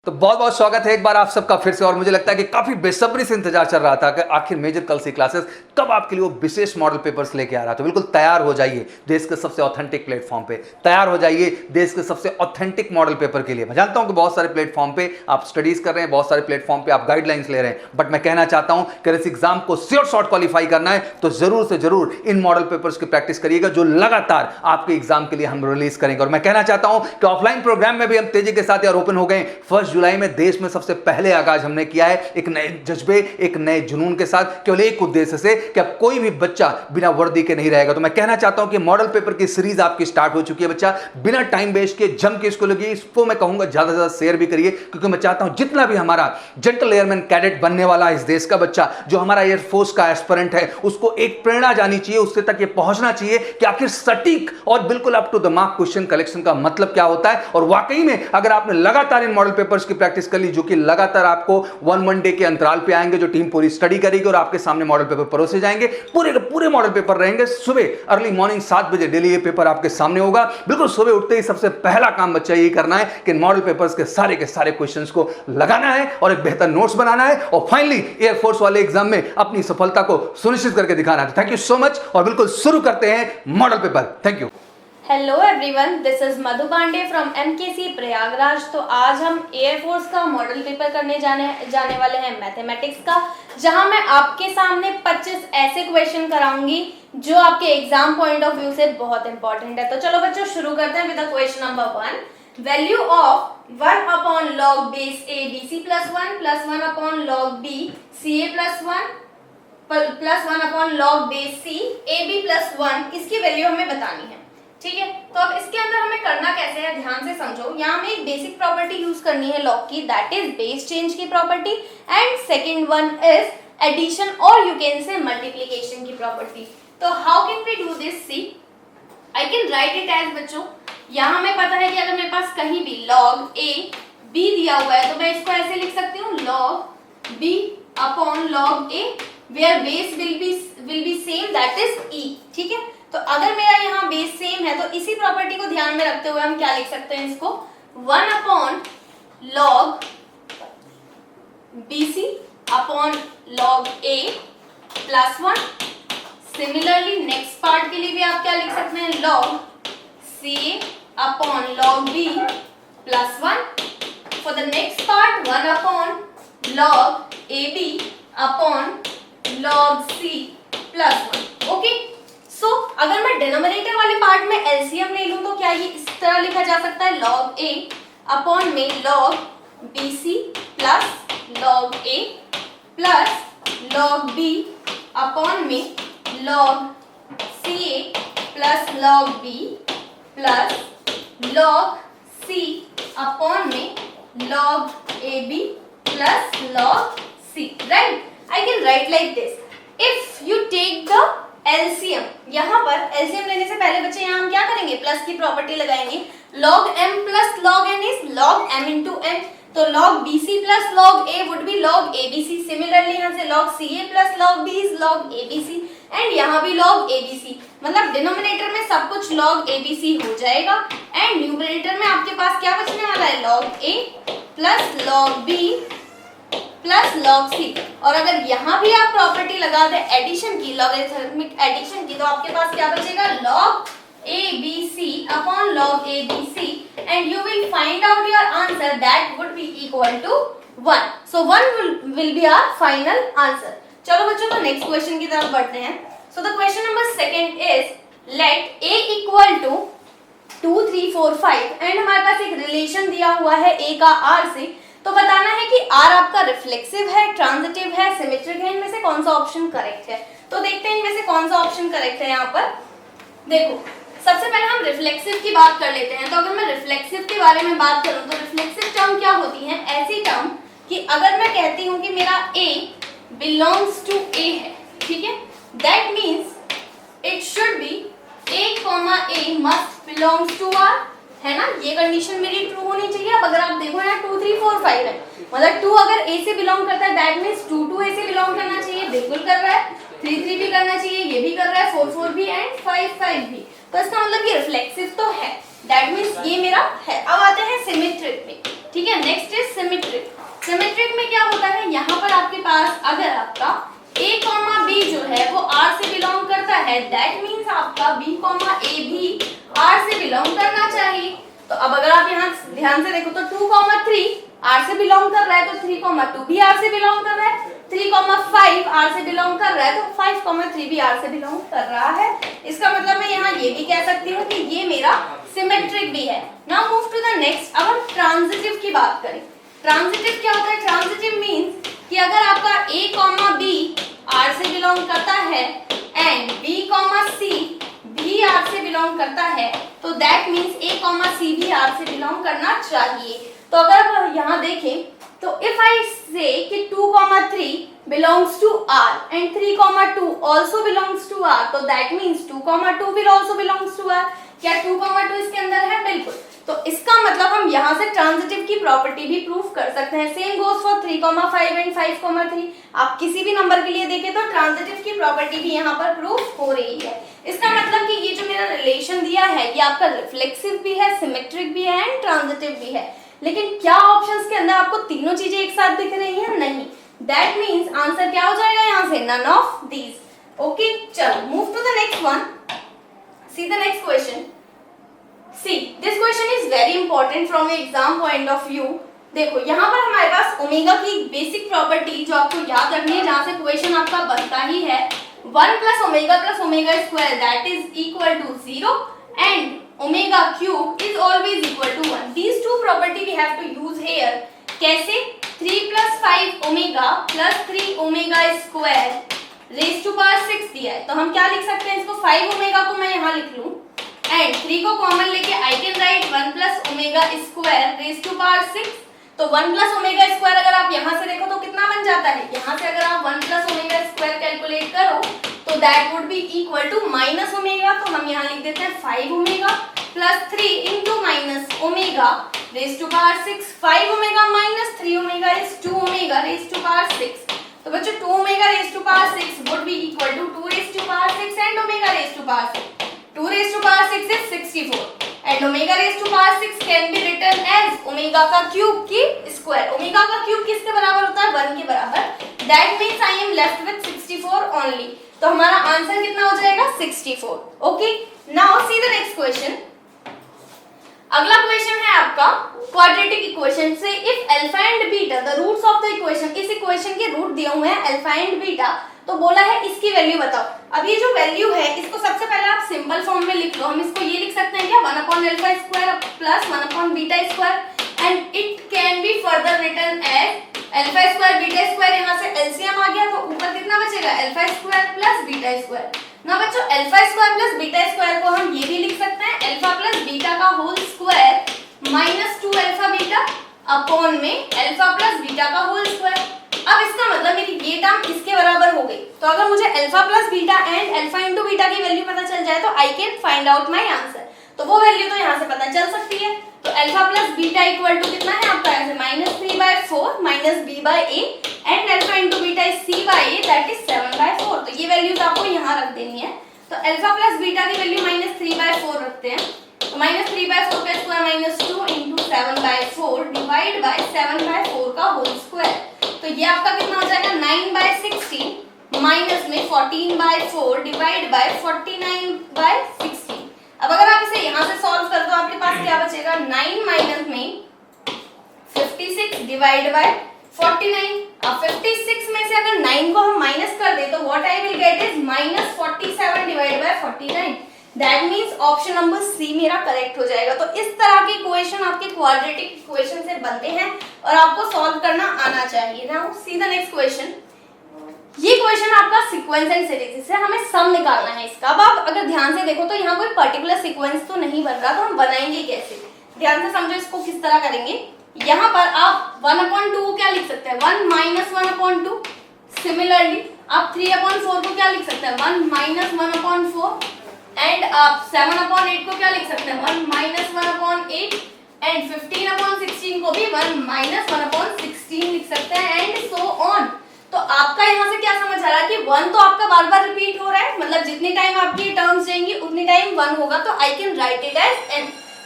तो बहुत बहुत स्वागत है एक बार आप सबका फिर से। और मुझे लगता है कि काफी बेसब्री से इंतजार चल रहा था कि आखिर मेजर कल सी क्लासेस कब आपके लिए वो विशेष मॉडल पेपर्स लेके आ रहा था। बिल्कुल तैयार हो जाइए देश के सबसे ऑथेंटिक प्लेटफॉर्म पे, तैयार हो जाइए देश के सबसे ऑथेंटिक मॉडल पेपर के लिए। मैं जानता हूं कि बहुत सारे प्लेटफॉर्म पे आप स्टडीज कर रहे हैं, बहुत सारे प्लेटफॉर्म पे आप गाइडलाइंस ले रहे हैं, बट मैं कहना चाहता हूं कि इस एग्जाम को श्योर शॉर्ट क्वालिफाई करना है तो जरूर से जरूर इन मॉडल पेपर्स की प्रैक्टिस करिएगा जो लगातार आपके एग्जाम के लिए हम रिलीज करेंगे। और मैं कहना चाहता हूं कि ऑफलाइन प्रोग्राम में भी हम तेजी के साथ यार ओपन हो गए। 1 जुलाई में देश में सबसे पहले आगाज हमने किया है एक नए जज्बे, एक नए जुनून के साथ, केवल एक उद्देश्य से कि अब कोई भी बच्चा बिना वर्दी के नहीं रहेगा। तो मैं कहना चाहता हूं कि मॉडल पेपर की सीरीज आपकी स्टार्ट हो चुकी है। बच्चा बिना टाइम वेस्ट के जम के इसको लगी, इसको मैं कहूंगा ज्यादा से ज्यादा शेयर भी करिए, क्योंकि मैं चाहता हूं जितना भी हमारा जेंटल एयरमैन कैडेट बनने वाला है इस देश का बच्चा, जो हमारा एयरफोर्स का एस्पिरेंट है, उसको एक प्रेरणा जानी चाहिए, उससे तक ये पहुंचना चाहिए कि आखिर सटीक और बिल्कुल up to the mark question collection का मतलब क्या होता है। और वाकई में अगर आपने लगातार इन मॉडल पेपर्स की प्रैक्टिस कर ली, जो कि लगातार आपको 1 डे के अंतराल पे आएंगे, जो टीम पूरी स्टडी करेगी और आपके सामने मॉडल पेपर परोसे जाएंगे, पूरे के पूरे मॉडल पेपर रहेंगे। सुबह अर्ली मॉर्निंग 7 बजे डेली ये पेपर आपके सामने होगा। बिल्कुल सुबह उठते ही सबसे पहला काम बच्चा ये करना है कि मॉडल पेपर्स के सारे क्वेश्चंस को लगाना है और एक बेहतर नोट्स बनाना है और फाइनली एयरफोर्स वाले एग्जाम में अपनी सफलता को सुनिश्चित करके दिखाना है। थैंक यू सो मच और बिल्कुल शुरू करते हैं model paper. Thank you. Hello everyone, this is Madhu Pandey from MKC Prayagraj. तो आज हम एयरफोर्स का मॉडल पेपर करने जाने वाले हैं मैथमेटिक्स का, जहां मैं आपके सामने 25 ऐसे क्वेश्चन कराऊंगी जो आपके एग्जाम पॉइंट ऑफ व्यू से बहुत इंपॉर्टेंट है। तो चलो बच्चों शुरू करते हैं with the question number 1। Value of 1 upon log base A B C plus 1 plus 1 upon log B C A plus 1 plus 1 upon log base C A B plus 1, इसकी वैल्यू हमें बतानी है। ठीक है, तो अब इसके अंदर हमें करना कैसे है, ध्यान से समझो। यहाँ हमें एक बेसिक प्रॉपर्टी यूज करनी है लॉग की, दैट इज बेस चेंज की property, and second one is addition और यू कैन से मल्टीप्लिकेशन की प्रॉपर्टी। तो how can we do this? See I can write it as, बच्चों यहाँ हमें पता है कि अगर मेरे पास कहीं भी लॉग ए बी दिया हुआ है तो मैं इसको ऐसे लिख सकती हूँ log b upon log a, where base will be same, that is e. ठीक है, तो अगर मेरा यहाँ बेस सेम है तो इसी प्रॉपर्टी को ध्यान में रखते हुए हम क्या लिख सकते हैं इसको, 1 upon log BC upon log A plus 1। Similarly next part के लिए भी आप क्या लिख सकते हैं, log CA upon log B plus 1। For the next part 1 upon log AB upon log C plus 1। Okay, so अगर मैं डिनोमिनेटर वाले पार्ट में एलसीएम ले लूं तो क्या ये इस तरह लिखा जा सकता है, लॉग ए अपॉन में log BC plus log A plus log B upon में log CA plus log B plus log C upon में log AB plus log C, right? I can write like this. If you take the LCM, यहाँ पर LCM लेने से पहले बच्चे यहाँ हम क्या करेंगे, प्लस की प्रॉपर्टी लगाएंगे। log m plus log n is log m into n, तो log bc plus log a would be log abc। Similarly यहाँ से log ca plus log b is log abc, and यहाँ भी log abc। मतलब denominator में सब कुछ log abc हो जाएगा एंड न्यूमरेटर में आपके पास क्या बचने वाला है, log a plus log b plus log c. और अगर यहाँ भी आप प्रॉपर्टी लगा दे एडिशन की, लॉगरिथमिक एडिशन की, तो आपके पास क्या बचेगा, log a B c upon log a B c, and you will find out your answer that would be equal to 1। So 1 will be our final answer. चलो बच्चों तो नेक्स्ट क्वेश्चन की तरफ बढ़ते हैं। So the question number 2 is let a equal to 2 3 4 5 and हमारे पास एक रिलेशन दिया हुआ है ए का आर से। तो बताना है कि R आपका रिफ्लेक्सिव है, ट्रांजिटिव है, सिमेट्रिक है, इनमें से कौन सा ऑप्शन करेक्ट है। तो देखते हैं इनमें से कौन सा ऑप्शन करेक्ट है। यहाँ पर देखो, सबसे पहले हम रिफ्लेक्सिव की बात कर लेते हैं। तो अगर मैं रिफ्लेक्सिव के बारे में बात करूं तो रिफ्लेक्सिव टर्म क्या होती है, ऐसी टर्म कि अगर मैं कहती हूँ कि मेरा A बिलोंग्स टू A है, ठीक है, that means it should be A, must belongs to R, है ना, ये कंडीशन मेरी ट्रू होनी चाहिए। अब अगर आप देखो यहाँ 2 3 4 5 है, मतलब 2 अगर A से बिलोंग करता है दैट मीन्स 2 2 A से बिलोंग करना चाहिए, बिल्कुल कर रहा है। 3 3 भी करना चाहिए, ये भी कर रहा है, 4 4 भी एंड 5 5 भी। तो इसका मतलब ये रिफ्लेक्सिव तो है, दैट मीन्स ये मेरा है। अब आते हैं सिमेट्रिक में। ठीक है। Next is symmetric. सिमेट्रिक में क्या होता है, यहाँ पर आपके पास अगर आपका a कॉमा b जो है वो R से बिलोंग करता है, दैट मीन्स आपका b कॉमा a भी R से बिलोंग करना चाहिए। तो अब अगर आप यहाँ ध्यान से देखो तो 2 कॉमा 3 R से बिलोंग कर रहा है, तो 3 कॉमा 2 भी R से बिलोंग कर रहा है, 3 कॉमा 5 R से बिलोंग कर रहा है, तो 5 कॉमा 3 भी R से बिलोंग कर रहा है। इसका मतलब मैं यहाँ ये भी कह सकती हूँ कि ये मेरा सिमेट्रिक भी है। Now move to the next. अब हम ट्रांजिटिव की बात करें। ट्रांजिटिव क्या होता है? ट्रांजिटिव मीन्स कि अगर आपका a कॉमा b R से बिलोंग करता है एंड b कॉमा c भी R से बिलोंग करता है, तो that means a comma c भी R से बिलोंग करना चाहिए। तो अगर आप यहाँ देखें तो इफ आई से कि 2 comma 3 belongs to R and 3 comma 2 also belongs to R, तो that means 2 comma 2 will also belongs to R। क्या 2 कॉमा 2 इसके अंदर है? बिल्कुल। तो इसका मतलब हम यहाँ से ट्रांजिटिव की प्रॉपर्टी भी प्रूफ कर सकते हैं। Same goes for 3 comma 5 and 5 comma 3। आप किसी भी नंबर के लिए देखें तो ट्रांजिटिव की प्रॉपर्टी भी यहाँ पर प्रूफ हो रही है। इसका मतलब कि ये जो मेरा रिलेशन दिया है ये आपका रिफ्लेक्सिव भी है, सिमेट्रिक भी है एंड ट्रांजिटिव भी है। लेकिन क्या ऑप्शंस के अंदर आपको तीनों चीजें एक साथ दिख रही हैं? नहीं। दैट मीन्स आंसर क्या हो जाएगा यहाँ से? None of these. ओके, चलो move to the next one. See the next question. See, this question is very important from exam point of view। देखो यहाँ पर हमारे पास ओमेगा की बेसिक प्रॉपर्टी जो आपको याद रखनी है, जहाँ से क्वेश्चन आपका बनता ही है 1 plus omega square that is equal to 0 and omega cube is always equal to 1। These two property we have to use here. कैसे? 3 plus 5 omega plus 3 omega square raise to power 6 दिया है, तो हम क्या लिख सकते हैं इसको? 5 ओमेगा को मैं यहाँ लिख लूँ एंड 3 को कॉमन लेके I can write 1 plus omega square raise to power 6। तो 1 प्लस ओमेगा स्क्वायर अगर आप यहाँ से देखो तो कितना बन जाता है? यहाँ से अगर आप 1 प्लस ओमेगा स्क्वायर कैलकुलेट करो तो that would be equal to minus omega. तो हम यहाँ लिख देते हैं 5 omega plus 3 into minus omega raise to power 6। 5 omega minus 3 omega is 2 omega raise to power 6। तो बच्चों 2 omega raise to power 6 would be equal to 2 raise to power 6 and omega raise to power 6। 2 raised to power 6 is 64 and omega raised to power 6 can be written as omega का cube की square. Omega का cube किसके बराबर होता है? 1 के बराबर। That means I am left with 64 only। तो हमारा आंसर कितना हो जाएगा? 64। Okay, now see the next question. अगला क्वेश्चन है आपका क्वाड्रेटिक इक्वेशन से if alpha and beta the roots of the equation. इस इक्वेशन के रूट दिए हुए हैं अल्फा एंड बीटा, तो बोला है इसकी वैल्यू बताओ। अब ये जो वैल्यू है इसको सबसे पहले आप सिंपल फॉर्म में लिख लो। हम इसको ये लिख सकते हैं क्या? 1 upon alpha square plus 1 upon beta square and it can be further written as alpha square beta square. यहाँ से एलसीएम आ गया तो ऊपर कितना बचेगा? Alpha square plus beta square. ना बच्चों alpha square plus beta square को हम ये भी लिख सकते हैं अल्फा प्लस बीटा का whole square minus 2 alpha beta upon में अल्फा प्लस बीटा का होल स्क्वायर। अब इसका मतलब मेरी ये टर्म इसके बराबर हो गई। तो अगर मुझे alpha plus beta and alpha into beta की वैल्यू पता चल जाए तो I can find out my answer. तो वो वैल्यू तो यहाँ से पता चल सकती है। तो alpha plus beta equal to कितना है आपका? ऐसे -3/4 minus b/a and alpha into beta is c/a that is 7/4। तो ये वैल्यूज आपको यहाँ रख देनी है। तो अल्फा प्लस बीटा की वैल्यू -3/4 रखते हैं। तो -3/4 का स्क्वायर -2 इंटू 7/4 डिवाइड बाय 7/4 का होल स्क्वायर। तो ये आपका कितना हो जाएगा? 9/16 माइनस में 14/4 डिवाइड बाय 49/16। अब अगर आप इसे यहाँ से सॉल्व कर दो आपके पास क्या बचेगा? 9 माइनस में 56 डिवाइड बाय 49। अब 56 में से अगर 9 को हम माइनस कर दे तो what I will get is -47 divide by 49। That means option number C मेरा करेक्ट हो जाएगा। तो इस तरह के इक्वेशन आपके क्वाड्रेटिक इक्वेशन से बनते हैं और आपको सॉल्व करना आना चाहिए। Now see the next question. ये क्वेश्चन आपका सीक्वेंस एंड सीरीज से हमें सम निकालना है इसका। अब आप अगर ध्यान से देखो तो यहाँ कोई पर्टिकुलर सीक्वेंस तो नहीं बन रहा, तो हम बनाएंगे कैसे? ध्यान से समझो इसको किस तरह करेंगे। यहाँ पर आप 1/2 क्या लिख सकते हैं? 1 माइनस 1/2। सिमिलरली आप 3/4 को क्या लिख सकते हैं? 1 माइनस 1/4 एंड आप 7/8 को क्या लिख सकते हैं? 1 माइनस 1/8 एंड 15/16 को भी 1 माइनस 1/16 लिख सकते हैं एंड सो ऑन। तो आपका यहाँ से क्या समझ आ रहा है कि 1 तो आपका बार बार रिपीट हो रहा है, मतलब जितने टाइम आपकी टर्म्स जाएंगी उतने टाइम 1 होगा। तो I can write it as n।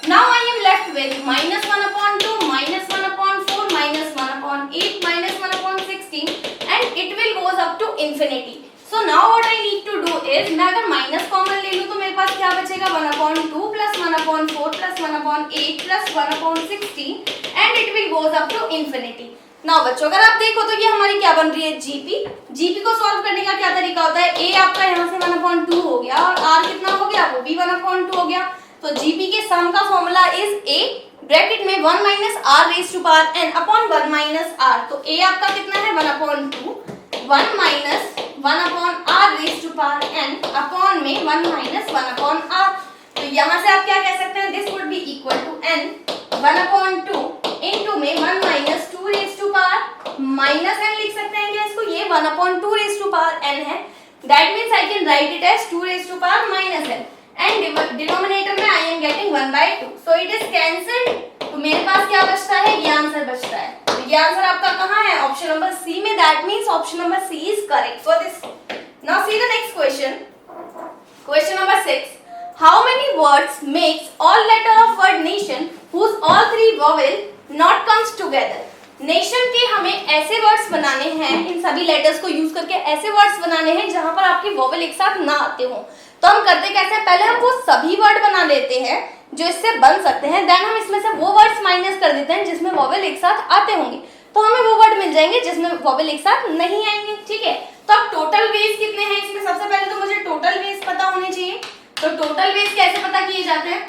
Now I am left with -1/2 -1/2 now what I need to do is, मैं अगर माइनस कॉमन ले लूं तो मेरे पास क्या बचेगा, 1/2 plus 1/4 plus 1/8 plus 1/16 and it will goes up to infinity. Now बच्चों अगर आप देखो तो ये हमारी क्या बन रही है, जीपी। जीपी को सॉल्व करने का क्या तरीका होता है, ए आपका यहाँ से 1/2 हो गया और आर कितना हो गया, वो भी 1/2 हो गया। तो जीपी के सम का फॉर्मूला इज ए ब्रैकेट में 1 minus r raise to power n upon 1 minus r. तो ए आपका कितना है 1/2, 1 minus 1 upon r raise to power n upon में 1 माइनस 1 अपॉन आर। तो यहाँ से आप क्या कह सकते हैं, this would be equal to n 1/2 into में 1 minus 2 raise to power minus n लिख सकते हैं क्या इसको, ये 1/2 रेज टू पावर एन है। That means I can write it as 2 raise to power minus n and denominator में I am getting 1/2, so it is cancelled. तो मेरे पास क्या बचता है, ये आंसर बचता है। तो ये आंसर आपका कहाँ है, ऑप्शन नंबर सी में। That means option number C is correct for this. Now see the next question, question number 6, how many words makes all letter of word nation whose all three vowel not comes together। Nation के हमें ऐसे words बनाने हैं, इन सभी letters को use करके ऐसे words बनाने हैं जहां पर आपके वॉवेल एक साथ ना आते हो। तो हम करते कैसे, पहले हम वो सभी वर्ड बना लेते हैं जो इससे बन सकते हैं, देन हम इसमें से वो वर्ड्स माइनस कर देते हैं जिसमें वॉवेल एक साथ आते होंगे, तो हमें वो वर्ड मिल जाएंगे जिसमें वॉवेल एक साथ नहीं आएंगे। ठीक है, तो अब टोटल वेज कितने हैं इसमें, सबसे पहले तो मुझे टोटल वेज पता होने चाहिए। तो टोटल वेज कैसे पता किए जाते हैं,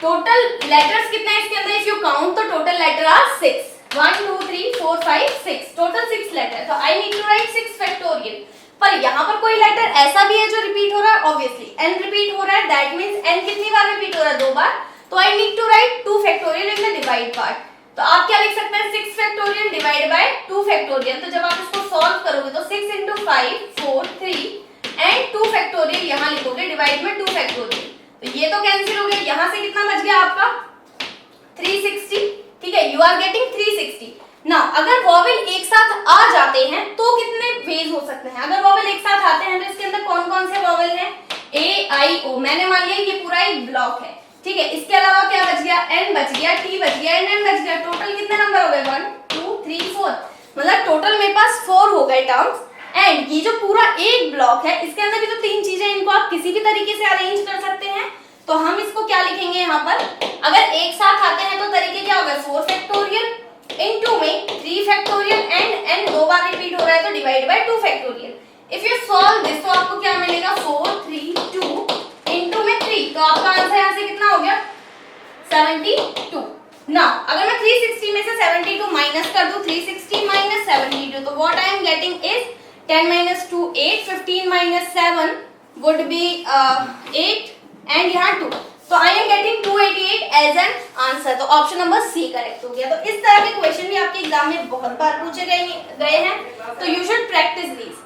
टोटल लेटर्स कितने हैं इसके अंदर, इफ यू काउंट तो total letter are 6, 1 2 3 4 5 6, total 6 letter. तो I need to write 6 factorial. पर यहाँ पर कोई लेटर ऐसा भी है जो रिपीट हो रहा है, ऑब्वियसली एन रिपीट हो रहा है, दैट मींस एन कितनी बार रिपीट हो रहा है, 2 बार। तो I need to write 2 factorial in the divide part. तो आप क्या लिख सकते हैं, 6 फैक्टोरियल डिवाइड बाय 2 फैक्टोरियल। तो जब आप इसको सॉल्व करोगे तो 6 × 5 4 3 एंड 2 फैक्टोरियल यहाँ लिखोगे डिवाइड में 2 फैक्टोरियल। तो ये तो कैंसिल हो गया, यहाँ से कितना बच गया आपका 360। ठीक है, यू आर गेटिंग 360। नाउ अगर वॉवेल एक साथ आ जाते हैं तो कितने वेज हो सकते हैं, अगर वॉवेल एक साथ आते हैं तो इसके अंदर कौन कौन से वॉवेल हैं, ए आई ओ, मैंने मान लिया ये पूरा एक ब्लॉक है। ठीक है, इसके अलावा क्या बच गया, एन बच गया, टी बच गया एंड एम बच गया। टोटल कितने नंबर हो गए, 1 2 3 4, मतलब टोटल मेरे पास 4 हो गए टर्म्स। एंड ये जो पूरा एक ब्लॉक है इसके अंदर भी तो 3 चीजें, इनको आप किसी भी तरीके से अरेंज कर सकते हैं। तो हम इसको क्या लिखेंगे यहाँ पर, अगर एक साथ आते हैं तो तरीके क्या हो गए, 4 फैक्टोरियल इनटू में 3 फैक्टोरियल एंड एन 2 बार रिपीट हो रहा है तो divide by 2 factorial. If you solve this तो आपको क्या मिलेगा, 4 3 2 इनटू में 3, तो आपका आंसर यहाँ से कितना हो गया 72। नाउ अगर मैं 360 में से 72 माइनस कर दूं, 360 माइनस 72, तो what I am getting is 10 minus 2 8, 15 minus 7 would be 8 and यहाँ 2, तो I am getting 288 as an answer। तो ऑप्शन नंबर सी करेक्ट हो गया। तो इस तरह के क्वेश्चन भी आपके एग्जाम में बहुत बार पूछे गए हैं, तो you should practice these.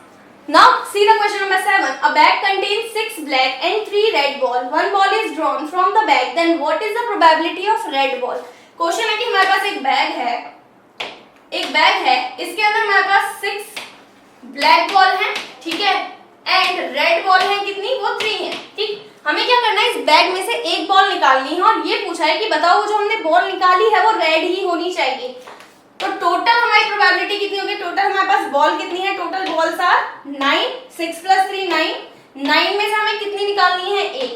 Now see the question number 7, a bag contains 6 black and 3 red ball, one ball is drawn from the bag, then what is the probability of red ball। Question है कि हमारे पास एक bag है, इसके अंदर हमारे पास 6 black ball है, ठीक है, एंड रेड बॉल है कितनी, वो 3 है। ठीक, हमें क्या करना है, इस बैग में से एक बॉल निकालनी है और ये पूछा है कि बताओ वो जो हमने बॉल निकाली है वो रेड ही होनी चाहिए। तो टोटल हमारी प्रोबेबिलिटी कितनी होगी, टोटल हमारे पास बॉल कितनी है, टोटल बॉल्स आर 9, 6 + 3 9, 9 में से हमें कितनी निकालनी है, 1।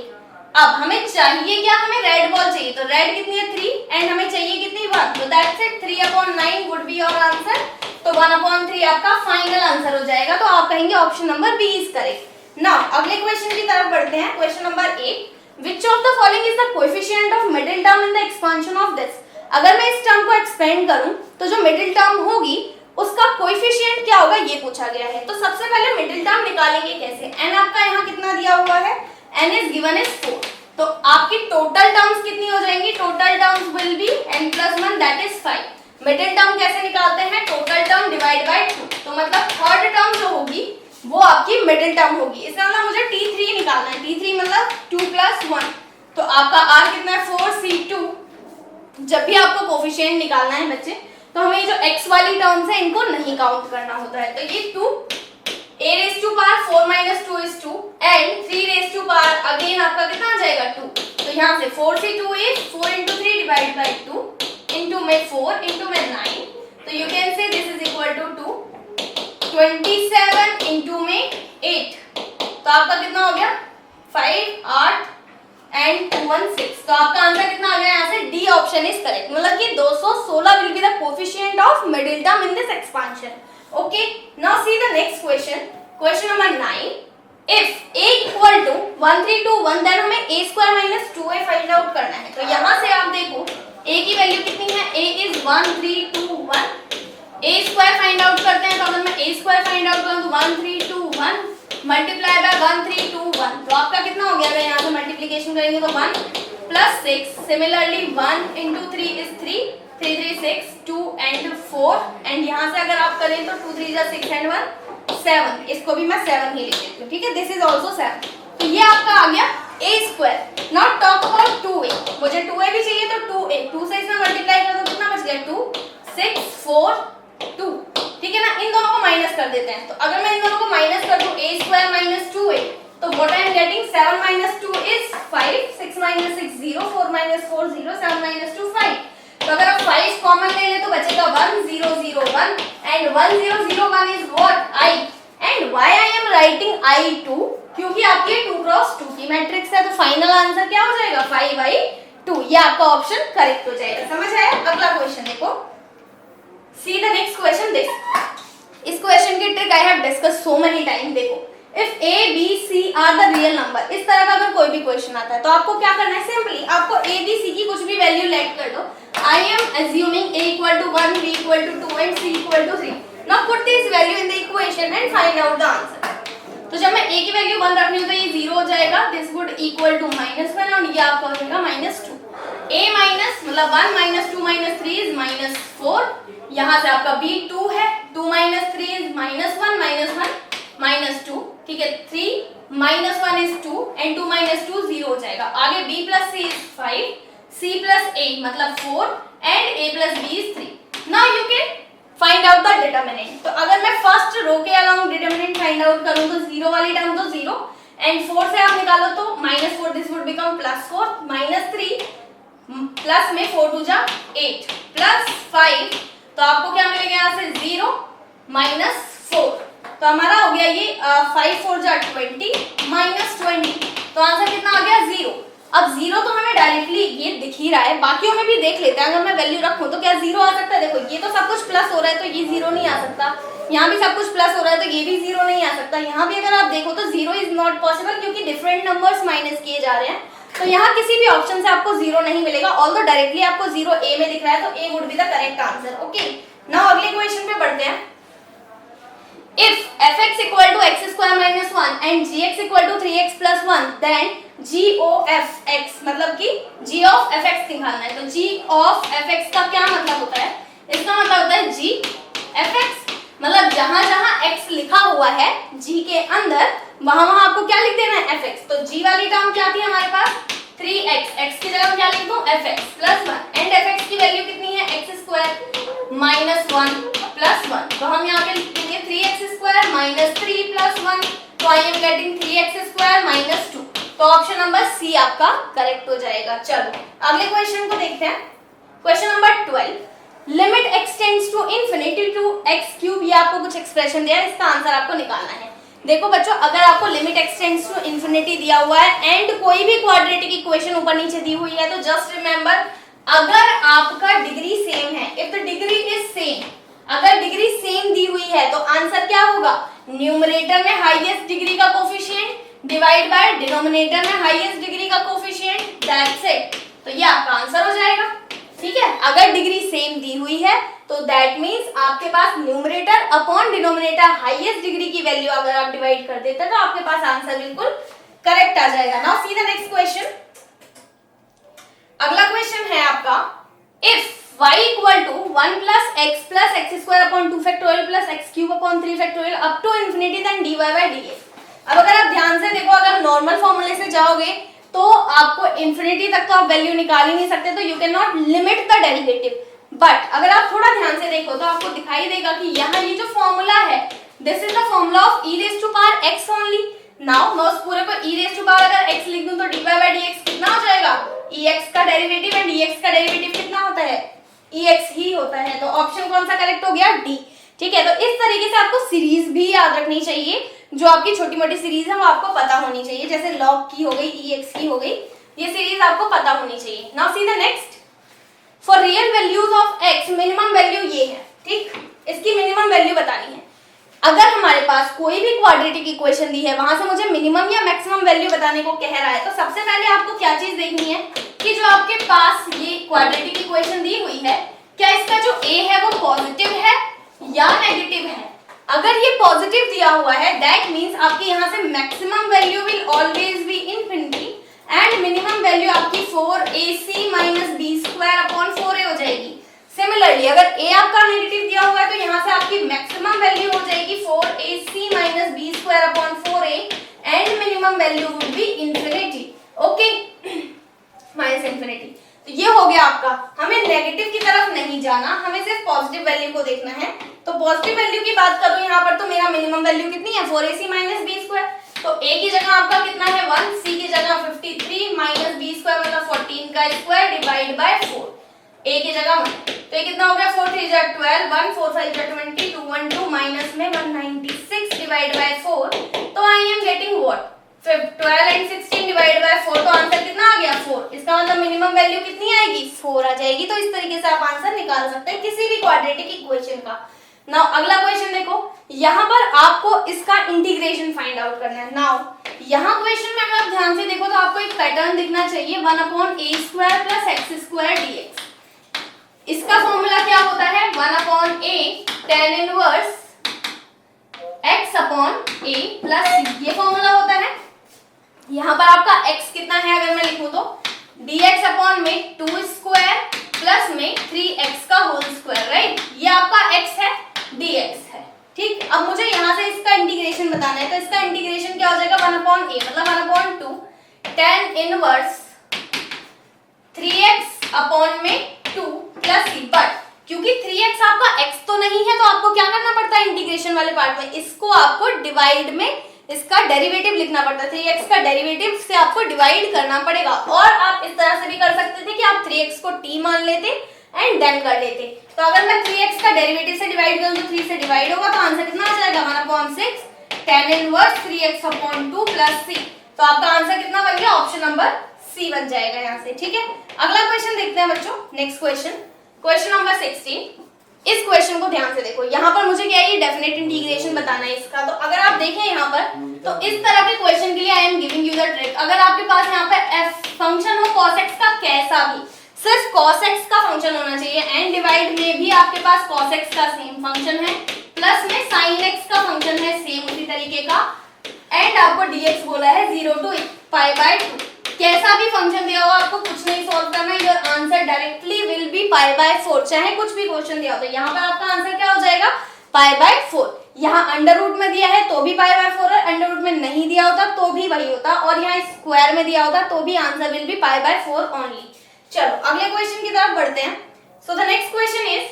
अब हमें चाहिए क्या, हमें रेड बॉल चाहिए, तो रेड कितनी है 3 एंड हमें चाहिए कितनी 1, तो that's it, 3/9 would be your answer. तो 1/3 आपका फाइनल आंसर हो जाएगा। तो आप कहेंगे option number B is correct. Now अगले क्वेश्चन की तरफ बढ़ते हैं, question number 8, which of the following is the coefficient of middle term in the expansion of this. अगर मैं इस टर्म को एक्सपेंड करूं तो जो मिडिल टर्म होगी उसका कोएफिशिएंट क्या होगा, ये पूछा गया है। तो सबसे पहले मिडिल टर्म निकालेंगे कैसे, एन आपका यहाँ कितना दिया हुआ है, एन इज गिवन इज 4, तो आपकी टोटल टर्म्स कितनी हो जाएंगी, total terms will be n + 1 that is 5। Middle term कैसे निकालते हैं, टोटल टर्म डिवाइड बाय 2, तो मतलब थर्ड टर्म जो होगी वो आपकी मिडिल टर्म होगी। इसका मतलब मुझे t3 निकालना है, t3 मतलब 2 + 1, तो आपका r कितना है 4c2। जब भी आपको कोफिशिएंट निकालना है बच्चे, तो हमें ये जो x वाली टर्म्स है इनको नहीं काउंट करना होता है। तो ये 2 a⁴ 4 - 2 is 2 एंड 3⁴ अगेन आपका कितना आ जाएगा 2, तो यहाँ से 4c2 is 4 × 3 divide by 2 into में 4 into में 9, तो you can say this is equal to 2, 27 into में 8, तो आपका कितना हो गया 5, 8 एंड 2, 1, 6, तो आपका आंसर कितना आ गया यहाँ से डी ऑप्शन इज करेक्ट, मतलब कि 216 will be the coefficient of middle term in this expansion. Okay, now see the next question, question number 9. If a equal to 1, 3, 2, 1, then हमें a square minus 2a find out करना है. तो यहाँ से आप देखो a की वैल्यू कितनी है, a is 1, 3, 2, 1. a square find out करते हैं, तो अगर मैं a स्क्वायर फाइंड आउट करूँ तो 1, 3, 2, 1 मल्टीप्लाई बाय 1, 3, 2, 1, तो आपका कितना हो गया, अगर यहाँ से मल्टीप्लीकेशन करेंगे तो 1 plus 6, similarly 1 into 3 is 3, 3, 3, 6, 2 and 4, and यहाँ से अगर आप करें तो 2, 3 जा 6 and 1 7, इसको भी मैं 7 ही लिख देती हूँ. ठीक है, दिस इज ऑल्सो 7. तो ये आपका आ गया a square. Now talk about 2a, मुझे 2a भी चाहिए तो 2a, 2 से इसमें मल्टीप्लाई कर दो, कितना बच गया 2, 6, 4, 2. ठीक है ना, इन दोनों को माइनस कर देते हैं. तो अगर मैं इन दोनों को माइनस कर दूं a स्क्वायर माइनस 2a, तो what I am getting 7 minus 2 is 5, 6 minus 6 0, 4 minus 4 0, 7 minus 2 5. तो अगर आप 5 कॉमन ले ले तो बचेगा 1 0 0 1 and 1 0 0 1 is what i. And why I am writing i2, क्योंकि आपकी 2 क्रॉस 2 की मैट्रिक्स है, तो फाइनल आंसर क्या हो जाएगा 5/2. ये आपका ऑप्शन करेक्ट हो जाएगा. समझ आया? अगला क्वेश्चन देखो, see the next question. this इस क्वेश्चन की trick I have discuss so many time. देखो, if a b c are the real number, इस तरह का अगर कोई भी क्वेश्चन आता है तो आपको क्या करना है, सिंपली आपको a b c की कुछ भी वैल्यू लेट कर दो. I am assuming a equal to 1, b equal to 2 and c equal to 3. Now put this value in the equation and find out the answer. तो जब मैं a की value 1 रखनी हूँ तो ये 0 हो जाएगा, दिस वुड इक्वल टू -1 और ये आपका हो जाएगा -2. a माइनस मतलब 1 माइनस 2 माइनस 3 इज -4. यहाँ से आपका b 2 है, 2 माइनस 3 इज -1 माइनस 2. ठीक है, 3 माइनस 1 इज 2 एंड 2 माइनस 2 0 हो जाएगा. आगे b plus c is 5, c plus a मतलब 4 and a plus b is 3. Now you can find out the determinant. तो अगर मैं फर्स्ट रो के अलोंग डिटरमिनेंट फाइंड आउट करूं तो 0 वाली टर्म तो 0 एंड 4 से आप निकालो तो -4, दिस वुड बिकम +4, -3 प्लस में 4 2 जा 8 प्लस 5, तो आपको क्या मिलेगा यहाँ से 0 -4. तो हमारा हो गया ये 5 4 जा 20 -20, तो आंसर कितना आ गया 0. अब 0 तो हमें डायरेक्टली ये दिख ही रहा है, बाकियों में भी देख लेते हैं. अगर मैं वैल्यू रखूं तो क्या 0 आ सकता है? देखो, ये तो सब कुछ प्लस हो रहा है तो ये 0 नहीं आ सकता. यहाँ भी सब कुछ प्लस हो रहा है तो ये भी 0 नहीं आ सकता. यहाँ भी अगर आप देखो तो 0 इज नॉट पॉसिबल, क्योंकि डिफरेंट नंबर्स माइनस किए जा रहे हैं. तो यहाँ किसी भी ऑप्शन से आपको 0 नहीं मिलेगा. ऑल्दो डायरेक्टली आपको 0 ए में दिख रहा है तो A would be the correct answer. Okay, now अगले क्वेश्चन पे बढ़ते हैं. If fx equal to x square minus 1 and gx equal to 3x plus 1, then g of fx मतलब कि g of fx निकालना है. तो g of fx का क्या मतलब होता है? इसका मतलब होता है g fx, मतलब जहां जहां x लिखा हुआ है g के अंदर, वहां वहां आपको क्या लिख देना है fx. तो g वाली टर्म क्या थी हमारे पास 3x, x की जगह क्या लिख दूं fx plus 1 एंड fx की वैल्यू कितनी है x स्क्वायर minus 1 plus 1. तो हम यहाँ पे लिखेंगे 3x स्क्वायर minus 3 plus 1, तो I am getting 3x square minus 2. तो ऑप्शन नंबर सी आपका करेक्ट हो जाएगा. चलो अगले क्वेश्चन को देखते हैं. Question number 12, limit x tends to infinity two x cube. ये आपको कुछ एक्सप्रेशन दिया है, इसका आंसर आपको निकालना है. देखो बच्चों, अगर आपको limit x tends to infinity दिया हुआ है एंड कोई भी क्वाड्रेटिक इक्वेशन ऊपर नीचे दी हुई है, तो जस्ट रिमेंबर, अगर आपका डिग्री सेम है, if the degree is same, अगर डिग्री सेम दी हुई है तो आंसर क्या होगा, न्यूमरेटर में हाईएस्ट डिग्री का कोफिशिएंट डिवाइड बाय डिनोमिनेटर में हाईएस्ट डिग्री का कोफिशिएंट, दैट्स इट. तो ये आपका आंसर हो जाएगा. ठीक है, अगर डिग्री सेम दी हुई है तो दैट मींस आपके पास numerator upon denominator highest degree की वैल्यू अगर आप डिवाइड कर देते हैं तो आपके पास आंसर बिल्कुल करेक्ट आ जाएगा. Now see the next question. अगला क्वेश्चन है आपका, if y equal to 1 plus x square upon 2 factorial plus x cube upon 3 factorial up to infinity then dy by dx. अब अगर आप ध्यान से देखो, अगर नॉर्मल फॉर्मूले से जाओगे तो आपको इन्फिनिटी तक तो आप वैल्यू निकाल ही नहीं सकते, तो you can not limit the derivative. But अगर आप थोड़ा ध्यान से देखो तो आपको दिखाई देगा कि यहाँ ये जो फॉर्मूला है, this is the formula of e raise to power x only. नाउ मैं उस पूरे को e रेज़ टू पावर अगर x लिख दूं तो dy बाय dx कितना हो जाएगा, ex का डेरिवेटिव एंड dx का डेरिवेटिव कितना होता है, ex ही होता है. तो ऑप्शन कौन सा करेक्ट हो गया, डी. ठीक है, तो इस तरीके से आपको सीरीज भी याद रखनी चाहिए, जो आपकी छोटी मोटी सीरीज है वो आपको पता होनी चाहिए, जैसे लॉग की हो गई, EX की हो गई, ये सीरीज आपको पता होनी चाहिए। Now see the next, for real values of x minimum value ये है, ठीक, इसकी मिनिमम वैल्यू बतानी है। अगर हमारे पास कोई भी क्वाड्रेटिक इक्वेशन दी है, वहां से मुझे मिनिमम या मैक्सिमम वैल्यू बताने को कह रहा है, तो सबसे पहले आपको क्या चीज देखनी है कि जो आपके पास ये क्वाड्रेटिक इक्वेशन दी हुई है, क्या इसका जो a है वो पॉजिटिव है या नेगेटिव है। अगर ये पॉजिटिव दिया हुआ है, दैट मींस आपकी यहाँ से maximum value will always be infinity and minimum value आपकी 4ac minus b square upon 4a हो जाएगी। सिमिलरली अगर a आपका नेगेटिव दिया हुआ है, तो यहाँ से आपकी मैक्सिमम वैल्यू हो जाएगी 4ac minus b square upon 4a and minimum value would be infinity. Okay, minus infinity. तो ये हो गया आपका, हमें नेगेटिव की तरफ नहीं जाना, हमें सिर्फ पॉजिटिव वैल्यू को देखना है। तो पॉजिटिव वैल्यू की बात करूं यहाँ पर, तो मेरा मिनिमम वैल्यू कितनी है 4ac माइनस बी स्क्वायर, तो a की जगह आपका कितना है 1, c की जगह 53 माइनस बी स्क्वायर मतलब 14 का स्क्वायर डिवाइड बाय 4, a की जगह 1, तो ये कितना हो गया 4 3 12, 1 4 5 20, 2 1 2 माइनस में 196 डिवाइड बाय 4, तो आई am getting what 12 and 16 divide by 4, तो आंसर कितना आ गया 4। इसका मतलब मिनिमम वैल्यू कितनी आएगी 4 आ जाएगी। तो इस तरीके से आप आंसर निकाल सकते हैं किसी भी क्वाड्रेटिक इक्वेशन का। नाउ अगला क्वेश्चन देखो, यहाँ पर आपको इसका इंटीग्रेशन फाइंड आउट करना है। नाउ यहाँ क्वेश्चन में अगर आप ध्यान से देखो तो आपको एक पैटर्न दिखना चाहिए 1/a² प्लस x² dx। इसका फॉर्मूला क्या होता है 1/a tan inverse x/a plus c, ये फॉर्मूला होता है। यहाँ पर आपका x कितना है अगर मैं लिखूं तो dx अपॉन में 2 स्क्वायर प्लस में 3x का होल स्क्वायर, राइट, ये आपका x है, dx है, ठीक। अब मुझे यहाँ से इसका इंटीग्रेशन बताना है, तो इसका इंटीग्रेशन क्या हो जाएगा 1/a मतलब 1/2 tan इनवर्स 3x अपॉन में 2 प्लस c, बट क्योंकि 3x आपका x तो नहीं है, तो आपको क्या करना पड़ता है इंटीग्रेशन वाले पार्ट में, इसको आपको डिवाइड में इसका डेरिवेटिव लिखना पड़ता है। 3x का डेरिवेटिव से आपको डिवाइड करना पड़ेगा, और आप इस तरह से भी कर सकते थे कि आप 3x को t मान लेते एंड देन कर लेते। तो अगर मैं 3x का डेरिवेटिव से डिवाइड करूं तो 3 से डिवाइड होगा, तो आंसर कितना आ जाएगा 1/6 tan inverse 3x upon 2 plus c। तो आपका आंसर कितना बन गया ऑप्शन नंबर सी बन जाएगा यहाँ से, ठीक है। अगला क्वेश्चन देखते हैं बच्चों, नेक्स्ट क्वेश्चन, क्वेश्चन नंबर 16। इस क्वेश्चन को ध्यान से देखो, यहाँ पर मुझे क्या है ये डेफिनेट इंटीग्रेशन बताना है इसका। तो अगर आप देखें यहाँ पर, तो इस तरह के क्वेश्चन के लिए I am giving you the trick. अगर आपके पास यहाँ पे f फंक्शन हो cos x का कैसा भी, सिर्फ cos x का फंक्शन होना चाहिए, एंड डिवाइड में भी आपके पास cos x का सेम फंक्शन है, प्लस में sin x का फंक्शन है सेम उसी तरीके का, एंड आपको dx बोला है 0 to π/2। कैसा भी फंक्शन दिया हुआ आपको कुछ नहीं सॉल्व करना, your answer directly will be π/4, चाहे कुछ भी क्वेश्चन दिया हो। तो यहाँ पर आपका आंसर क्या हो जाएगा π/4। यहाँ अंडर रूट में दिया है तो भी π/4 है, अंडर रूट में नहीं दिया होता तो भी वही होता, और यहाँ स्क्वायर में दिया होता तो भी आंसर विल बी π/4 ओनली। चलो अगले क्वेश्चन की तरफ बढ़ते हैं। So the next question is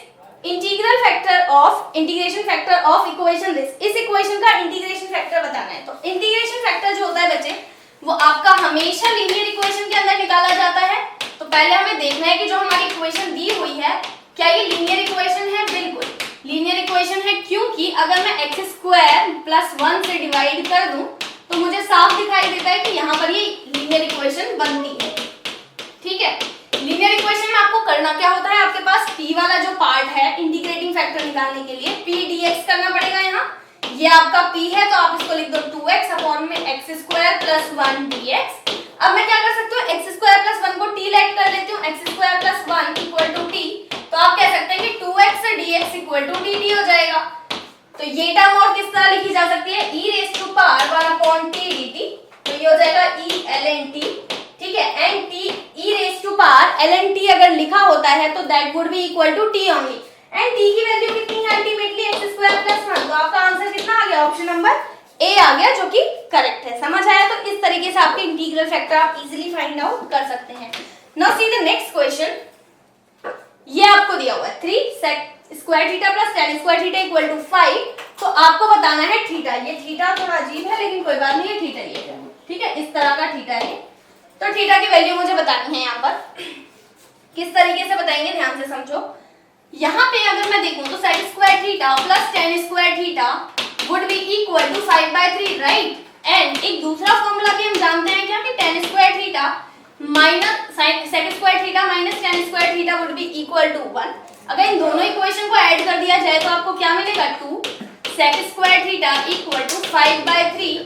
integration factor of equation this. इस इक्वेशन का इंटीग्रेशन फैक्टर बताना है। तो इंटीग्रेशन फैक्टर जो होता है बच्चे, वो आपका हमेशा लीनियर इक्वेशन के अंदर निकाला जाता है। तो पहले हमें देखना है कि जो हमारी इक्वेशन दी हुई है क्या ये लीनियर इक्वेशन है। बिल्कुल लीनियर इक्वेशन है, क्योंकि अगर मैं x² प्लस 1 से डिवाइड कर दूं तो मुझे साफ दिखाई देता है कि यहाँ पर ये लीनियर इक्वेशन बनती है, ठीक है। लीनियर इक्वेशन में आपको करना क्या होता है, आपके पास p वाला जो पार्ट है इंटीग्रेटिंग फैक्टर निकालने के लिए p dx करना पड़ेगा। यहाँ ये आपका p है तो आप इसको लिख दो 2x अपॉन में x² प्लस 1 dx। अब मैं क्या कर सकती हूँ, x² प्लस 1 को t लेट कर लेती हूँ, x² plus 1 equal to t। तो आप कह सकते हैं कि 2x dx equal to dt हो जाएगा। तो ये टर्म और किस तरह लिखी जा सकती है, e raise to power 1 upon t dt। तो ये हो जाएगा e ln t, ठीक है, and t e raise to power ln t अगर लिखा होता है तो that would be equal to t only, and t की वैल्यू कितनी है अल्टीमेटली x² प्लस 1। तो आपका आंसर कितना आ गया, ऑप्शन नंबर ए आ गया, जो कि करेक्ट है। समझ आया। तो इस तरीके से आपके इंटीग्रल फैक्टर आप इजीली फाइंड आउट कर सकते हैं। Now see the next question. ये आपको दिया हुआ है 3 sec square theta plus tan square theta equal to 5। तो आपको बताना है थीटा। ये थीटा थोड़ा अजीब है लेकिन कोई बात नहीं है, थीटा ये है, ठीक है, इस तरह का थीटा है। तो थीटा की वैल्यू मुझे बतानी है। यहाँ पर किस तरीके से बताएंगे ध्यान से समझो। यहाँ पे अगर मैं देखूं तो sec square theta theta plus tan square theta would be equal to 5/3 right. And एक दूसरा फॉर्मूला भी हम जानते हैं क्या कि tan square theta minus sec square theta minus tan square theta would be equal to 1। अगर इन दोनों इक्वेशन को ऐड कर दिया जाए तो आपको क्या मिलेगा 2 sec square theta equal to 5/3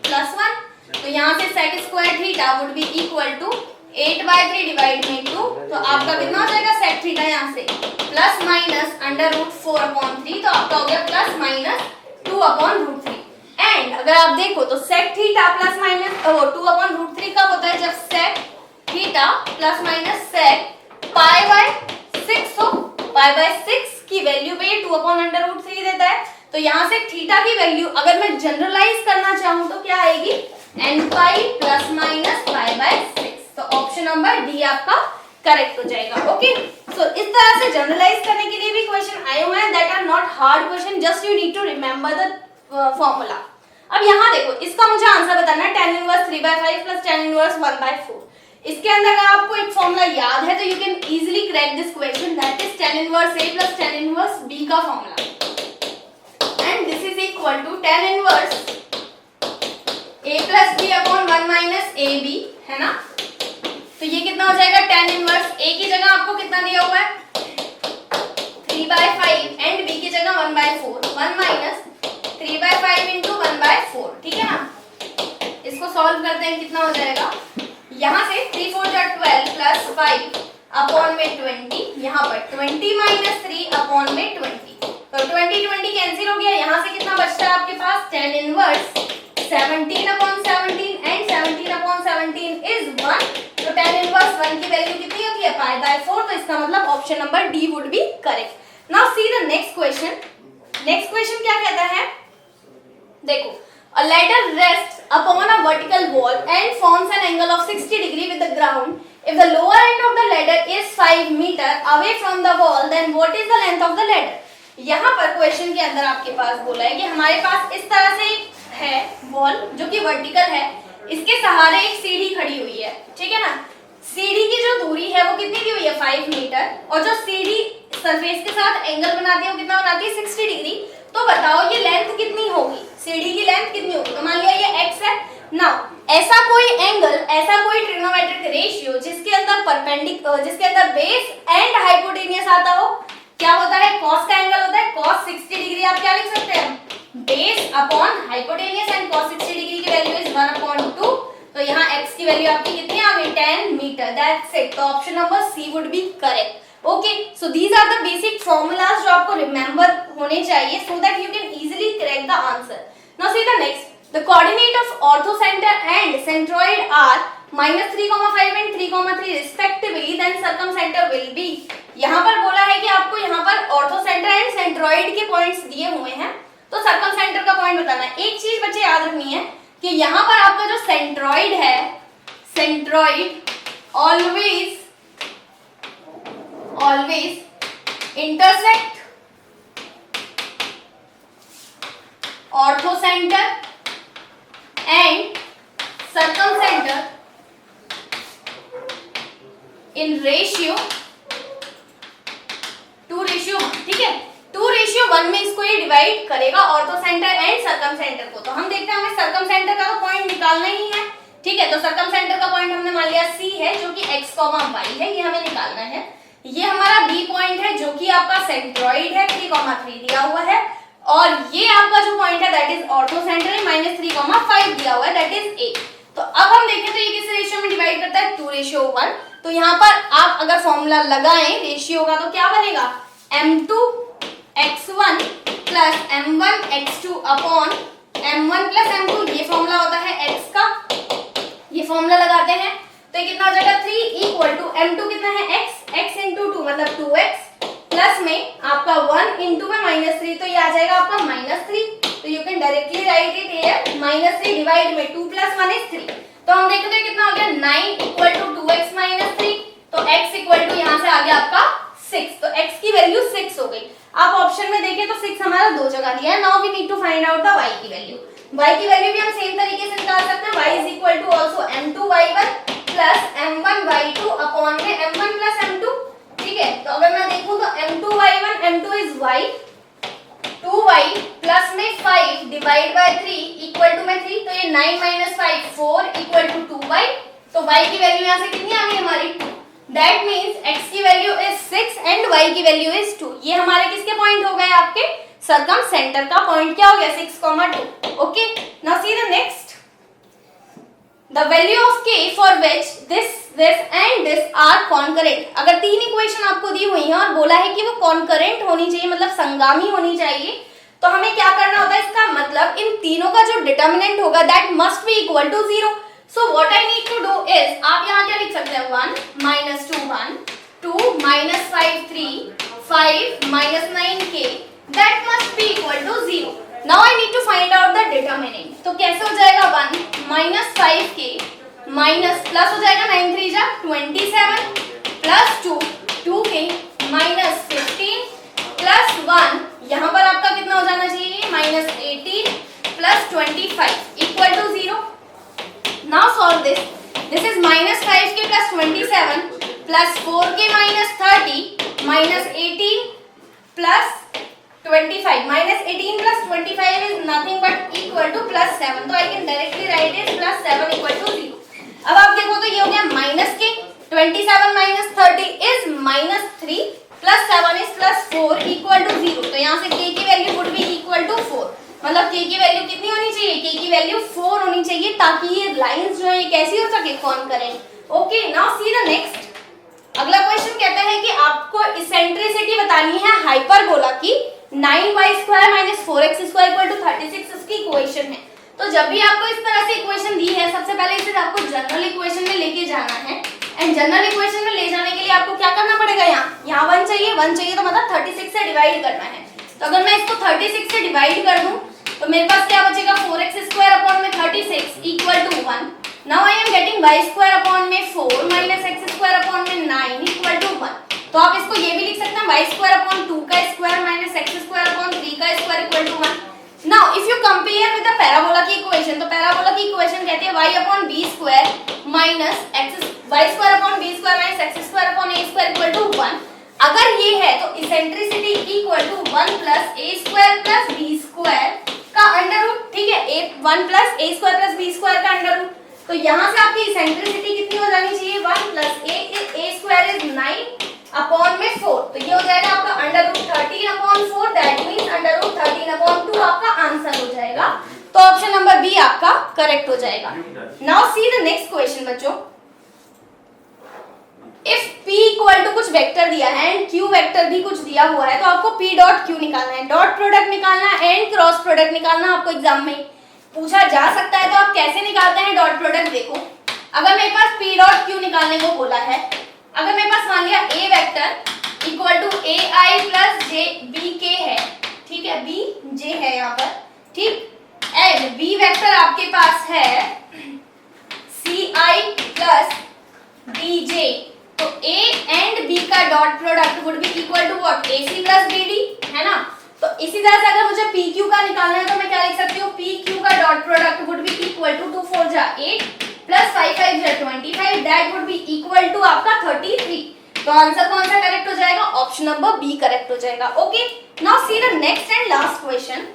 plus 1। तो यहाँ से sec square theta would be equal to 8/3 divide में 2। तो आपका कितना हो जाएगा sec थीटा यहाँ से प्लस माइनस √4/3। तो आपका हो गया प्लस माइनस 2/√3। एंड अगर आप देखो तो sec थीटा प्लस माइनस 2/√3 कब होता है जब sec theta plus minus sec π/6 हो। π/6 की वैल्यू पे ये 2/√3 देता है। तो यहाँ से थीटा की वैल्यू अगर मैं जनरलाइज करना चाहूँ तो क्या आएगी n पाई प्लस माइनस π/6। तो ऑप्शन नंबर डी आपका करेक्ट हो जाएगा। ओके सो इस तरह से जनरलाइज करने के लिए भी क्वेश्चन आए हुए हैं that are not hard question, just you need to remember the formula. अब यहाँ देखो इसका मुझे आंसर बताना है tan inverse 3/5 plus tan inverse 1/4। इसके अंदर अगर आपको एक फॉर्मूला याद है तो you can easily crack this question that is tan inverse a plus tan inverse b का formula and this is equal to tan inverse a plus b upon 1 minus ab है ना। तो ये कितना हो जाएगा tan इनवर्स a की जगह आपको कितना दिया हुआ है 3/5 एंड b की जगह 1/4 1 माइनस 3/5 इंटू 1/4 ठीक है ना। इसको सॉल्व करते हैं कितना हो जाएगा यहाँ से 3 4 12 प्लस 5 अपॉन में 20 यहाँ पर 20 माइनस 3 अपॉन में 20। तो 20 कैंसिल हो गया। यहाँ से कितना बचता है आपके पास tan इनवर्स 17/17 एंड 17/17 इज 1। तो tan इनवर्स 1 की वैल्यू कितनी होती है π/4। तो इसका मतलब option number D would be correct. Now see the next question. Next question क्या कहता है देखो a ladder rests upon a vertical wall and forms an angle of 60 degree with the ground. If the lower end of the ladder is 5 meter away from the wall, then what is the length of the ladder? यहाँ पर question के अंदर आपके पास बोला है कि हमारे पास इस तरह से है वॉल जो कि वर्टिकल है, इसके सहारे एक सीढ़ी खड़ी हुई है ठीक है ना। सीढ़ी की जो दूरी है वो कितनी दी हुई है 5 मीटर और जो सीढ़ी सरफेस के साथ एंगल बनाती है वो कितना बनाती है 60 डिग्री। तो बताओ ये लेंथ कितनी होगी, सीढ़ी की लेंथ कितनी होगी। तो मान लिया ये x है। नाउ ऐसा कोई एंगल ऐसा कोई ट्रिग्नोमेट्रिक रेशियो जिसके अंदर बेस एंड हाइपोटेनियस आता हो, क्या होता है cos का एंगल होता है cos 60 डिग्री। आप क्या लिख सकते हैं base upon hypotenuse and cos 60 degree की वैल्यू इज 1/2। तो यहाँ x की वैल्यू आपकी कितनी आ गई 10 मीटर दैट्स इट। तो option number C would be correct. Okay so these are the basic formulas जो आपको रिमेंबर होने चाहिए so that you can easily crack the answer. Now see the next the coordinate of orthocenter and centroid are -3,5 and 3,3 respectively then circumcenter will be. यहाँ पर बोला है कि आपको यहाँ पर ऑर्थोसेंटर एंड सेंट्रॉइड के पॉइंट्स दिए हुए हैं तो सर्कमसेंटर का पॉइंट बताना है। एक चीज बच्चे याद रखनी है कि यहाँ पर आपका जो सेंट्रॉइड है centroid always intersect orthocenter and circumcenter in ratio 2:1 ठीक है। 2:1 में इसको ये डिवाइड करेगा ऑर्थोसेंटर एंड सर्कमसेंटर को। तो हम देखते हैं हमें सर्कमसेंटर का तो पॉइंट निकालना ही है ठीक है। तो सर्कमसेंटर का पॉइंट हमने मान लिया C है जो कि x, y है, ये हमें निकालना है। ये हमारा B पॉइंट है जो कि आपका सेंट्रॉइड है 3,3 दिया हुआ है और ये आपका जो पॉइंट है दैट इज ऑर्थोसेंटर है -3,5 दिया हुआ है दैट इज A। तो अब हम देखें तो ये किस रेशियो में डिवाइड करता है 2:1। तो यहाँ पर आप अगर फॉर्मूला लगाएं रेशियो का तो क्या बनेगा m2x1 plus m1x2 upon m1 plus m2। ये फॉर्मूला होता है x का, ये फॉर्मूला लगाते हैं तो ये कितना हो जाएगा 3 इक्वल टू m2 कितना है x इंटू 2 मतलब 2x प्लस में आपका 1 इंटू में -3 तो ये आ जाएगा आपका -3। तो you can directly right it here -3 divide में 2 + 1 is 3। तो हम देखते हैं कितना हो गया 9 इक्वल टू 2x - 3। तो x इक्वल टू यहाँ से आ गया आपका 6। तो x की वैल्यू 6 हो गई। आप ऑप्शन में देखें तो 6 हमारा दो जगह दिया है। Now we need to find out the y की वैल्यू। y की वैल्यू भी हम सेम तरीके से निकाल सकते हैं। y is equal to also m2y1 plus m1y2 upon में m1 प्लस m2 ठीक है। तो अगर मैं देखूं तो m2y1 m2 is y divide by 3 equal to में 3, तो ये 9 माइनस 5 4 इक्वल टू 2 बाई, तो y की वैल्यू यहाँ से कितनी आ गई हमारी 2। दैट मीन्स x की वैल्यू इज 6 एंड y की वैल्यू इज 2। ये हमारे किसके पॉइंट हो गए, आपके सर्कम सेंटर का पॉइंट क्या हो गया 6, 2। Okay, now see the next, the value of k for which this and this are concurrent। अगर तीन इक्वेशन आपको दी हुई हैं और बोला है कि वो concurrent होनी चाहिए, मतलब संगामी होनी चाहिए, तो हमें क्या करना होता है, इसका मतलब इन तीनों का जो डिटर्मिनेंट होगा that must be equal to 0। so what I need to do is, आप यहाँ क्या लिख सकते हैं 1 minus 2 1 2 minus 5 3 5 minus 9k that must be equal to 0। Now I need to find out the determinant। तो कैसे हो जाएगा 1 minus 5k माइनस प्लस हो जाएगा 9 3 जा 27 प्लस 2 2k माइनस 15 प्लस 1, यहाँ पर आपका कितना हो जाना चाहिए minus 18 plus 25 equal to 0। Now solve this, this is minus 5k plus 27 plus 4k minus 30 minus 18 plus 25 minus 18 plus 25 is nothing but equal to plus 7, तो I can directly write it plus 7 equal to 0। अब आप देखो तो ये हो गया minus के 27 minus 30 is minus 3 plus 7 is plus 4 equal to 0। तो यहाँ से k की value would be equal to 4, मतलब k की वैल्यू कितनी होनी चाहिए, k की वैल्यू 4 होनी चाहिए, ताकि ये लाइंस जो है ये कैसी हो सके concurrent. Okay, now see the next. अगला क्वेश्चन कहता है कि आपको इसेंट्रिसिटी बतानी है हाइपरबोला की 9y² minus 4x² equal to 36 इसकी इक्वेशन है। तो जब भी आपको इस तरह से इक्वेशन दी है, सबसे पहले इसे आपको जनरल इक्वेशन में लेके जाना है, एंड जनरल इक्वेशन में ले जाने के लिए आपको क्या करना पड़ेगा, यहाँ 1 चाहिए, 1 चाहिए तो मतलब 36 से डिवाइड करना है। तो अगर मैं इसको 36 से डिवाइड कर दूं तो मेरे पास क्या बचेगा 4x² अपॉन में 36 equal to 1। Now I am getting y² upon में 4 माइनस x² अपॉन में 9 इक्वल टू 1। तो आप इसको ये भी लिख सकते हैं y² अपॉन 2 का स्क्वायर माइनस x² अपॉन 3 का square equal to 1। Now if you compare with the parabola की इक्वेशन, तो पैराबोला की इक्वेशन कहती है y upon b² minus y² upon b² minus x² upon a² equal to 1। अगर ये है तो eccentricity equal to 1 plus a² plus b² का अंडर रूट, ठीक है, 1 प्लस a² प्लस b² का अंडर रूट। तो यहाँ से आपकी इसेंट्रिसिटी कितनी हो जानी चाहिए 1 प्लस a² इज 9 अपॉन में 4, तो ये हो जाएगा आपका under root 13 upon 4, that means under root 13 upon 2 आपका आंसर हो जाएगा। तो ऑप्शन नंबर बी आपका करेक्ट हो जाएगा। Now see the next question बच्चों, इफ p इक्वल टू कुछ वेक्टर दिया है एंड q वेक्टर भी कुछ दिया हुआ है, तो आपको p डॉट q निकालना है, डॉट प्रोडक्ट निकालना है एंड क्रॉस प्रोडक्ट निकालना। आपको एग्जाम में पूछा जा सकता है, तो आप कैसे निकालते हैं डॉट प्रोडक्ट। देखो, अगर मेरे पास p डॉट q निकालने को बोला है, अगर मेरे पास मान लिया a vector equal to ai plus j bk है, ठीक है, bj है यहाँ पर, ठीक, एंड b वेक्टर आपके पास है ci प्लस bj, तो a एंड b का dot product would be equal to what ac plus bd, है ना। तो इसी तरह से अगर मुझे pq का निकालना है तो मैं क्या लिख सकती हूँ, pq का dot product would be equal to 2 4 जा 8 प्लस 5 5 जा 25, that would be equal to आपका 33। तो आंसर कौन सा करेक्ट हो जाएगा, ऑप्शन नंबर बी करेक्ट हो जाएगा। Okay, now see the next and last question.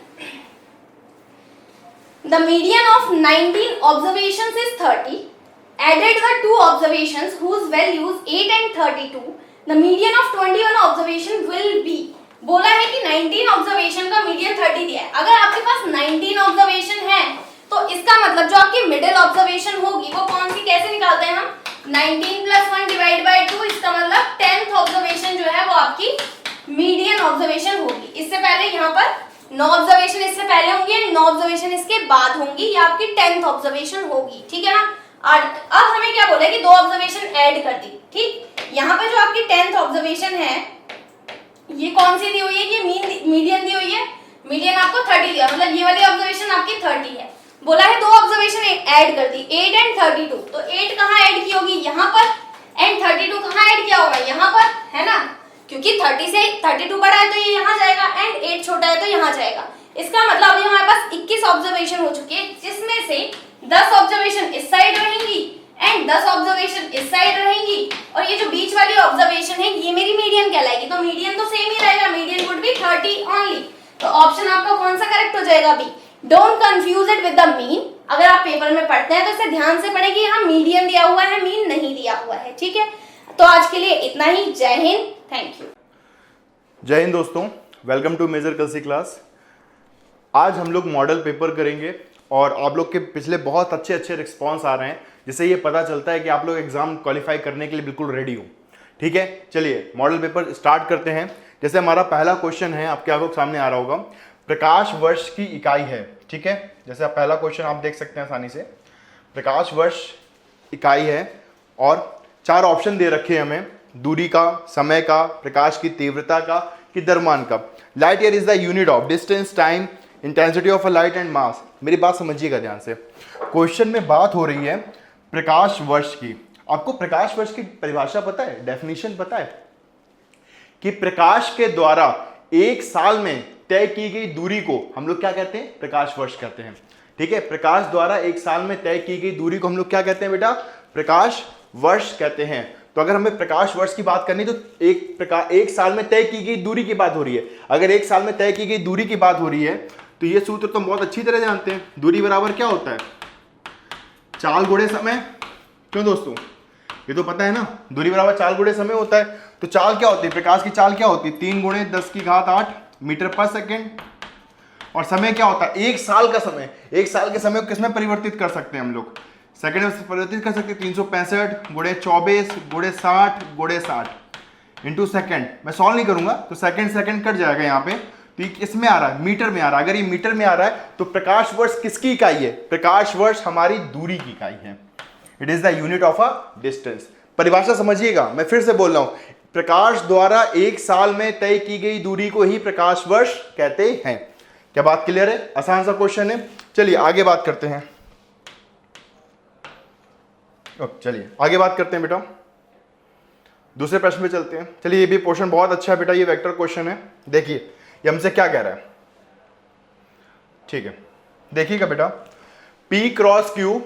The median of 19 observations is 30, added the two observations whose values 8 and 32, the median of 21 observation will be। बोला है कि 19 observation का median 30 दिया है। अगर आपके पास 19 ऑब्जर्वेशन है तो इसका मतलब जो आपकी मिडिल ऑब्जर्वेशन होगी वो कौन सी, कैसे निकालते हैं हम, 19 प्लस 1 डिवाइड बाय 2, इसका मतलब 10th ऑब्जर्वेशन जो है वो आपकी मीडियन ऑब्जर्वेशन होगी। इससे पहले यहाँ पर 9 ऑब्जर्वेशन इससे पहले होंगी एंड 9 ऑब्जर्वेशन इसके बाद होंगी, ये आपकी 10th ऑब्जर्वेशन होगी, ठीक है ना। और अब हमें क्या बोला है कि 2 ऑब्जर्वेशन ऐड कर दी, ठीक। यहाँ पे जो आपकी 10th ऑब्जर्वेशन है ये कौन सी दी हुई है, ये मीडियन दी हुई है, मीडियन आपको 30 दिया, मतलब ये वाली ऑब्जर्वेशन आपकी 30 है। बोला है 2 ऑब्जर्वेशन ऐड कर दी, 8 एंड 32, तो 8 कहाँ ऐड की होगी, यहाँ पर, एंड 32 कहाँ ऐड किया होगा, यहाँ पर, है ना, क्योंकि 30 से 32 बड़ा है तो ये यहाँ जाएगा एंड 8 छोटा है तो यहाँ जाएगा। इसका मतलब अभी हमारे पास 21 ऑब्जर्वेशन हो चुकी है, जिसमें से 10 ऑब्जर्वेशन इस साइड रहेंगी एंड 10 ऑब्जर्वेशन इस साइड रहेंगी, और ये जो बीच वाली ऑब्जर्वेशन है ये मेरी मीडियन कहलाएगी। तो मीडियन तो सेम ही रहेगा, मीडियन वुड बी 30 ओनली। तो ऑप्शन आपका कौन सा करेक्ट हो जाएगा, B. Don't confuse it with the mean. अगर आप पेपर में पढ़ते हैं तो इसे ध्यान से पढ़ें कि यहाँ मीडियन दिया हुआ है, मीन नहीं दिया हुआ है, ठीक है। तो आज के लिए इतना ही। जय हिंद, थैंक यू। जय हिंद दोस्तों, वेलकम टू मेजर कल सी क्लास। आज हम लोग मॉडल पेपर करेंगे और आप लोग के पिछले बहुत अच्छे अच्छे रिस्पॉन्स आ रहे हैं, जिससे ये पता चलता है कि आप लोग एग्जाम क्वालिफाई करने के लिए बिल्कुल रेडी हो। ठीक है, चलिए मॉडल पेपर स्टार्ट करते हैं। जैसे हमारा पहला क्वेश्चन है, आपके आपको सामने आ रहा होगा, प्रकाश वर्ष की इकाई है। ठीक है, जैसे आप पहला क्वेश्चन आप देख सकते हैं आसानी से, प्रकाश वर्ष इकाई है और 4 ऑप्शन दे रखे हैं हमें, दूरी का, समय का, प्रकाश की तीव्रता का, कि द्रव्यमान का। Light year is the unit of distance, time, intensity of a light and mass. मेरी बात समझिएगा ध्यान से, क्वेश्चन में बात हो रही है प्रकाश वर्ष की। आपको प्रकाश वर्ष की परिभाषा पता है, डेफिनेशन पता है कि प्रकाश के द्वारा एक साल में तय की गई दूरी को हम लोग क्या कहते हैं, प्रकाश वर्ष कहते हैं। ठीक है, प्रकाश द्वारा एक साल में तय की गई दूरी को हम लोग क्या कहते हैं बेटा, प्रकाश वर्ष कहते हैं। तो अगर हमें प्रकाश वर्ष की बात करनी तो एक साल में तय की गई दूरी की बात हो रही है। अगर एक साल में तय की गई दूरी की बात हो रही है तो ये सूत्र तो बहुत अच्छी तरह जानते हैं, दूरी बराबर क्या होता है, चाल गुणे समय। क्यों दोस्तों, ये तो पता है ना, दूरी बराबर चाल गुणे समय होता है। तो चाल क्या होती है, प्रकाश की चाल क्या होती है, 3 × 10⁸ मीटर पर सेकेंड। और समय क्या होता है, एक साल का समय। एक साल के समय को किसमें परिवर्तित कर सकते हैं हम लोग, सेकंड में परिवर्तित कर सकते हैं। 365 × 24 × 60 × 60 इंटू सेकेंड। मैं सॉल्व नहीं करूंगा तो सेकंड कट जाएगा यहाँ पे। तो ये किसमें आ रहा है, मीटर में आ रहा है। अगर ये मीटर में आ रहा है तो प्रकाश वर्ष किसकी इकाई है, प्रकाश वर्ष हमारी दूरी की इकाई है। It is the unit of a distance. परिभाषा समझिएगा, मैं फिर से बोल रहा हूं, प्रकाश द्वारा एक साल में तय की गई दूरी को ही प्रकाश वर्ष कहते हैं। क्या बात क्लियर है, आसान सा क्वेश्चन है। चलिए आगे बात करते हैं, बेटा दूसरे प्रश्न पे चलते हैं। चलिए ये भी क्वेश्चन बहुत अच्छा है बेटा, ये वेक्टर क्वेश्चन है। देखिए ये हमसे क्या कह रहा है, ठीक है, देखिएगा बेटा, P क्रॉस Q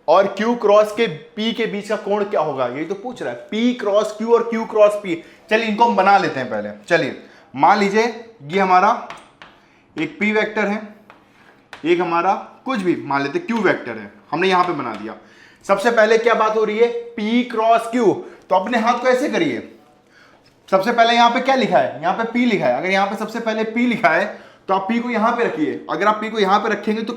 और Q क्रॉस के P के बीच का कोण क्या होगा, यही तो पूछ रहा है। P क्रॉस Q और Q क्रॉस P। चलिए इनको हम बना लेते हैं पहले। चलिए मान लीजिए ये हमारा एक P वेक्टर है, एक हमारा कुछ भी मान लेते Q वेक्टर है, हमने यहां पे बना दिया। सबसे पहले क्या बात हो रही है, P क्रॉस Q। तो अपने हाथ को ऐसे करिए, सबसे पहले यहां पे क्या लिखा है, यहां पे P लिखा है। अगर यहां पे सबसे पहले P लिखा है तो आप P को यहां पे रखिए। अगर आप P को यहां पे रखेंगे तो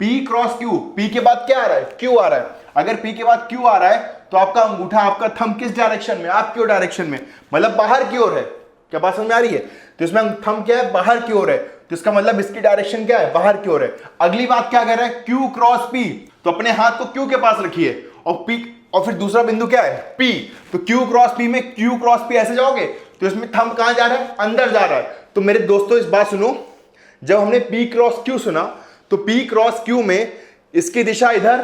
P क्रॉस Q, P के बाद क्या आ रहा है, Q आ रहा है। अगर P के बाद Q आ रहा है तो आपका अंगूठा, आपका थंब किस डायरेक्शन में, आपकी ओर डायरेक्शन में, मतलब बाहर की ओर है। क्या बात समझ में आ रही है, तो इसमें थंब क्या है, बाहर की ओर है, तो इसका मतलब इसकी डायरेक्शन क्या है, बाहर की ओर है। अगली बात क्या कह रहा है, Q क्रॉस P, तो अपने हाथ को Q के पास रखिए और P, और फिर दूसरा बिंदु क्या है, P। तो Q क्रॉस P में Q क्रॉस P ऐसे जाओगे तो इसमें थंब कहां जा रहा है, अंदर जा रहा है। तो मेरे दोस्तों इस बात सुनो, जब हमने P क्रॉस Q सुना तो P क्रॉस Q में इसकी दिशा इधर,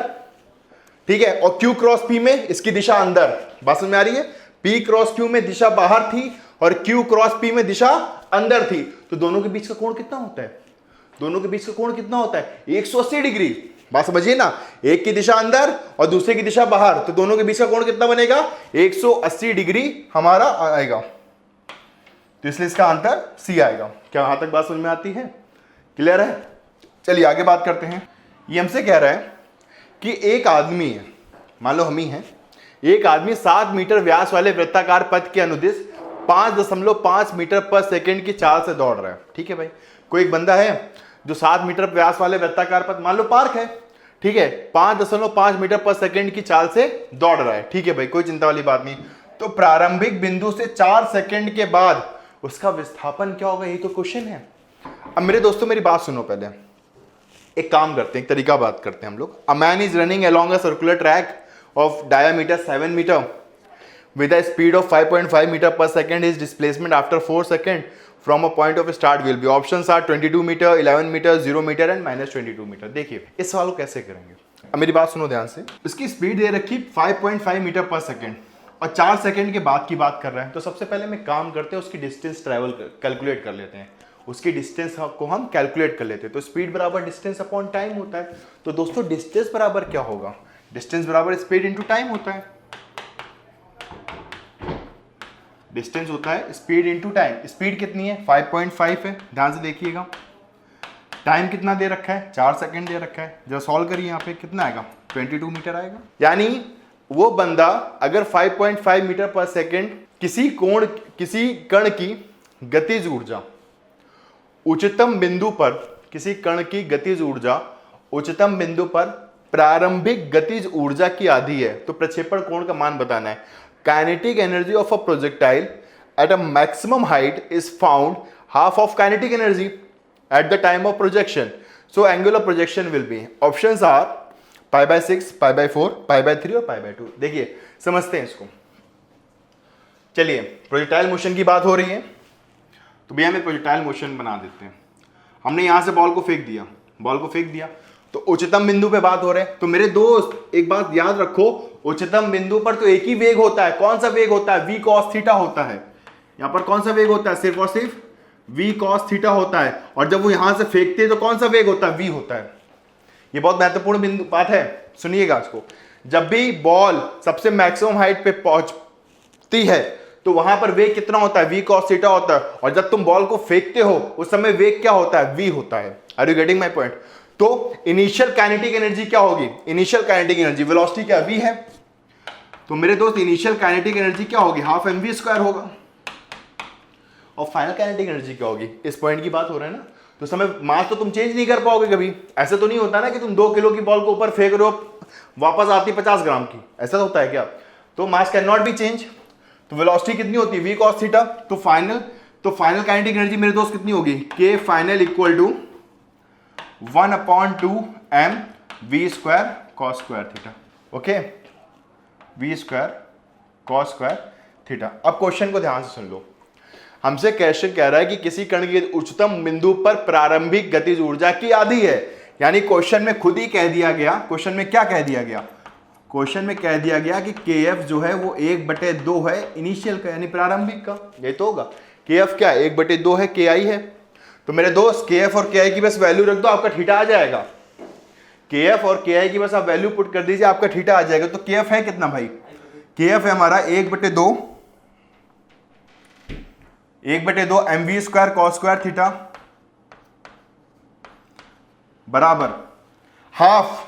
ठीक है, और Q क्रॉस P में इसकी दिशा अंदर। बात समझ में आ रही है, P क्रॉस Q में दिशा बाहर थी और Q क्रॉस P में दिशा अंदर थी। तो दोनों के बीच का कोण कितना होता है, दोनों के बीच का कोण कितना होता है, 180 डिग्री। बात समझिए ना, एक की दिशा अंदर और दूसरे की दिशा बाहर, तो दोनों के बीच का कोण कितना बनेगा, 180 डिग्री हमारा आएगा। तो इसलिए इसका आंसर C आएगा। क्या यहां तक बात समझ में आती है, क्लियर है। चलिए आगे बात करते हैं। ये हमसे कह रहा है कि एक आदमी है, मान लो हम ही हैं, एक आदमी 7 मीटर व्यास वाले वृत्ताकार पथ के अनुदिश 5.5 मीटर पर सेकंड की चाल से दौड़ रहा है। ठीक है भाई, कोई एक बंदा है जो 7 मीटर व्यास वाले वृत्ताकार पथ, मान लो पार्क है, ठीक है, 5.5 मीटर पर सेकंड की चाल से दौड़ रहा है। ठीक है भाई, कोई चिंता वाली बात नहीं। तो प्रारंभिक बिंदु से 4 सेकंड के बाद उसका विस्थापन क्या होगा, यही तो क्वेश्चन है। अब मेरे दोस्तों मेरी बात सुनो, पहले एक काम करते हैं, एक तरीका बात करते हैं हम लोग। A man is running along a circular track of diameter 7 metre with a speed of 5.5 meter per second. His displacement after 4 seconds from a point of start will be, options are 22 meter, 11 meter, 0 meter and -22 meter. देखिए इस सवाल को कैसे करेंगे, अब मेरी बात सुनो ध्यान से। इसकी स्पीड दे रखी 5.5 मीटर पर सेकेंड और 4 सेकंड के बाद की बात कर रहे हैं। तो सबसे पहले मैं काम करते हैं, उसकी डिस्टेंस ट्रैवल कैलकुलेट कर लेते हैं, उसकी डिस्टेंस को हम कैलकुलेट कर लेते हैं। तो स्पीड बराबर डिस्टेंस अपॉन टाइम होता है। तो दोस्तों डिस्टेंस बराबर क्या होगा, डिस्टेंस बराबर स्पीड इंटू टाइम होता है। डिस्टेंस होता है स्पीड इंटू टाइम। स्पीड कितनी है, 5.5 है, ध्यान से देखिएगा। टाइम कितना दे रखा है, 4 सेकंड दे रखा है। जब सॉल्व करिए यहाँ पे कितना आएगा, 22 मीटर आएगा। यानी वो बंदा अगर 5.5 मीटर पर सेकंड किसी कण की गतिज ऊर्जा उच्चतम बिंदु पर, किसी कण की गतिज ऊर्जा उच्चतम बिंदु पर प्रारंभिक गतिज ऊर्जा की आधी है, तो प्रक्षेपण कोण का मान बताना है। Kinetic energy of a projectile at a maximum height is found half of kinetic energy at the time of projection, so angular projection will be, options are π/6, π/4, π/3 और π/2। देखिए समझते हैं इसको। चलिए प्रोजेक्टाइल मोशन की बात हो रही है, तो भैया हमें प्रोजेक्टाइल मोशन बना देते हैं। हमने यहां से बॉल को फेंक दिया, तो उच्चतम बिंदु पे बात हो रहे हैं। तो मेरे दोस्त एक बात याद रखो, उच्चतम बिंदु पर तो एक ही वेग होता है। कौन सा वेग होता है, v cos थीटा होता है। यहां पर कौन सा वेग होता है, सिर्फ और सिर्फ v cos थीटा होता है। और जब वो यहां से फेंकते हैं तो कौन सा वेग होता है, v होता है। ये बहुत महत्वपूर्ण बिंदु बात है, सुनिएगा इसको। जब भी बॉल सबसे मैक्सिमम हाइट पे पहुंचती है तो वहां पर वेग कितना होता है, v cos थीटा होता है। और जब तुम बॉल को फेंकते हो उस समय वेग क्या होता है, v होता है। Are you getting my point. तो इनिशियल काइनेटिक एनर्जी क्या होगी, इनिशियल काइनेटिक एनर्जी, वेलोसिटी क्या v है, तो मेरे दोस्त इनिशियल काइनेटिक एनर्जी क्या होगी, हाफ mv² होगा। और फाइनल काइनेटिक एनर्जी क्या होगी, इस पॉइंट की बात हो रहा है ना। तो समय मास तो तुम चेंज नहीं कर पाओगे कभी। ऐसा तो नहीं होता ना कि तुम 2 किलो की बॉल को ऊपर फेंक रहे हो, वापस आती 50 ग्राम की, ऐसा तो होता है क्या। तो mass can not be change. तो वेलोसिटी कितनी होती है, v cos थीटा। तो फाइनल काइनेटिक एनर्जी मेरे दोस्त कितनी होगी, k final equal to 1/2 m v² cos² theta. Okay, v² cos² theta. अब क्वेश्चन को ध्यान से सुन लो। हमसे क्वेश्चन कह रहा है कि किसी कण की उच्चतम बिंदु पर प्रारंभिक गतिज ऊर्जा की आधी है। यानी क्वेश्चन में खुद ही कह दिया गया, क्वेश्चन में क्या कह दिया गया, क्वेश्चन में कह दिया गया कि kf जो है वो 1/2 है इनिशियल का, यानी प्रारंभिक का। ये तो होगा, kf क्या है, 1/2 है, ki है। तो मेरे दोस्त kf और ki की बस वैल्यू रख दो, आपका थीटा आ जाएगा। kf और ki की बस आप वैल्यू पुट कर दीजिए, आपका थीटा आ जाएगा। तो kf है कितना भाई, kf है हमारा 1/2 mv² cos² थीटा बराबर हाफ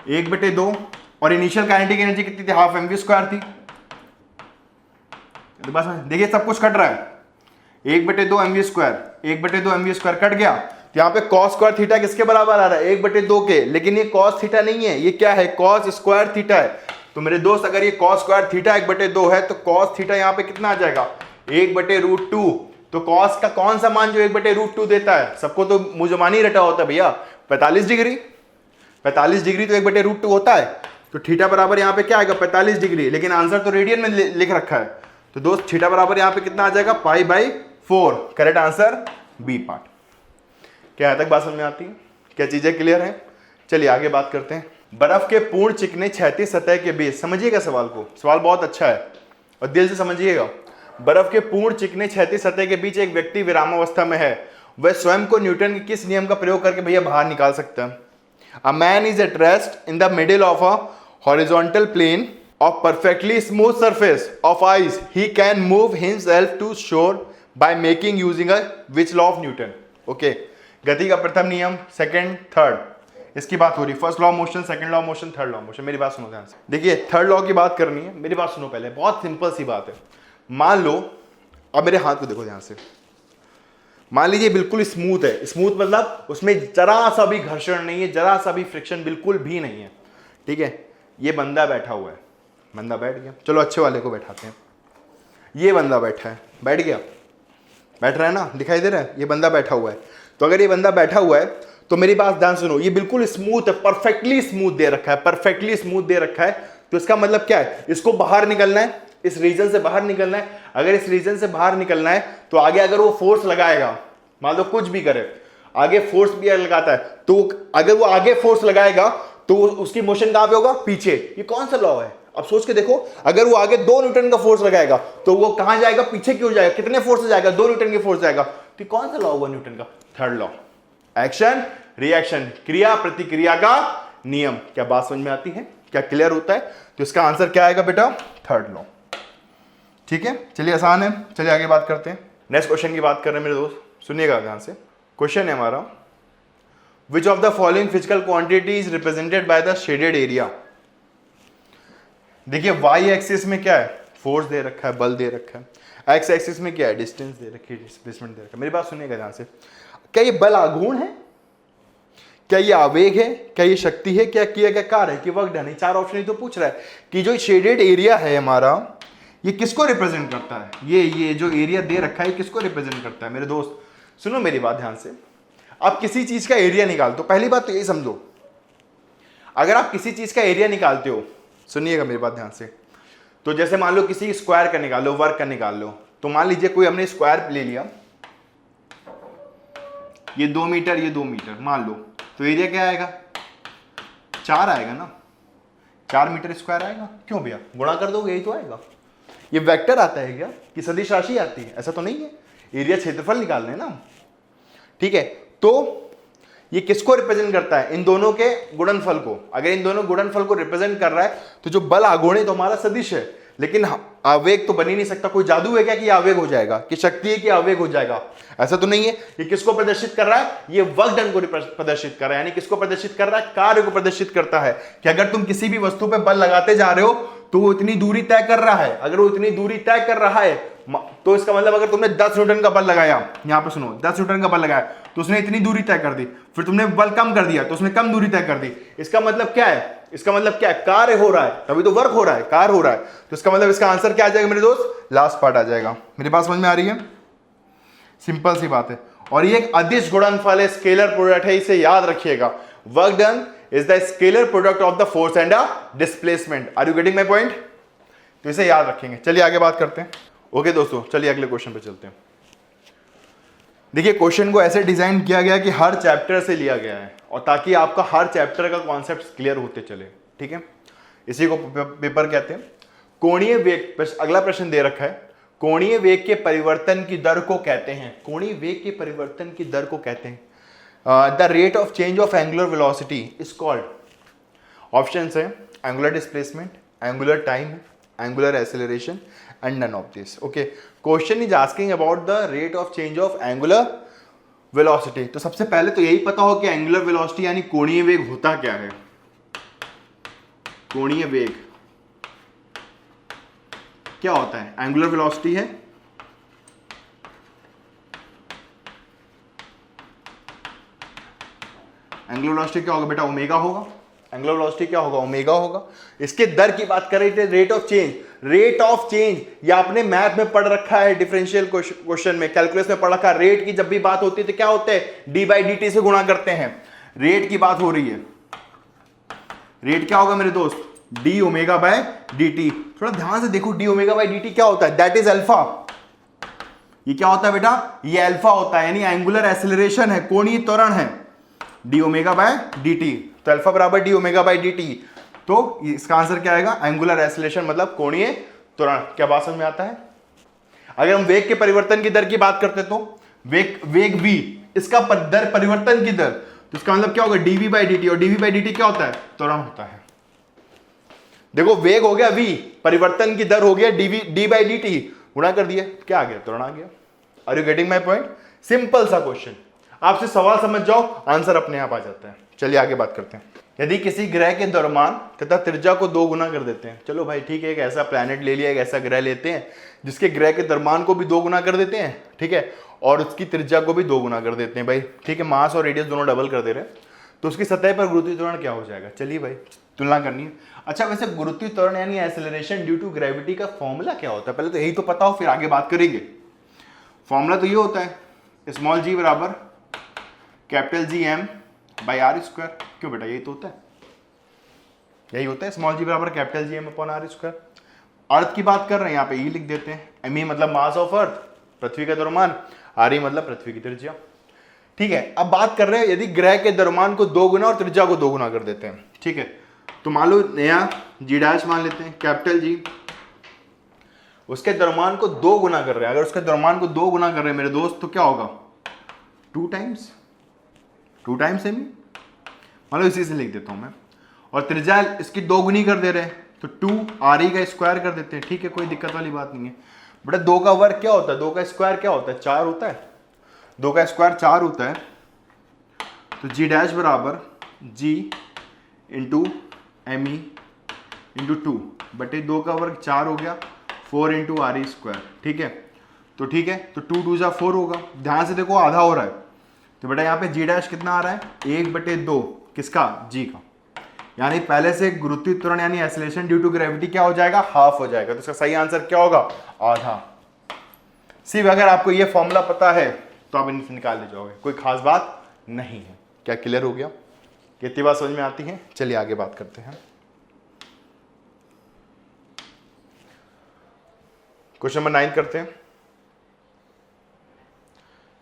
1/2, और इनिशियल काइनेटिक एनर्जी कितनी थी, हाफ mv² थी। तो बस देखिए सब कुछ कट रहा है, 1/2 mv² कट गया। तो यहां पे cos² थीटा किसके बराबर आ रहा है, 1/2 के। लेकिन ये cos थीटा नहीं है, ये क्या है, cos² थीटा है। तो मेरे दोस्त अगर ये cos² थीटा 1/2 है तो cos थीटा यहां पे कितना आ जाएगा, 1/√2। तो cos का कौन सा मान जो 1/√2 देता है, सबको तो मुझमानी रटा होता है भैया, 45 डिग्री। 45 डिग्री तो 1/√2 होता है। तो थीटा बराबर यहाँ पे क्या आएगा, 45 डिग्री। लेकिन आंसर तो रेडियन में लिख रखा है। तो दोस्त थीटा बराबर यहाँ पे कितना आ जाएगा, π/4। Correct answer B part. क्या यहाँ तक बात समझ में आती है, क्या चीजें क्लियर हैं। चलिए आगे बात करते हैं। बर्फ के पूर्ण चिकने क्षैतिज सतह के बीच, समझिएगा सवाल को, सवाल बहुत अच्छा है और दिल से समझिएगा। बर्फ के पूर्ण चिकने क्षैतिज सतह के बीच एक व्यक्ति विरामावस्था में है, वह स्वयं को न्यूटन के किस नियम का प्रयोग करके भैया बाहर निकाल सकता है। A man is at rest in the middle of a horizontal plane of perfectly smooth surface of ice. He can move himself to shore by making using a which law of Newton? Okay. गति का प्रथम नियम, second, third, इसकी बात हो रही। First law of motion, second law of motion, third law of motion. मेरी बात सुनो ध्यान से। देखिए थर्ड लॉ की बात करनी है, मेरी बात सुनो पहले, बहुत सिंपल सी बात है। मान लो, अब मेरे हाथ को देखो ध्यान से, मान लीजिए बिल्कुल स्मूथ है। स्मूथ मतलब उसमें जरा सा भी घर्षण नहीं है, जरा सा भी फ्रिक्शन बिल्कुल भी नहीं है, ठीक है। ये बंदा बैठा हुआ है, बंदा बैठ गया, चलो अच्छे वाले को बैठाते हैं। ये बंदा बैठा है, बैठ गया, बैठ रहा है ना, दिखाई दे रहा है, ये बंदा बैठा हुआ है। तो अगर ये बंदा बैठा हुआ है तो मेरी बात ध्यान सुनो, ये बिल्कुल स्मूथ है, परफेक्टली स्मूथ दे रखा है, परफेक्टली स्मूथ दे रखा है। तो इसका मतलब क्या है, इसको बाहर निकलना है, इस रीजन से बाहर निकलना है। अगर इस रीजन से बाहर निकलना है तो आगे अगर वो फोर्स लगाएगा, मान लो कुछ भी करे, आगे फोर्स भी लगाता है, तो अगर वो आगे फोर्स लगाएगा तो उसकी मोशन कहां पे होगा, पीछे। ये कौन सा लॉ है, अब सोच के देखो। अगर वो आगे 2 न्यूटन का फोर्स लगाएगा तो वो कहां जाएगा, पीछे क्यों जाएगा, कितने फोर्स से जाएगा, 2 न्यूटन के फोर्स जाएगा। तो कौन सा लॉ हुआ न्यूटन का, थर्ड लॉ, एक्शन रिएक्शन, क्रिया प्रतिक्रिया का नियम। क्या बात समझ में आती है, क्या क्लियर होता है। तो इसका आंसर क्या आएगा बेटा, थर्ड लॉ, ठीक है। चलिए आसान है, चलिए आगे बात करते हैं। नेक्स्ट क्वेश्चन की बात कर रहे हैं मेरे दोस्त, सुनिएगा ध्यान से। क्वेश्चन है हमारा, which of the following physical quantity is represented by the shaded area. देखिए वाई एक्सिस में क्या है, फोर्स दे रखा है, बल दे रखा है। एक्स एक्सिस में क्या है, डिस्टेंस दे रखी है, डिस्प्लेसमेंट दे रखा है। मेरी बात सुनिएगा ध्यान से, क्या ये बल आघूर्ण है, क्या ये आवेग है, क्या ये शक्ति है, क्या किया क्या कार्य है, कि वर्क डन है। चार ऑप्शन ही तो पूछ रहा है कि जो शेडेड एरिया है हमारा, ये किसको रिप्रेजेंट करता है। ये जो एरिया दे रखा है किसको रिप्रेजेंट करता है। मेरे दोस्त सुनो मेरी बात ध्यान से, आप किसी चीज का एरिया निकालते हो, पहली बात तो यही समझो, अगर आप किसी चीज का एरिया निकालते हो, सुनिएगा मेरी बात ध्यान से, तो जैसे मान लो किसी स्क्वायर का निकाल लो, वर्क का निकाल लो, तो मान लीजिए कोई हमने स्क्वायर ले लिया, ये 2 मीटर, ये 2 मीटर मान लो, तो एरिया क्या आएगा, 4 आएगा ना, 4 मीटर स्क्वायर आएगा। क्यों भैया, गुणा कर दोगे यही तो आएगा। ये वेक्टर आता है क्या, कि सदिश राशि आती है, ऐसा तो नहीं है, एरिया क्षेत्रफल निकालने ना, ठीक है। तो ये किसको रिप्रेजेंट करता है, इन दोनों के गुणनफल को। अगर इन दोनों गुणनफल को रिप्रेजेंट कर रहा है तो जो बल आघूर्ण तो हमारा सदिश है, लेकिन आवेग तो बन ही नहीं सकता। कोई जादू है क्या कि आवेग हो जाएगा, कि शक्ति है कि आवेग हो जाएगा, ऐसा तो नहीं है। ये किसको प्रदर्शित कर रहा है, ये वर्क डन को प्रदर्शित कर रहा है, यानी किसको प्रदर्शित कर रहा है, कार्य को प्रदर्शित करता है। कि अगर तुम किसी भी वस्तु पे बल लगाते जा रहे हो तो वो इतनी दूरी तय कर रहा है, अगर वो इतनी दूरी तय कर रहा है तो इसका मतलब अगर तुमने 10 न्यूटन का बल लगाया, यहां पे सुनो, 10 न्यूटन का बल लगाया तो उसने इतनी दूरी तय कर दी, फिर तुमने बल कम कर दिया तो उसने कम दूरी तय कर दी। इसका मतलब क्या है, इसका मतलब क्या है, कार्य हो रहा है, तभी तो वर्क हो रहा है, कार्य हो रहा है। तो इसका मतलब इसका आंसर क्या आ जाएगा मेरे दोस्त, लास्ट पार्ट आ जाएगा। मेरी बात समझ में आ रही है, सिंपल सी बात है। और ये एक अदिश गुणनफल है, स्केलर प्रोडक्ट है, इसे याद रखिएगा। Work done is the scalar product of the force and displacement. Are you getting my point, तो इसे याद रखेंगे। चलिए आगे बात करते हैं। ओके दोस्तों, चलिए अगले क्वेश्चन पे चलते हैं। देखिए क्वेश्चन को ऐसे डिजाइन किया गया कि हर चैप्टर से लिया गया है, और ताकि आपका हर चैप्टर का कॉन्सेप्ट क्लियर होते चले, ठीक है। इसी को पेपर कहते हैं। कोणीय वेग, अगला प्रश्न दे रखा है, कोणीय वेग के परिवर्तन की दर को कहते हैं, कोणीय वेग के परिवर्तन की दर को कहते हैं the rate of change of angular velocity is called. Option है angular displacement, angular time, angular acceleration and none of this. Okay, question is asking about the rate of change of angular velocity. तो सबसे पहले तो यही पता हो कि angular velocity यानी कोणीय वेग होता क्या है। कोणीय वेग क्या होता है, एंगुलर वेलोसिटी है, एंगुलर वेलोसिटी क्या होगा बेटा, ओमेगा होगा। एंगुलर वेलोसिटी क्या होगा, ओमेगा होगा। इसके दर की बात कर रहे थे, rate of change. Rate of change ये आपने मैथ में पढ़ रखा है, डिफरेंशियल क्वेश्चन में, कैलकुलस में पढ़ रखा है। रेट की जब भी बात होती है तो क्या होता है, डी बाई डी टी से गुणा करते हैं। रेट की बात हो रही है, रेट क्या होगा मेरे दोस्त, D omega by D T. थोड़ा ध्यान से देखो, D omega by D T क्या होता है, दैट इज अल्फा। ये क्या होता है बेटा, ये अल्फा होता है, यानी एंगुलर एक्सेलरेशन है, कोणीय त्वरण है, D omega by D T. तो अल्फा बराबर D omega by D T, तो इसका आंसर क्या आएगा, एंगुलर एक्सेलरेशन मतलब कोणीय त्वरण। क्या बात समझ में आता है। अगर हम वेग के परिवर्तन की दर की बात करते तो वेग v, इसका दर परिवर्तन की दर, तो इसका मतलब क्या होगा, डीवी बाई डी टी। और डीवी बाई डी टी क्या होता है, त्वरण होता है। देखो वेग हो गया v, परिवर्तन की दर हो गया डी बाई डी टी, गुणा कर दिया, क्या आ गया, त्वरण आ गया। Are you getting my point. Simple सा क्वेश्चन, आपसे सवाल समझ जाओ, आंसर अपने आप आ जाता है। चलिए आगे बात करते हैं। यदि किसी ग्रह के द्रव्यमान तथा त्रिज्या को 2 गुना कर देते हैं, चलो भाई ठीक है, एक ऐसा प्लैनेट ले लिया, एक ऐसा ग्रह लेते हैं जिसके ग्रह के द्रव्यमान को भी 2 गुना कर देते हैं, ठीक है, और उसकी त्रिज्या को भी 2 गुना कर देते हैं भाई, ठीक है, मास और रेडियस दोनों डबल कर दे रहे हैं, तो उसकी सतह पर गुरुत्वीय त्वरण क्या हो जाएगा। चलिए भाई तुलना करनी है। अच्छा वैसे गुरुत्वीय त्वरण यानी एक्सेलरेशन ड्यू टू ग्रेविटी का फॉर्मूला क्या होता है, पहले तो यही तो पता हो, फिर आगे बात करेंगे। फॉर्मूला तो ये होता है, स्मॉल जी बराबर capital G M by R square. क्यों बेटा, यही तो होता है, यही होता है, स्मॉल जी बराबर capital G M upon R square. Earth की बात कर रहे हैं, यहाँ पे ई लिख देते हैं, एम ई मतलब मास ऑफ अर्थ, पृथ्वी का द्रव्यमान, आर ई मतलब पृथ्वी की त्रिज्या, ठीक है। अब बात कर रहे हैं यदि ग्रह के द्रव्यमान को 2 गुना और त्रिज्या को 2 गुना कर देते हैं, ठीक है, तो मान लो नया जी डैश मान लेते हैं, कैपिटल जी, उसके द्रव्यमान को 2 गुना कर रहे हैं। अगर उसके द्रव्यमान को 2 गुना कर रहे हैं मेरे दोस्त, तो क्या होगा, 2 टाइम्स एम ई, मान लो इसी से लिख देता हूं मैं। और त्रिज्या इसकी 2 गुनी कर दे रहे हैं, तो 2 आर ई का स्क्वायर कर देते हैं, ठीक है, कोई दिक्कत वाली बात नहीं है। बेटा 2 का वर्ग क्या होता है, 2 का स्क्वायर क्या होता है, 4 होता है। 2 का स्क्वायर 4 होता है, तो जी डैश बराबर जी इंटू एम ई इंटू 2 बटे 2 का वर्ग 4 हो गया, 4 इंटू आर ई स्क्वायर। ठीक है, तो ठीक है, तो 2 2 जा 4 होगा। ध्यान से देखो आधा हो रहा है, तो बेटा यहाँ पे जी डैश कितना आ रहा है, 1/2 किसका, जी का। यानी पहले से गुरुत्वीय त्वरण यानी एक्सेलरेशन ड्यू टू ग्रेविटी क्या हो जाएगा, हाफ हो जाएगा। तो इसका सही आंसर क्या होगा, आधा। सिर्फ अगर आपको ये फॉर्मूला पता है तो आप इनसे निकाल ले जाओगे, कोई खास बात नहीं है। क्या क्लियर हो गया, कितनी बात समझ में आती है। चलिए आगे बात करते हैं। क्वेश्चन नंबर 9 करते हैं।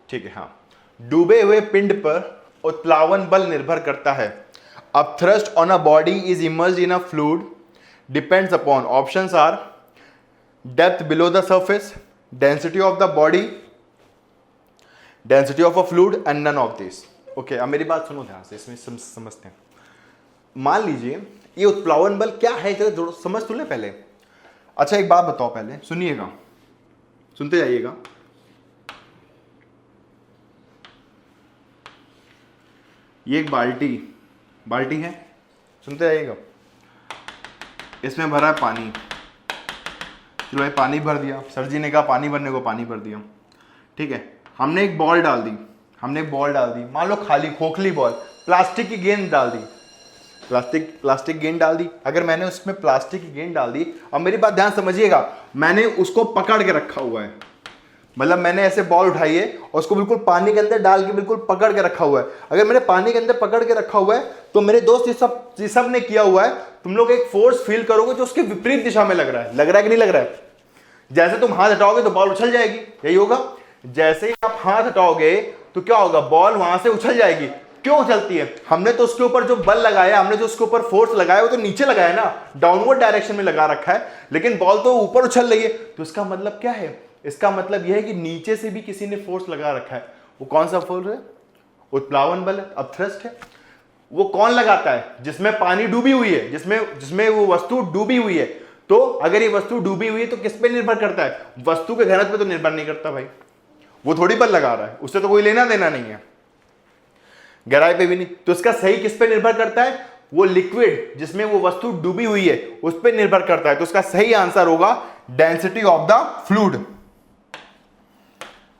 ठीक है, हाँ, डूबे हुए पिंड पर उत्प्लावन बल निर्भर करता है। अब thrust on a body is immersed in a fluid depends upon, options are depth below the surface, density of the body, density of a fluid and none of this. Okay, अब मेरी बात सुनो ध्यान से, इसमें समझते हैं। मान लीजिए ये उत्प्लावन बल क्या है, जरा समझ तो ले पहले। अच्छा एक बात बताओ, पहले सुनिएगा, सुनते जाइएगा। ये एक बाल्टी है, सुनते जाइएगा। इसमें भरा है पानी, चलो भाई पानी भर दिया, सर जी ने कहा पानी भरने को पानी भर दिया। ठीक है, हमने एक बॉल डाल दी, मान लो खाली खोखली बॉल, प्लास्टिक की गेंद डाल दी, प्लास्टिक गेंद डाल दी। अगर मैंने उसमें प्लास्टिक की गेंद डाल दी, अब मेरी बात ध्यान समझिएगा, मैंने उसको पकड़ के रखा हुआ है, मतलब मैंने ऐसे बॉल उठाई है और उसको बिल्कुल पानी के अंदर डाल के बिल्कुल पकड़ के रखा हुआ है। अगर मैंने पानी के अंदर पकड़ के रखा हुआ है तो मेरे दोस्त ये सब ने किया हुआ है, तुम लोग एक फोर्स फील करोगे जो उसके विपरीत दिशा में लग रहा है कि नहीं लग रहा है। जैसे तुम हाथ हटाओगे तो बॉल उछल जाएगी, यही होगा। जैसे ही आप हाथ हटाओगे तो क्या होगा, बॉल वहां से उछल जाएगी। क्यों उछलती है, हमने तो उसके ऊपर जो बल लगाया, हमने जो उसके ऊपर फोर्स लगाया वो तो नीचे लगाया ना, डाउनवर्ड डायरेक्शन में लगा रखा है, लेकिन बॉल तो ऊपर उछल रही है। तो इसका मतलब क्या है, इसका मतलब यह है कि नीचे से भी किसी ने फोर्स लगा रखा है। वो कौन सा फोर्स है, उत्प्लावन बल है, अब थ्रस्ट है। वो कौन लगाता है, जिसमें पानी डूबी हुई है, जिसमें वो वस्तु डूबी हुई है। तो अगर ये वस्तु डूबी हुई है तो किस पे निर्भर करता है, वस्तु के घनत्व पे तो निर्भर नहीं करता भाई, वो थोड़ी बल लगा रहा है, उससे तो कोई लेना देना नहीं है, गहराई पे भी नहीं। तो इसका सही किस पे निर्भर करता है, वो लिक्विड जिसमें वो वस्तु डूबी हुई है उस पर निर्भर करता है। तो इसका सही आंसर होगा density of the fluid,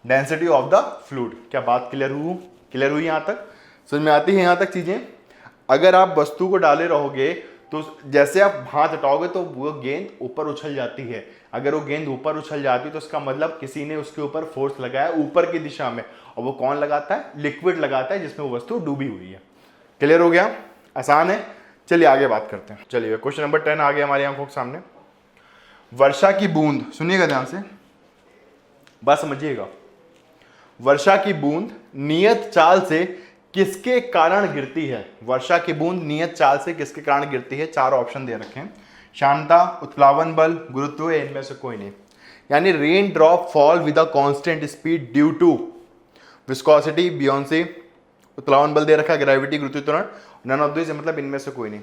density of the fluid. क्या बात क्लियर हुई यहां तक, समझ में आती है यहां तक चीजें। अगर आप वस्तु को डाले रहोगे तो जैसे आप हाथ हटाओगे तो वो गेंद ऊपर उछल जाती है। अगर वो गेंद ऊपर उछल जाती है तो इसका मतलब किसी ने उसके ऊपर फोर्स लगाया ऊपर की दिशा में, और वो कौन लगाता है, लिक्विड लगाता है जिसमें वो वस्तु डूबी हुई है। क्लियर हो गया, आसान है। चलिए आगे बात करते हैं। चलिए क्वेश्चन नंबर 10 आ गया हमारी आंखों के सामने। वर्षा की बूंद, सुनिएगा ध्यान से, बात समझिएगा। वर्षा की बूंद नियत चाल से किसके कारण गिरती है, वर्षा की बूंद नियत चाल से किसके कारण गिरती है। 4 ऑप्शन दे रखे हैं, शांता, उत्प्लावन बल, गुरुत्व, इनमें से कोई नहीं। यानी rain drop fall with a constant speed due to viscosity, buoyancy, उत्प्लावन बल दे रखा, ग्रेविटी, गुरुत्वीय त्वरण, नन ऑफ दिस, मतलब इनमें से कोई नहीं।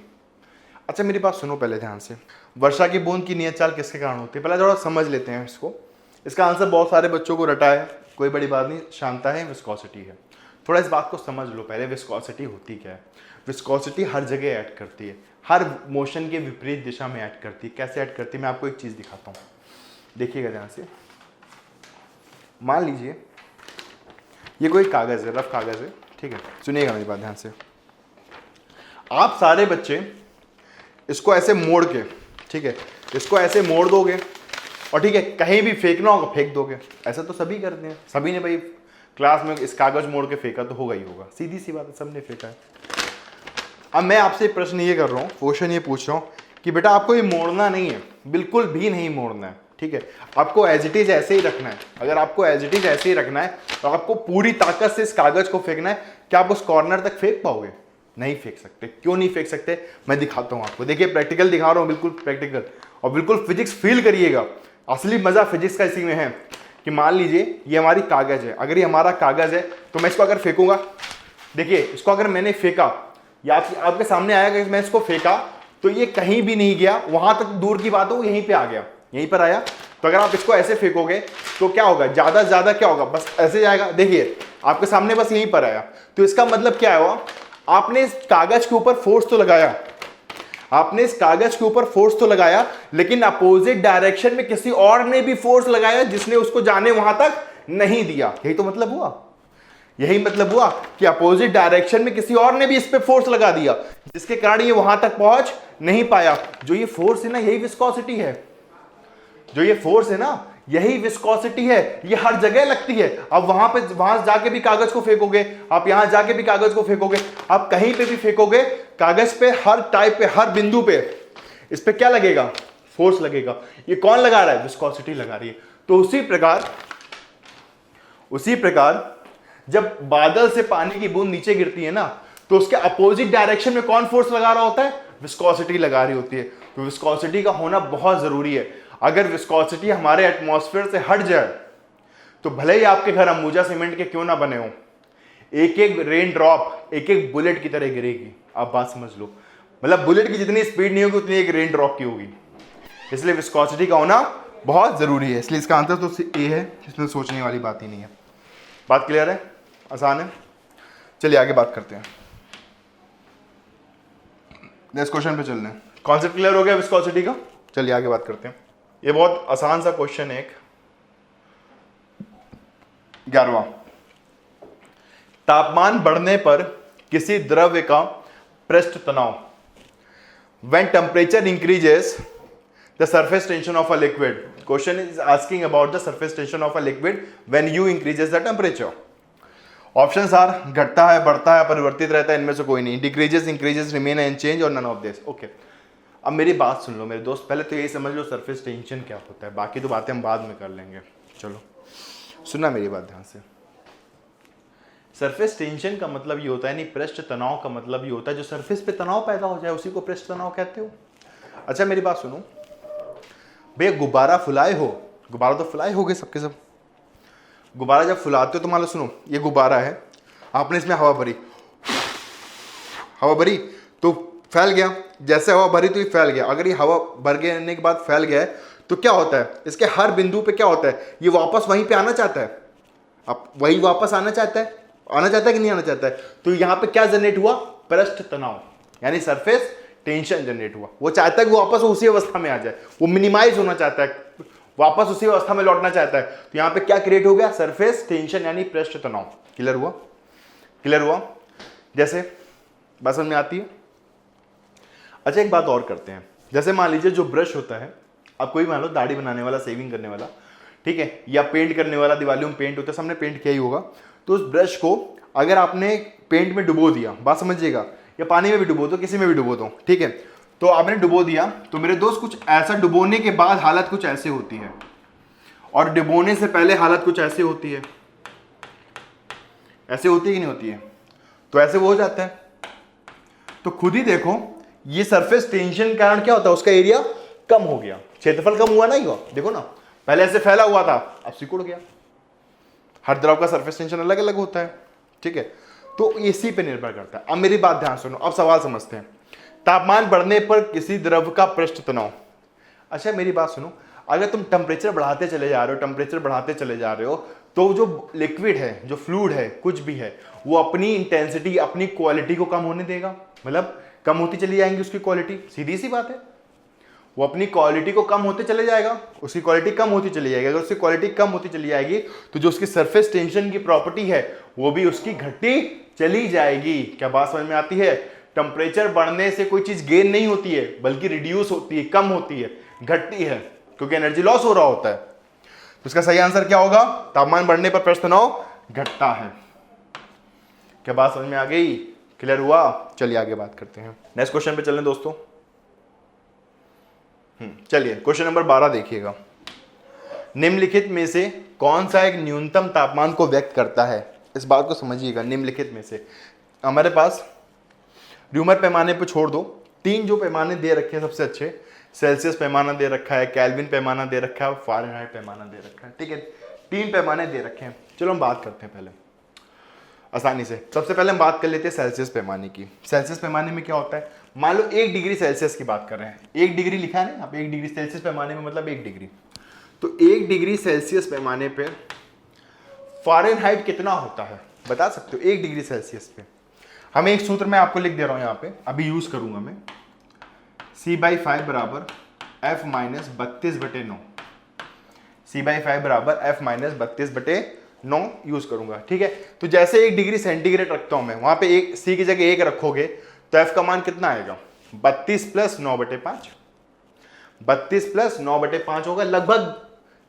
अच्छा मेरी बात सुनो पहले ध्यान से, वर्षा की बूंद की नियत चाल किसके कारण होती है, पहले थोड़ा समझ लेते हैं इसको। इसका आंसर बहुत सारे बच्चों को रटा है, कोई बड़ी बात नहीं, शांता है, विस्कोसिटी है। थोड़ा इस बात को समझ लो पहले, विस्कोसिटी होती क्या है। विस्कोसिटी हर जगह ऐड करती है, हर मोशन के विपरीत दिशा में ऐड करती है। कैसे ऐड करती है, मैं आपको एक चीज़ दिखाता हूँ, देखिएगा ध्यान से। मान लीजिए ये कोई कागज़ है, रफ कागज़ है, ठीक है, सुनिएगा मेरी बात ध्यान से। आप सारे बच्चे इसको ऐसे मोड़ के, ठीक है, इसको ऐसे मोड़ दोगे और ठीक है कहीं भी फेंकना होगा फेंक दोगे। ऐसा तो सभी करते हैं, सभी ने भाई क्लास में इस कागज मोड़ के फेंका तो होगा ही होगा, सीधी सी बात है, सबने फेंका है। अब मैं आपसे प्रश्न ये कर रहा हूँ, क्वेश्चन ये पूछ रहा हूँ कि बेटा आपको ये मोड़ना नहीं है, बिल्कुल भी नहीं मोड़ना है, ठीक है, आपको एज इट इज ऐसे ही रखना है। अगर आपको एज इट इज ऐसे ही रखना है तो आपको पूरी ताकत से इस कागज को फेंकना है। क्या आप उस कॉर्नर तक फेंक पाओगे, नहीं फेंक सकते। क्यों नहीं फेंक सकते, मैं दिखाता हूँ आपको। देखिए प्रैक्टिकल दिखा रहा हूँ, बिल्कुल प्रैक्टिकल, और बिल्कुल फिजिक्स फील करिएगा। असली मजा फिजिक्स का इसी में है कि मान लीजिए ये हमारी कागज है, अगर ये हमारा कागज है तो मैं इसको अगर फेंकूंगा, देखिए इसको अगर मैंने फेंका या आपके सामने आया कि मैं इसको फेंका तो ये कहीं भी नहीं गया, वहां तक दूर की बात हो, यहीं पे आ गया, यहीं पर आया। तो अगर आप इसको ऐसे फेंकोगे तो क्या होगा, ज्यादा से ज्यादा क्या होगा, बस ऐसे जाएगा। देखिए आपके सामने बस यहीं पर आया, तो इसका मतलब क्या हुआ, आपने इस कागज के ऊपर फोर्स तो लगाया, आपने इस कागज के ऊपर फोर्स तो लगाया, लेकिन अपोजिट डायरेक्शन में किसी और ने भी फोर्स लगाया जिसने उसको जाने वहां तक नहीं दिया। यही तो मतलब हुआ, यही मतलब हुआ कि अपोजिट डायरेक्शन में किसी और ने भी इस पे फोर्स लगा दिया, जिसके कारण ये वहां तक पहुंच नहीं पाया। जो ये फोर्स है ना, यही विस्कोसिटी है, जो ये फोर्स है ना, यही विस्कोसिटी है, ये हर जगह लगती है। अब वहां जाके भी कागज को फेंकोगे, आप यहां जाके भी कागज को फेंकोगे, आप कहीं पे भी फेंकोगे कागज पे, हर टाइप पे, हर बिंदु पे इस पे क्या लगेगा, फोर्स लगेगा। ये कौन लगा रहा है, विस्कोसिटी लगा रही है। तो उसी प्रकार जब बादल से पानी की बूंद नीचे गिरती है ना, तो उसके अपोजिट डायरेक्शन में कौन फोर्स लगा रहा होता है, विस्कोसिटी लगा रही होती है। तो विस्कोसिटी का होना बहुत जरूरी है। अगर विस्कोसिटी हमारे एटमॉस्फेयर से हट जाए तो भले ही आपके घर अंबुजा सीमेंट के क्यों ना बने हो, एक एक रेन ड्रॉप एक एक बुलेट की तरह गिरेगी। आप बात समझ लो, मतलब बुलेट की जितनी स्पीड नहीं होगी उतनी एक रेन ड्रॉप की होगी। इसलिए विस्कोसिटी का होना बहुत जरूरी है। इसलिए इसका आंसर तो ए है, इसमें सोचने वाली बात ही नहीं है। बात क्लियर है, आसान है। चलिए आगे बात करते हैं, नेक्स्ट क्वेश्चन पे चल रहे हैं। कॉन्सेप्ट क्लियर हो गया विस्कोसिटी का, चलिए आगे बात करते हैं। ये बहुत आसान सा क्वेश्चन है, एक 11वां, तापमान बढ़ने पर किसी द्रव्य का पृष्ठ तनाव, when temperature increases the surface tension of a liquid, question is asking about the surface tension of a liquid when you increases the temperature. Options are घटता है, बढ़ता है, परिवर्तित रहता है, इनमें से कोई नहीं, डिक्रीजेस, इंक्रीजेस, रिमेन अनचेंज और नन ऑफ दिस। ओके, अब मेरी बात सुन लो मेरे दोस्त, पहले तो यही समझ लो सरफेस टेंशन क्या होता है, बाकी तो बातें हम बाद में कर लेंगे। चलो सुनना मेरी बात ध्यान से। सरफेस टेंशन का मतलब ये होता है, नहीं पृष्ठ तनाव का मतलब ये होता है जो सरफेस पे तनाव पैदा हो जाए उसी को पृष्ठ तनाव कहते हो। अच्छा मेरी बात सुनो भैया, गुब्बारा फुलाए हो, गुब्बारा तो फुलाए हो गए सबके सब, गुब्बारा जब फुलाते हो तो मान लो सुनो ये गुब्बारा है, आपने इसमें हवा भरी, हवा भरी तो फैल गया, जैसे हवा भरी तो ये फैल गया। अगर ये हवा भर गए के बाद फैल गया है तो क्या होता है, इसके हर बिंदु पे क्या होता है, ये वापस वहीं पे आना चाहता है, अब वही वापस आना चाहता है, आना चाहता है कि नहीं आना चाहता है। तो यहाँ पे क्या जनरेट हुआ, पृष्ठ तनाव, यानी सरफेस टेंशन जनरेट हुआ। वो चाहता है कि वापस उसी अवस्था में आ जाए, वो मिनिमाइज होना चाहता है, वापस उसी अवस्था में लौटना चाहता है। तो यहाँ पे क्या क्रिएट हो गया, सरफेस टेंशन यानी पृष्ठ तनाव। क्लियर हुआ, क्लियर हुआ, जैसे बात समझ में आती है। अच्छा एक बात और करते हैं, जैसे मान लीजिए जो ब्रश होता है, अब कोई मान लो दाढ़ी बनाने वाला, सेविंग करने वाला, ठीक है, या पेंट करने वाला, दिवाली में पेंट होता है, सबने पेंट किया ही होगा। तो उस ब्रश को अगर आपने पेंट में डुबो दिया, बात समझिएगा, या पानी में भी डुबो दो, किसी में भी डुबो दो, ठीक है, तो आपने डुबो दिया, तो मेरे दोस्त कुछ ऐसा डुबोने के बाद हालत कुछ ऐसे होती है, और डुबोने से पहले हालत कुछ ऐसे होती है, ऐसे होती है कि नहीं होती है, तो ऐसे वो हो जाता है। तो खुद ही देखो ये सरफेस टेंशन के कारण क्या होता है, उसका एरिया कम हो गया, क्षेत्रफल कम हुआ, नहीं हुआ, देखो ना, पहले ऐसे फैला हुआ था, अब सिकुड़ गया। हर द्रव का सरफेस टेंशन अलग अलग होता है, ठीक है, तो इसी पे निर्भर करता है। अब मेरी बात ध्यान सुनो, अब सवाल समझते हैं। तापमान बढ़ने पर किसी द्रव का पृष्ठ तनाव। अच्छा मेरी बात सुनो, अगर तुम टेम्परेचर बढ़ाते चले जा रहे हो, टेम्परेचर बढ़ाते चले जा रहे हो, तो जो लिक्विड है, जो फ्लूइड है, कुछ भी है, वो अपनी इंटेंसिटी, अपनी क्वालिटी को कम होने देगा, मतलब कम होती चली जाएंगी उसकी क्वालिटी, सीधी सी बात है, वो अपनी क्वालिटी को कम होते चले जाएगा, उसकी क्वालिटी कम होती चली जाएगी। अगर उसकी क्वालिटी कम होती चली जाएगी तो जो उसकी सरफेस टेंशन की प्रॉपर्टी है वो भी उसकी घटती चली जाएगी। क्या बात समझ में आती है? टेम्परेचर बढ़ने से कोई चीज गेन नहीं होती है, बल्कि रिड्यूस होती है, कम होती है, घटती है, क्योंकि एनर्जी लॉस हो रहा होता है। तो इसका सही आंसर क्या होगा, तापमान बढ़ने पर पृष्ठ तनाव घटता है। क्या बात समझ में आ गई, क्लियर हुआ? चलिए आगे बात करते हैं, नेक्स्ट क्वेश्चन पे चलें दोस्तों। चलिए क्वेश्चन नंबर 12 देखिएगा। निम्नलिखित में से कौन सा एक न्यूनतम तापमान को व्यक्त करता है? इस बात को समझिएगा, निम्नलिखित में से हमारे पास र्यूमर पैमाने पे छोड़ दो, 3 जो पैमाने दे रखे हैं सबसे अच्छे, सेल्सियस पैमाना दे रखा है, केल्विन पैमाना दे रखा है और फ़ारेनहाइट पैमाना दे रखा है, ठीक है, 3 पैमाने दे रखे हैं। चलो हम बात करते हैं पहले आसानी से। सबसे पहले हम बात कर लेते हैं सेल्सियस पैमाने की। सेल्सियस पैमाने में क्या होता है, मान लो 1 डिग्री सेल्सियस की बात कर रहे हैं, 1 डिग्री लिखा है ना, अब 1 डिग्री सेल्सियस पैमाने में मतलब 1 डिग्री, तो 1 डिग्री सेल्सियस पैमाने पे फ़ारेनहाइट कितना होता है? बता सकते हो 1 डिग्री सेल्सियस पे। हमें एक सूत्र मैं आपको लिख दे रहा हूं यहाँ पे, अभी यूज करूंगा मैं, C/5 बराबर F माइनस 32/9। C/5 बराबर F माइनस 32/9 यूज करूंगा, ठीक है। तो जैसे 1 डिग्री सेंटीग्रेड रखता हूं मैं, वहां पे एक C की जगह 1 रखोगे तो F का मान कितना आएगा? 32 + 9/5। 32 + 9/5 होगा, लगभग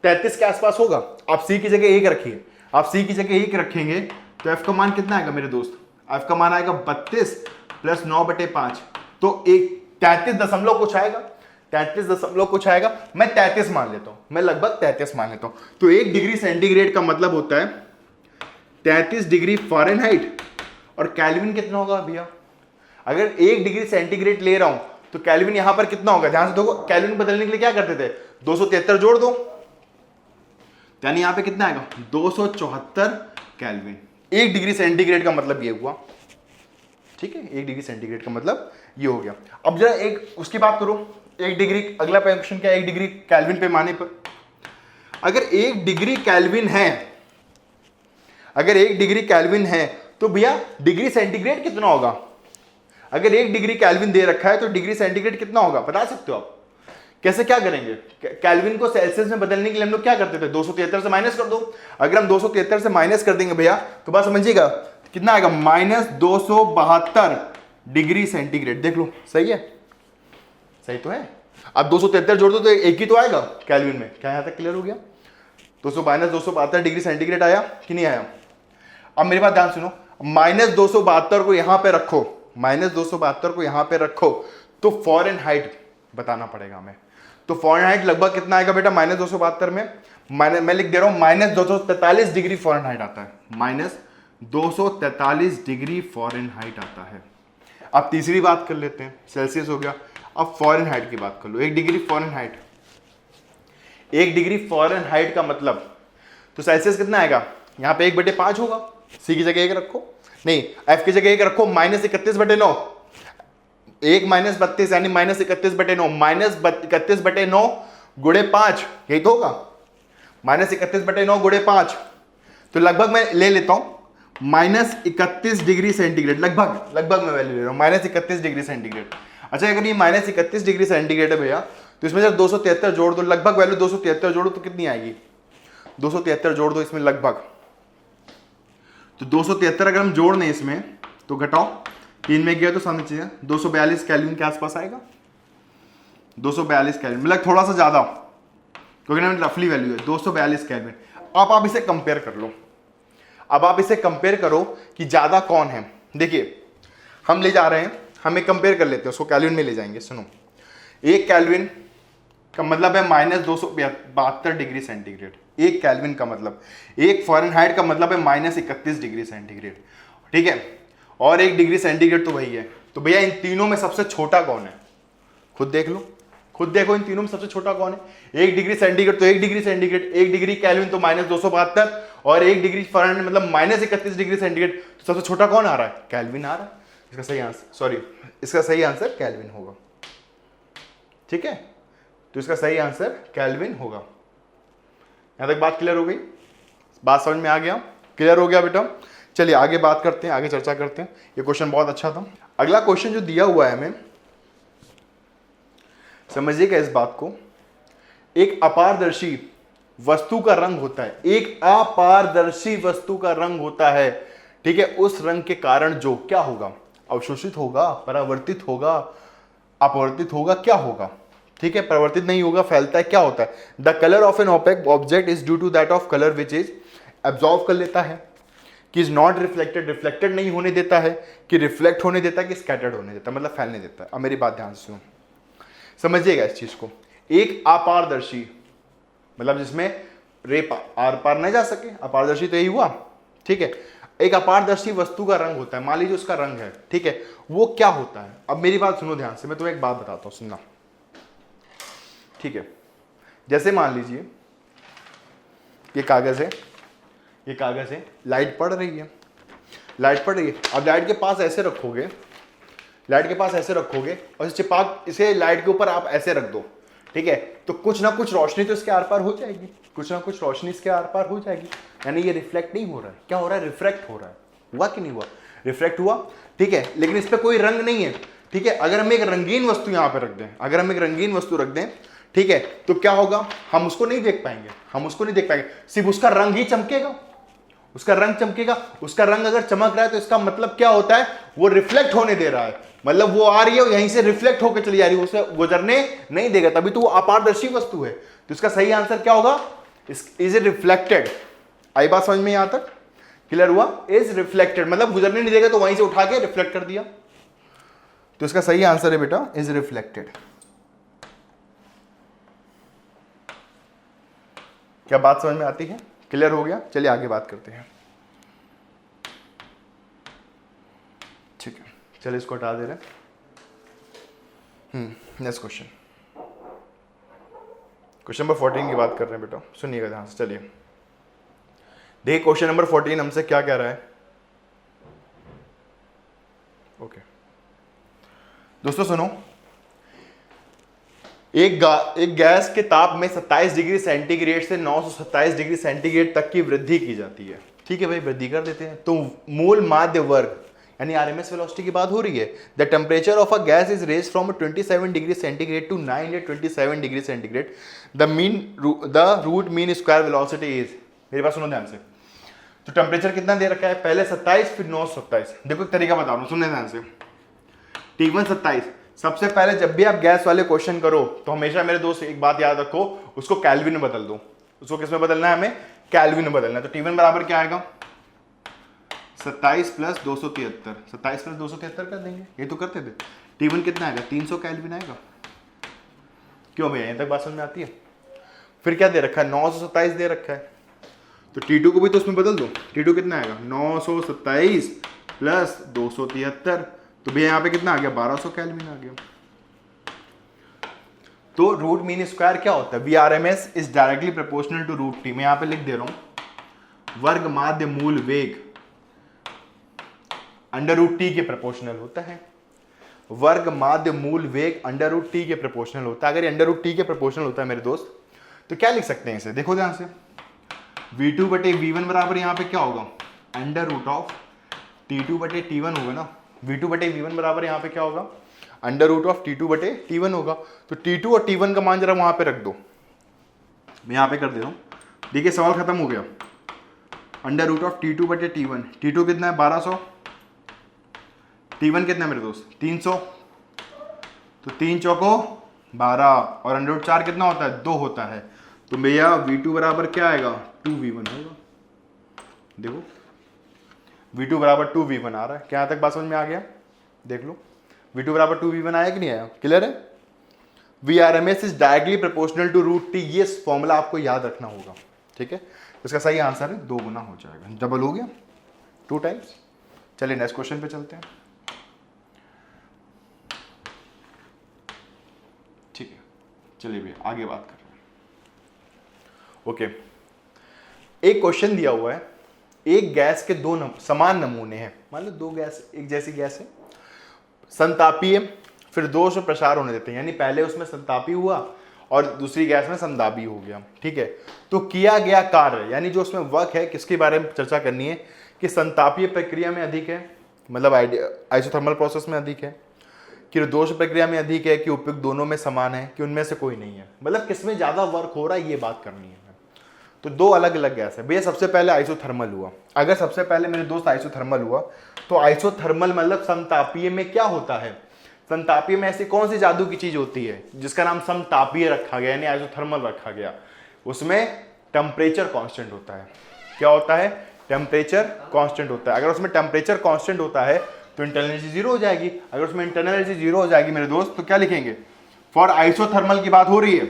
33 के आसपास होगा। आप C की जगह 1 रखिए, आप C की जगह 1 रखेंगे तो F का मान कितना आएगा मेरे दोस्त? F का मान आएगा 32 + 9/5, तो एक 33 दशमलव कुछ आएगा, 33 दशमलव कुछ आएगा। मैं 33 मान लेता हूं, मैं लगभग 33 मान लेता हूं। तो 1 डिग्री सेंटीग्रेड का मतलब होता है 33 डिग्री फ़ारेनहाइट। और केल्विन कितना होगा भैया? अगर 1 डिग्री सेंटीग्रेड ले रहा हूं तो केल्विन यहां पर कितना होगा? ध्यान से देखो, केल्विन बदलने के लिए क्या करते थे? 273 जोड़ दो, यानी यहां पे कितना आएगा? 274 केल्विन। 1 डिग्री सेंटीग्रेड का मतलब ये हुआ, ठीक है। 1 डिग्री सेंटीग्रेड का मतलब ये हो गया। अब जरा एक उसकी बात करो, 1 डिग्री, अगला क्वेश्चन क्या है? 1 डिग्री केल्विन पे माने पर अगर 1 डिग्री केल्विन है, अगर 1 डिग्री केल्विन है तो भैया डिग्री सेंटीग्रेड कितना होगा? अगर 1 डिग्री केल्विन दे रखा है तो डिग्री सेंटीग्रेड कितना होगा? बता सकते हो आप? कैसे, क्या करेंगे? केल्विन को सेल्सियस में बदलने के लिए हम लोग क्या करते थे? 273 से माइनस कर दो। अगर हम 273 से माइनस कर देंगे भैया तो बात समझिएगा कितना आएगा? -272 डिग्री सेंटीग्रेड। देख लो, सही है? सही तो है। अब 273 जोड़ दो तो एक ही तो आएगा केल्विन में। क्या यहां तक क्लियर हो गया? 272 डिग्री सेंटीग्रेड आया कि नहीं आया? अब मेरी बात ध्यान सुनो, -272 को यहां पे रखो, -272 को यहां पे रखो तो फ़ारेनहाइट बताना पड़ेगा हमें। तो फ़ारेनहाइट लगभग कितना आएगा बेटा? -272 में मैं लिख दे रहा हूं -243 डिग्री फ़ारेनहाइट आता है, -243 डिग्री फ़ारेनहाइट आता है। अब तीसरी बात कर लेते हैं, सेल्सियस हो गया। अब फ़ारेनहाइट की बात कर लो। 1 डिग्री फ़ारेनहाइट, 1 डिग्री फ़ारेनहाइट का मतलब तो सेल्सियस कितना आएगा? यहां पे 1/5 होगा। C की जगह 1 रखो, नहीं F की जगह 1 रखो, -31/9, 1 - 32 यानी -31/9, -31/9 गुणे 5, यही तो होगा। -31/9 गुणे 5, तो लगभग मैं ले लेता हूं -31 डिग्री सेंटीग्रेड, लगभग मैं वैल्यू ले रहा हूं -31 डिग्री सेंटीग्रेड। अच्छा, अगर ये -31 डिग्री सेंटीग्रेड है भैया तो इसमें जब 273 जोड़ दो, लगभग वैल्यू 273 जोड़ो तो कितनी आएगी? 273 जोड़ दो इसमें लगभग, तो 273 अगर हम जोड़ दें इसमें तो घटाओ, 3 में गया तो सामने चाहिए 242 केल्विन के आसपास आएगा। 242 केल्विन मतलब थोड़ा सा ज्यादा, क्योंकि ना रफली वैल्यू है 242 केल्विन। अब आप इसे कंपेयर कर लो, अब आप इसे कंपेयर करो कि ज्यादा कौन है। देखिए हम ले जा रहे हैं, हमें कंपेयर कर लेते हैं, उसको केल्विन में ले जाएंगे। सुनो, 1 केल्विन का मतलब है -272 डिग्री सेंटीग्रेड। 1 केल्विन का मतलब, 1 फ़ारेनहाइट का मतलब है -31 डिग्री सेंटीग्रेड, ठीक है। और 1 डिग्री सेंटीग्रेड तो वही है। तो भैया इन तीनों में सबसे छोटा कौन है? खुद देख लो, खुद देखो इन तीनों में सबसे छोटा कौन है? 1 डिग्री सेंटीग्रेड तो 1 डिग्री सेंटीग्रेड, 1 डिग्री केल्विन तो -272 और 1 डिग्री फ़ारेनहाइट मतलब -31 डिग्री सेंटीग्रेड। तो सबसे छोटा कौन आ रहा है? केल्विन आ रहा है। इसका सही आंसर, सॉरी, इसका सही आंसर केल्विन होगा, ठीक है। तो इसका सही आंसर केल्विन होगा। यहां तक बात क्लियर हो गई? बात समझ में आ गया? क्लियर हो गया बेटा? चलिए आगे बात करते हैं, आगे चर्चा करते हैं। ये क्वेश्चन बहुत अच्छा था। अगला क्वेश्चन जो दिया हुआ है हमें, समझिएगा इस बात को, एक अपारदर्शी वस्तु का रंग होता है, एक अपारदर्शी वस्तु का रंग होता है, ठीक है। उस रंग के कारण जो क्या होगा? अवशोषित होगा, परावर्तित होगा, अपवर्तित होगा, क्या होगा? ठीक है, परिवर्तित नहीं होगा, फैलता है, क्या होता है? The colour of an opaque object is due to that of colour which is absorb कर लेता है, कि इज नॉट रिफ्लेक्टेड, रिफ्लेक्टेड नहीं होने देता है, कि रिफ्लेक्ट होने देता है, कि स्कैटर्ड होने देता है, मतलब फैलने देता है। अब मेरी बात ध्यान से सुनो, समझिएगा इस चीज को। एक अपारदर्शी मतलब जिसमें रे आर पार नहीं जा सके, अपारदर्शी तो यही हुआ, ठीक है। एक अपारदर्शी वस्तु का रंग होता है, मान लीजिए उसका रंग है, ठीक है, वो क्या होता है? अब मेरी बात सुनो ध्यान से, मैं तुम्हें एक बात बताता हूं, सुनना, ठीक है। जैसे मान लीजिए ये कागज है, ये कागज है, लाइट पड़ रही है, लाइट पड़ रही है। अब लाइट के पास ऐसे रखोगे, लाइट के पास ऐसे रखोगे और चिपक इसे लाइट के ऊपर आप ऐसे रख दो, ठीक है, तो कुछ ना कुछ रोशनी तो इसके आर पार हो जाएगी, कुछ ना कुछ रोशनी इसके आर पार हो जाएगी, यानी ये रिफ्लेक्ट नहीं हो रहा है, क्या हो रहा है? रिफ्रैक्ट हो रहा है। हुआ कि नहीं हुआ, रिफ्लेक्ट हुआ, ठीक है। लेकिन इस पर कोई रंग नहीं है, ठीक है। अगर हम एक रंगीन वस्तु यहाँ पे रख दें, अगर हम एक रंगीन वस्तु रख दें, ठीक है, तो क्या होगा, हम उसको नहीं देख पाएंगे, हम उसको नहीं देख पाएंगे, सिर्फ उसका रंग ही चमकेगा, उसका रंग चमकेगा। उसका रंग अगर चमक रहा है तो इसका मतलब क्या होता है, वो रिफ्लेक्ट होने दे रहा है, मतलब वो आ रही है यहीं से रिफ्लेक्ट होकर चली जा रही है, उसे गुजरने नहीं देगा, तभी तो वो अपारदर्शी वस्तु है। तो इसका सही आंसर क्या होगा, इज रिफ्लेक्टेड। आई बात समझ में यहां तक, क्लियर हुआ, इज रिफ्लेक्टेड मतलब गुजरने नहीं देगा तो वहीं से उठा के रिफ्लेक्ट कर दिया। तो इसका सही आंसर है बेटा इज रिफ्लेक्टेड। क्या बात समझ में आती है, क्लियर हो गया। चलिए आगे बात करते हैं, ठीक है। चलिए इसको हटा दे रहे हैं। नेक्स्ट क्वेश्चन, क्वेश्चन नंबर 14 की बात कर रहे हैं बेटा, सुनिएगा ध्यान से। चलिए देखिए क्वेश्चन नंबर 14 हमसे क्या कह रहा है। ओके दोस्तों सुनो, एक गैस के ताप में 27 डिग्री सेंटीग्रेड से 927 डिग्री सेंटीग्रेड तक की वृद्धि की जाती है, ठीक है भाई, वृद्धि कर देते हैं। तो मूल माध्य वर्ग यानी आरएमएस वेलोसिटी की बात हो रही है। The temperature of a gas is raise from 27 degree centigrade to 927 degree centigrade. The root mean square velocity is, मेरी बात सुनो ध्यान से। तो टेम्परेचर कितना दे रखा है, पहले 27 फिर 927। देखो एक तरीका बता रहा हूँ, सुनने ध्यान से। T1 27। सबसे पहले जब भी आप गैस वाले क्वेश्चन करो तो हमेशा मेरे दोस्त एक बात याद रखो, उसको केल्विन में बदल दो। उसको किस में बदलना है, हमें केल्विन में बदलना है। तो T1 बराबर क्या आएगा, 27 प्लस 273। 27 प्लस 273 कर देंगे, ये तो करते थे। T1 कितना आएगा, 300 केल्विन आएगा। क्यों भैया, यहां तक बात समझ में आती है। फिर क्या दे रखा है, 927 दे रखा है, तो T2 को भी तो उसमें बदल दो। T2 कितना आएगा, 927 प्लस 273, तो भैया यहाँ पे कितना आ गया, 1200 केल्विन आ गया। तो रूट मीन स्क्वायर क्या होता है, VRMS is directly proportional to root T. मैं यहाँ पे लिख दे रहा हूं, वर्ग माध्य मूल वेग अंडर रूट टी के प्रोपोर्शनल होता है। वर्ग माध्य मूल वेग अंडर रूट टी के प्रोपोर्शनल होता है। अगर ये अंडर रूट टी के प्रोपोर्शनल होता है मेरे दोस्त, तो क्या लिख सकते हैं इसे, देखो ध्यान से। V2 बटे V1 बराबर यहाँ पे क्या होगा, अंडर रूट ऑफ T2 बटे T1 होगा ना। V2 बटे V1 बराबर यहाँ पे क्या होगा, अंडर रूट ऑफ T2 बटे T1 होगा। तो T2 और T1 का मान जरा वहां पे रख दो, मैं यहाँ पे कर दे रहा हूँ। देखिए सवाल खत्म हो गया। अंडर रूट ऑफ T2 बटे T1, T2 कितना है 1200, T1 कितना है मेरे दोस्त 300, तो 3 चौको 12 और अंडर रूट 4 कितना होता है, 2 होता है। तो भैया V2 बराबर क्या आएगा, 2V1 होगा। देखो V2 बराबर 2V1 आ रहा है, क्या यहाँ तक बात समझ में आ गया, देख लो। V2 बराबर 2V1 आया कि नहीं आया, क्लियर है। VRMS is directly proportional to root T, ये फॉर्मूला आपको याद रखना होगा, ठीक है। इसका सही आंसर है 2 गुना हो जाएगा, डबल हो गया 2 टाइम्स। चलिए नेक्स्ट क्वेश्चन पे चलते हैं, ठीक है। चलिए भैया आगे बात कर रहे हैं। ओके, एक क्वेश्चन दिया हुआ है, एक गैस के 2 समान नमूने हैं, मान लो 2 गैस एक जैसी गैस है, संतापीय फिर दोष और प्रसार होने देते हैं, यानी पहले उसमें संतापी हुआ और दूसरी गैस में संदाबी हो गया, ठीक है। तो किया गया कार्य यानी जो उसमें वर्क है, किसके बारे में चर्चा करनी है, कि संतापीय प्रक्रिया में अधिक है, मतलब आइसोथर्मल प्रोसेस में अधिक है, कि दोष प्रक्रिया में अधिक है, कि उपयुक्त दोनों में समान है, कि उनमें से कोई नहीं है, मतलब किसमें ज्यादा वर्क हो रहा है ये बात करनी है। तो 2 अलग अलग गैस है भैया। सबसे पहले आइसोथर्मल हुआ, अगर सबसे पहले मेरे दोस्त आइसोथर्मल हुआ, तो आइसोथर्मल मतलब समतापीय में क्या होता है, समतापीय में ऐसी कौन सी जादू की चीज होती है जिसका नाम समतापीय रखा गया यानी आइसोथर्मल रखा गया, उसमें टेम्परेचर कांस्टेंट होता है। क्या होता है, टेम्परेचर कांस्टेंट होता है। अगर उसमें टेम्परेचर कांस्टेंट होता है तो इंटरनल एनर्जी 0 हो जाएगी। अगर उसमें इंटरनल एनर्जी 0 हो जाएगी मेरे दोस्त, तो क्या लिखेंगे, फॉर आइसोथर्मल की बात हो रही है,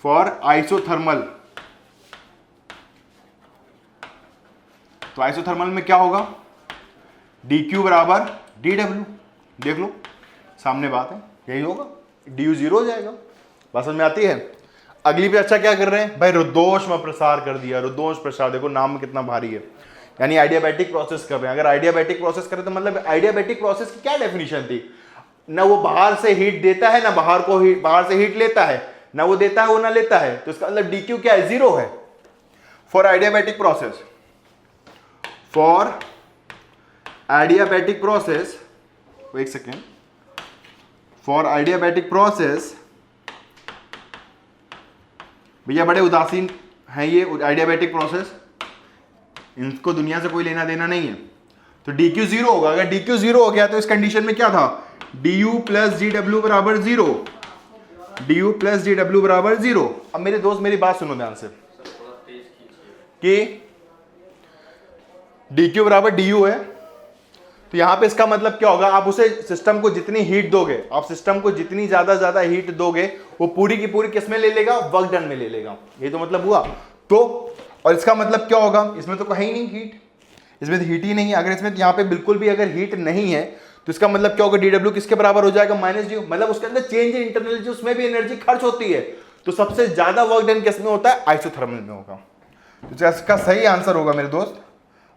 फॉर आइसोथर्मल। तो आइसोथर्मल में क्या होगा, dq बराबर dw, देख लो सामने बात है, यही होगा, du 0 हो जाएगा। बात समझ में आती है। अगली पे अच्छा क्या कर रहे हैं भाई, रुद्धोष्म प्रसार कर दिया। रुद्धोष्म प्रसार देखो नाम में कितना भारी है, यानी आइडियाबैटिक प्रोसेस कर रहे हैं। अगर आइडियाबैटिक प्रोसेस करें तो मतलब आइडियाबैटिक प्रोसेस की क्या डेफिनेशन थी, ना वो बाहर से हीट देता है, ना बाहर से हीट लेता है, ना वो देता है वो ना लेता है। तो इसका मतलब dq क्या है, 0 है। For adiabatic process, for adiabatic process, एक सेकेंड, फॉर adiabatic process, भैया बड़े उदासीन है ये adiabatic प्रोसेस, इनको दुनिया से कोई लेना देना नहीं है। तो dq जीरो होगा। अगर dq जीरो हो गया तो इस कंडीशन में क्या था, du प्लस dw बराबर जीरो, du प्लस dw बराबर जीरो। अब मेरे दोस्त मेरी बात सुनो ध्यान से कि dq बराबर du है, तो यहां पे इसका मतलब क्या होगा, आप उसे सिस्टम को जितनी हीट दोगे, आप सिस्टम को जितनी ज्यादा हीट दोगे, वो पूरी की पूरी किस में ले लेगा, वर्क डन में ले लेगा। ये तो मतलब हुआ। तो और इसका मतलब क्या होगा, इसमें तो कहीं नहीं हीट, इसमें तो हीट ही नहीं है। अगर इसमें यहाँ पे बिल्कुल भी अगर हीट नहीं है तो इसका मतलब क्या होगा, dw किसके बराबर हो जाएगा, माइनस ड्यू। मतलब उसके अंदर चेंज इन इंटरनल एनर्जी, उसमें भी एनर्जी खर्च होती है। तो सबसे ज्यादा वर्क डन किस में होता है, आइसोथर्मल में होगा। तो इसका सही आंसर होगा मेरे दोस्त,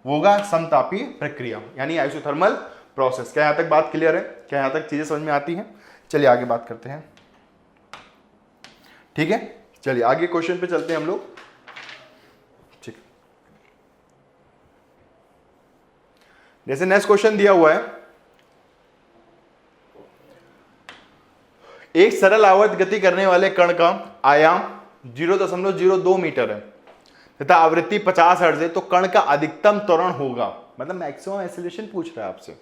वो होगा समतापी प्रक्रिया, यानी आइसोथर्मल प्रोसेस। क्या यहां तक बात क्लियर है, क्या यहां तक चीजें समझ में आती हैं? चलिए आगे बात करते हैं। ठीक है, चलिए आगे क्वेश्चन पे चलते हैं हम लोग। ठीक, जैसे नेक्स्ट क्वेश्चन दिया हुआ है, एक सरल आवर्त गति करने वाले कण का आयाम 0.02 मीटर है तथा आवृत्ति 50 हर्ट्ज है, तो कण का अधिकतम त्वरण होगा, मतलब मैक्सिमम एक्सेलरेशन पूछ रहा है आपसे।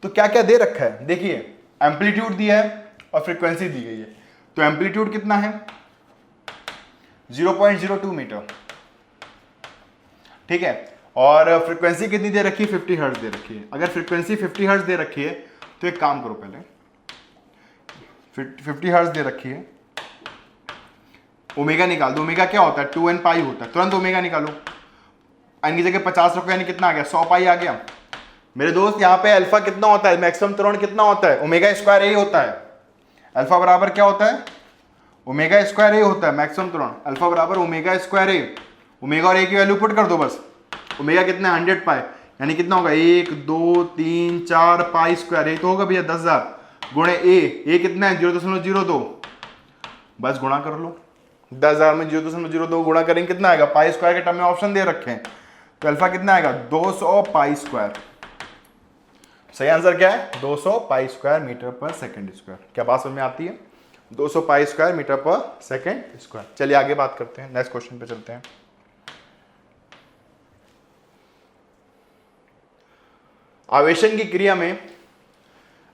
तो क्या क्या दे रखा है, देखिए एम्पलीट्यूड दिया है और फ्रीक्वेंसी दी गई है। तो एम्पलीट्यूड कितना है, 0.02 मीटर, ठीक है, और फ्रीक्वेंसी कितनी दे रखी है, 50 हर्ट्ज दे रखी है। अगर फ्रीक्वेंसी 50 हर्ट्ज दे रखी है तो एक काम करो, पहले 50 हर्ट्ज दे रखी है, ओमेगा निकाल दो। ओमेगा क्या होता है, 2n पाई होता है, तुरंत ओमेगा निकालो। n की जगह 50 रखो, यानी कितना आ गया, 100 पाई आ गया। मेरे दोस्त यहाँ पे अल्फा कितना होता है, मैक्सिमम त्वरण कितना होता है, ओमेगा स्क्वायर ए होता है। अल्फा बराबर क्या होता है, ओमेगा स्क्वायर ए होता है मैक्सिमम त्वरण। अल्फा बराबर ओमेगा स्क्वायर ए, ओमेगा और ए की वैल्यू पुट कर दो बस। ओमेगा कितना है, 100 पाई, यानी कितना होगा, 1 2 3 4 पाई स्क्वायर। ये तो होगा भैया 10,000 गुणे ए कितना है, 0.02, बस गुणा कर लो। 10,000 में 0.02 गुणा करेंगे कितना आएगा, पाई स्क्वायर के टर्म में ऑप्शन दे रखे हैं, तो अल्फा कितना आएगा, 200 पाई स्क्वायर। सही आंसर क्या है, 200 पाई स्क्वायर मीटर पर सेकंड स्क्वायर। क्या बात समझ में आती है, 200 पाई स्क्वायर मीटर पर सेकंड स्क्वायर। चलिए आगे बात करते हैं, नेक्स्ट क्वेश्चन पे चलते हैं। आवेशन की क्रिया में,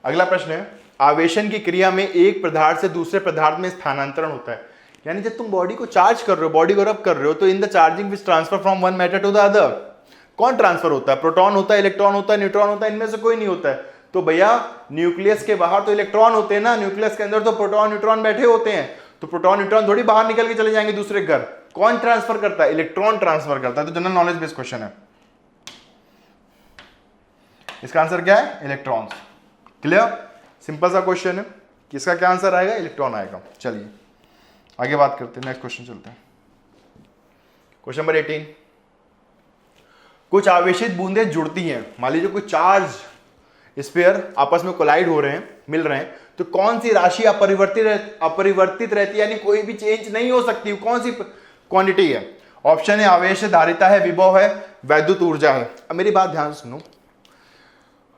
अगला प्रश्न है, आवेशन की क्रिया में एक पदार्थ से दूसरे पदार्थ में स्थानांतरण होता है। यानी जब तुम बॉडी को चार्ज कर रहे हो, बॉडी को रब कर रहे हो, तो in the charging which transfer from one matter to the other, कौन ट्रांसफर होता है, प्रोटॉन होता है, इलेक्ट्रॉन होता है, न्यूट्रॉन होता है, इनमें से कोई नहीं होता है। तो भैया न्यूक्लियस के बाहर तो इलेक्ट्रॉन होते हैं ना, न्यूक्लियस के अंदर तो प्रोटॉन न्यूट्रॉन बैठे होते हैं। तो प्रोटॉन न्यूट्रॉन थोड़ी बाहर निकल के चले जाएंगे दूसरे घर, कौन ट्रांसफर करता है, इलेक्ट्रॉन ट्रांसफर करता है। तो जनरल नॉलेज बेस्ड क्वेश्चन है, इसका आंसर क्या है, इलेक्ट्रॉन्स। क्लियर, सिंपल सा क्वेश्चन है, किसका क्या आंसर आएगा, इलेक्ट्रॉन आएगा। चलिए आगे बात करते हैं, नेक्स्ट क्वेश्चन चलते हैं। क्वेश्चन नंबर 18, कुछ आवेशित बूंदें जुड़ती हैं, मान लीजिए कुछ चार्ज स्फीयर आपस में कोलाइड हो रहे हैं, मिल रहे हैं, तो कौन सी राशि अपरिवर्तित रहती है, यानी कोई भी चेंज नहीं हो सकती, कौन सी क्वांटिटी है। ऑप्शन है आवेश, धारिता है, विभव है, वैद्युत ऊर्जा है। अब मेरी बात ध्यान से सुनो,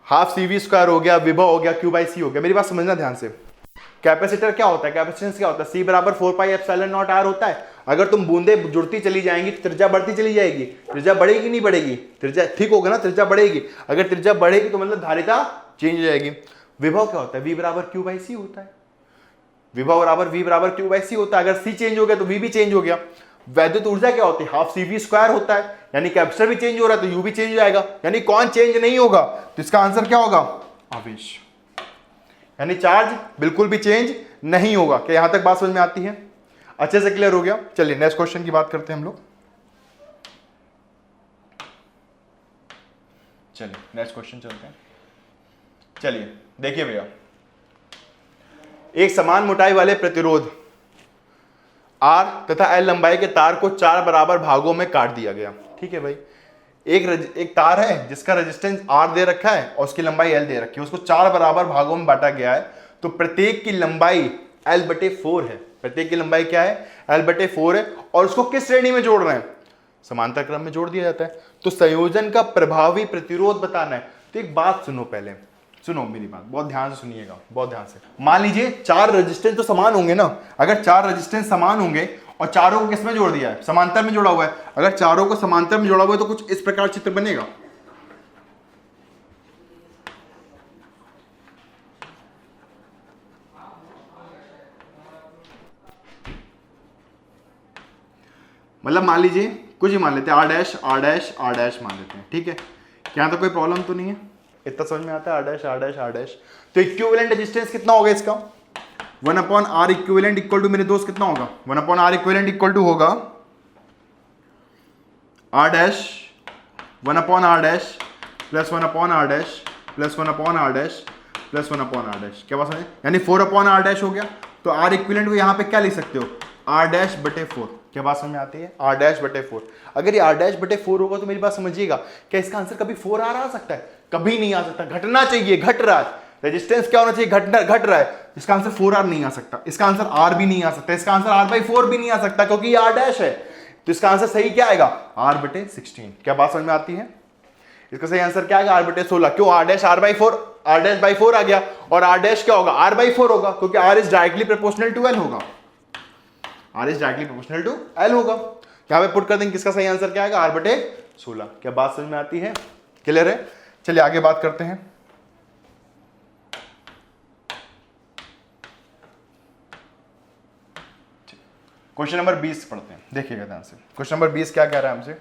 हाफ CV स्क्वायर हो गया, विभव हो गया, Q/C हो गया। मेरी बात समझना ध्यान से, कैपेसिटर क्या होता है, कैपेसिटेंस क्या होता है, C बराबर 4πε0r होता है। अगर तुम बूंदे जुड़ती चली जाएंगी तो त्रिज्या बढ़ती चली जाएगी, त्रिज्या बढ़ेगी नहीं बढ़ेगी, त्रिज्या ठीक होगा ना, त्रिज्या बढ़ेगी। अगर त्रिज्या बढ़ेगी तो मतलब धारिता चेंज हो जाएगी। विभव क्या होता है, V बराबर Q/C होता है, विभव बराबर V बराबर Q/C होता है। अगर C चेंज हो गया तो V भी चेंज हो गया। वैद्युत ऊर्जा क्या होती है, हाफ CV स्क्वायर होता है, यानी कैपेसिटर भी चेंज हो रहा है तो U भी चेंज हो जाएगा, यानी कौन चेंज नहीं होगा। तो इसका आंसर क्या होगा, आवेश, यानी चार्ज बिल्कुल भी चेंज नहीं होगा। क्या यहां तक बात समझ में आती है, अच्छे से क्लियर हो गया। चलिए नेक्स्ट क्वेश्चन की बात करते हैं हम लोग। चलिए नेक्स्ट क्वेश्चन चलते हैं। चलिए देखिए भैया, एक समान मोटाई वाले प्रतिरोध R तथा L लंबाई के तार को 4 बराबर भागों में काट दिया गया। ठीक है भाई, एक तार है जिसका रेजिस्टेंस R दे रखा है और उसकी लंबाई L दे रखी है, उसको 4 बराबर भागों में बांटा गया है। तो प्रत्येक की लंबाई L/4 है, प्रत्येक की लंबाई क्या है, L/4 है। और उसको किस श्रेणी में जोड़ रहे हैं, समांतर क्रम में जोड़ दिया जाता है। तो संयोजन का प्रभावी प्रतिरोध बताना है। तो एक बात सुनो, पहले सुनो मेरी बात, बहुत ध्यान से सुनिएगा, बहुत ध्यान से। मान लीजिए 4 रेजिस्टेंस तो समान होंगे ना, अगर 4 रेजिस्टेंस समान होंगे और चारों को किसमें जोड़ दिया है, समांतर में जोड़ा हुआ है, अगर चारों को समांतर में जोड़ा हुआ है तो कुछ इस प्रकार चित्र बनेगा। मतलब मान लीजिए कुछ ही मान लेते हैं, R dash R dash R dash मान लेते हैं, ठीक है। यहाँ तो कोई प्रॉब्लम तो नहीं है, इतना समझ में आता है, R dash R dash R dash. तो इक्विवेलेंट रेजिस्टेंस कितना होगा इसका, 1/R इक्विवेलेंट इक्वल टू, मेरे दोस्त कितना होगा, 1/R इक्विवेलेंट इक्वल टू होगा R dash 1/R dash plus 1/R dash plus 1/R dash plus 1/R dash. क्या बात समझे, यानी 4/R डैश हो गया। तो R इक्विवेलेंट को यहाँ पे क्या लिख सकते हो, R डैश बटे 4। क्या बात समझ में आती है, R डैश बटे 4। अगर ये R डैश बटे 4 होगा तो मेरी बात समझिएगा, क्या इसका आंसर कभी 4R आ सकता है, कभी नहीं आ सकता, घटना चाहिए, घट रहा है। रेजिस्टेंस क्या होना चाहिए, घट रहा है। इसका आंसर 4R नहीं आ सकता, इसका आंसर R भी नहीं आ सकता, इसका आंसर R/4 भी नहीं आ सकता, क्योंकि ये R डैश है। तो इसका आंसर सही क्या आएगा, R बटे 16। क्या बात समझ में आती है, इसका सही आंसर क्या आएगा, R बटे 16। क्यों, R dash R dash by 4 आ गया, और R डैश क्या होगा, R/4 होगा, क्योंकि R is directly proportional to L होगा, R is directly proportional to L होगा। यहाँ पे पुट कर देंगे, किसका सही आंसर क्या आएगा, R बटे 16। क्या बात समझ में आती है, क्लियर है। चलिए आगे बात करते हैं। क्वेश्चन नंबर 20 पढ़ते हैं, देखिएगा ध्यान से। क्वेश्चन नंबर 20 क्या कह रहा है हमसे,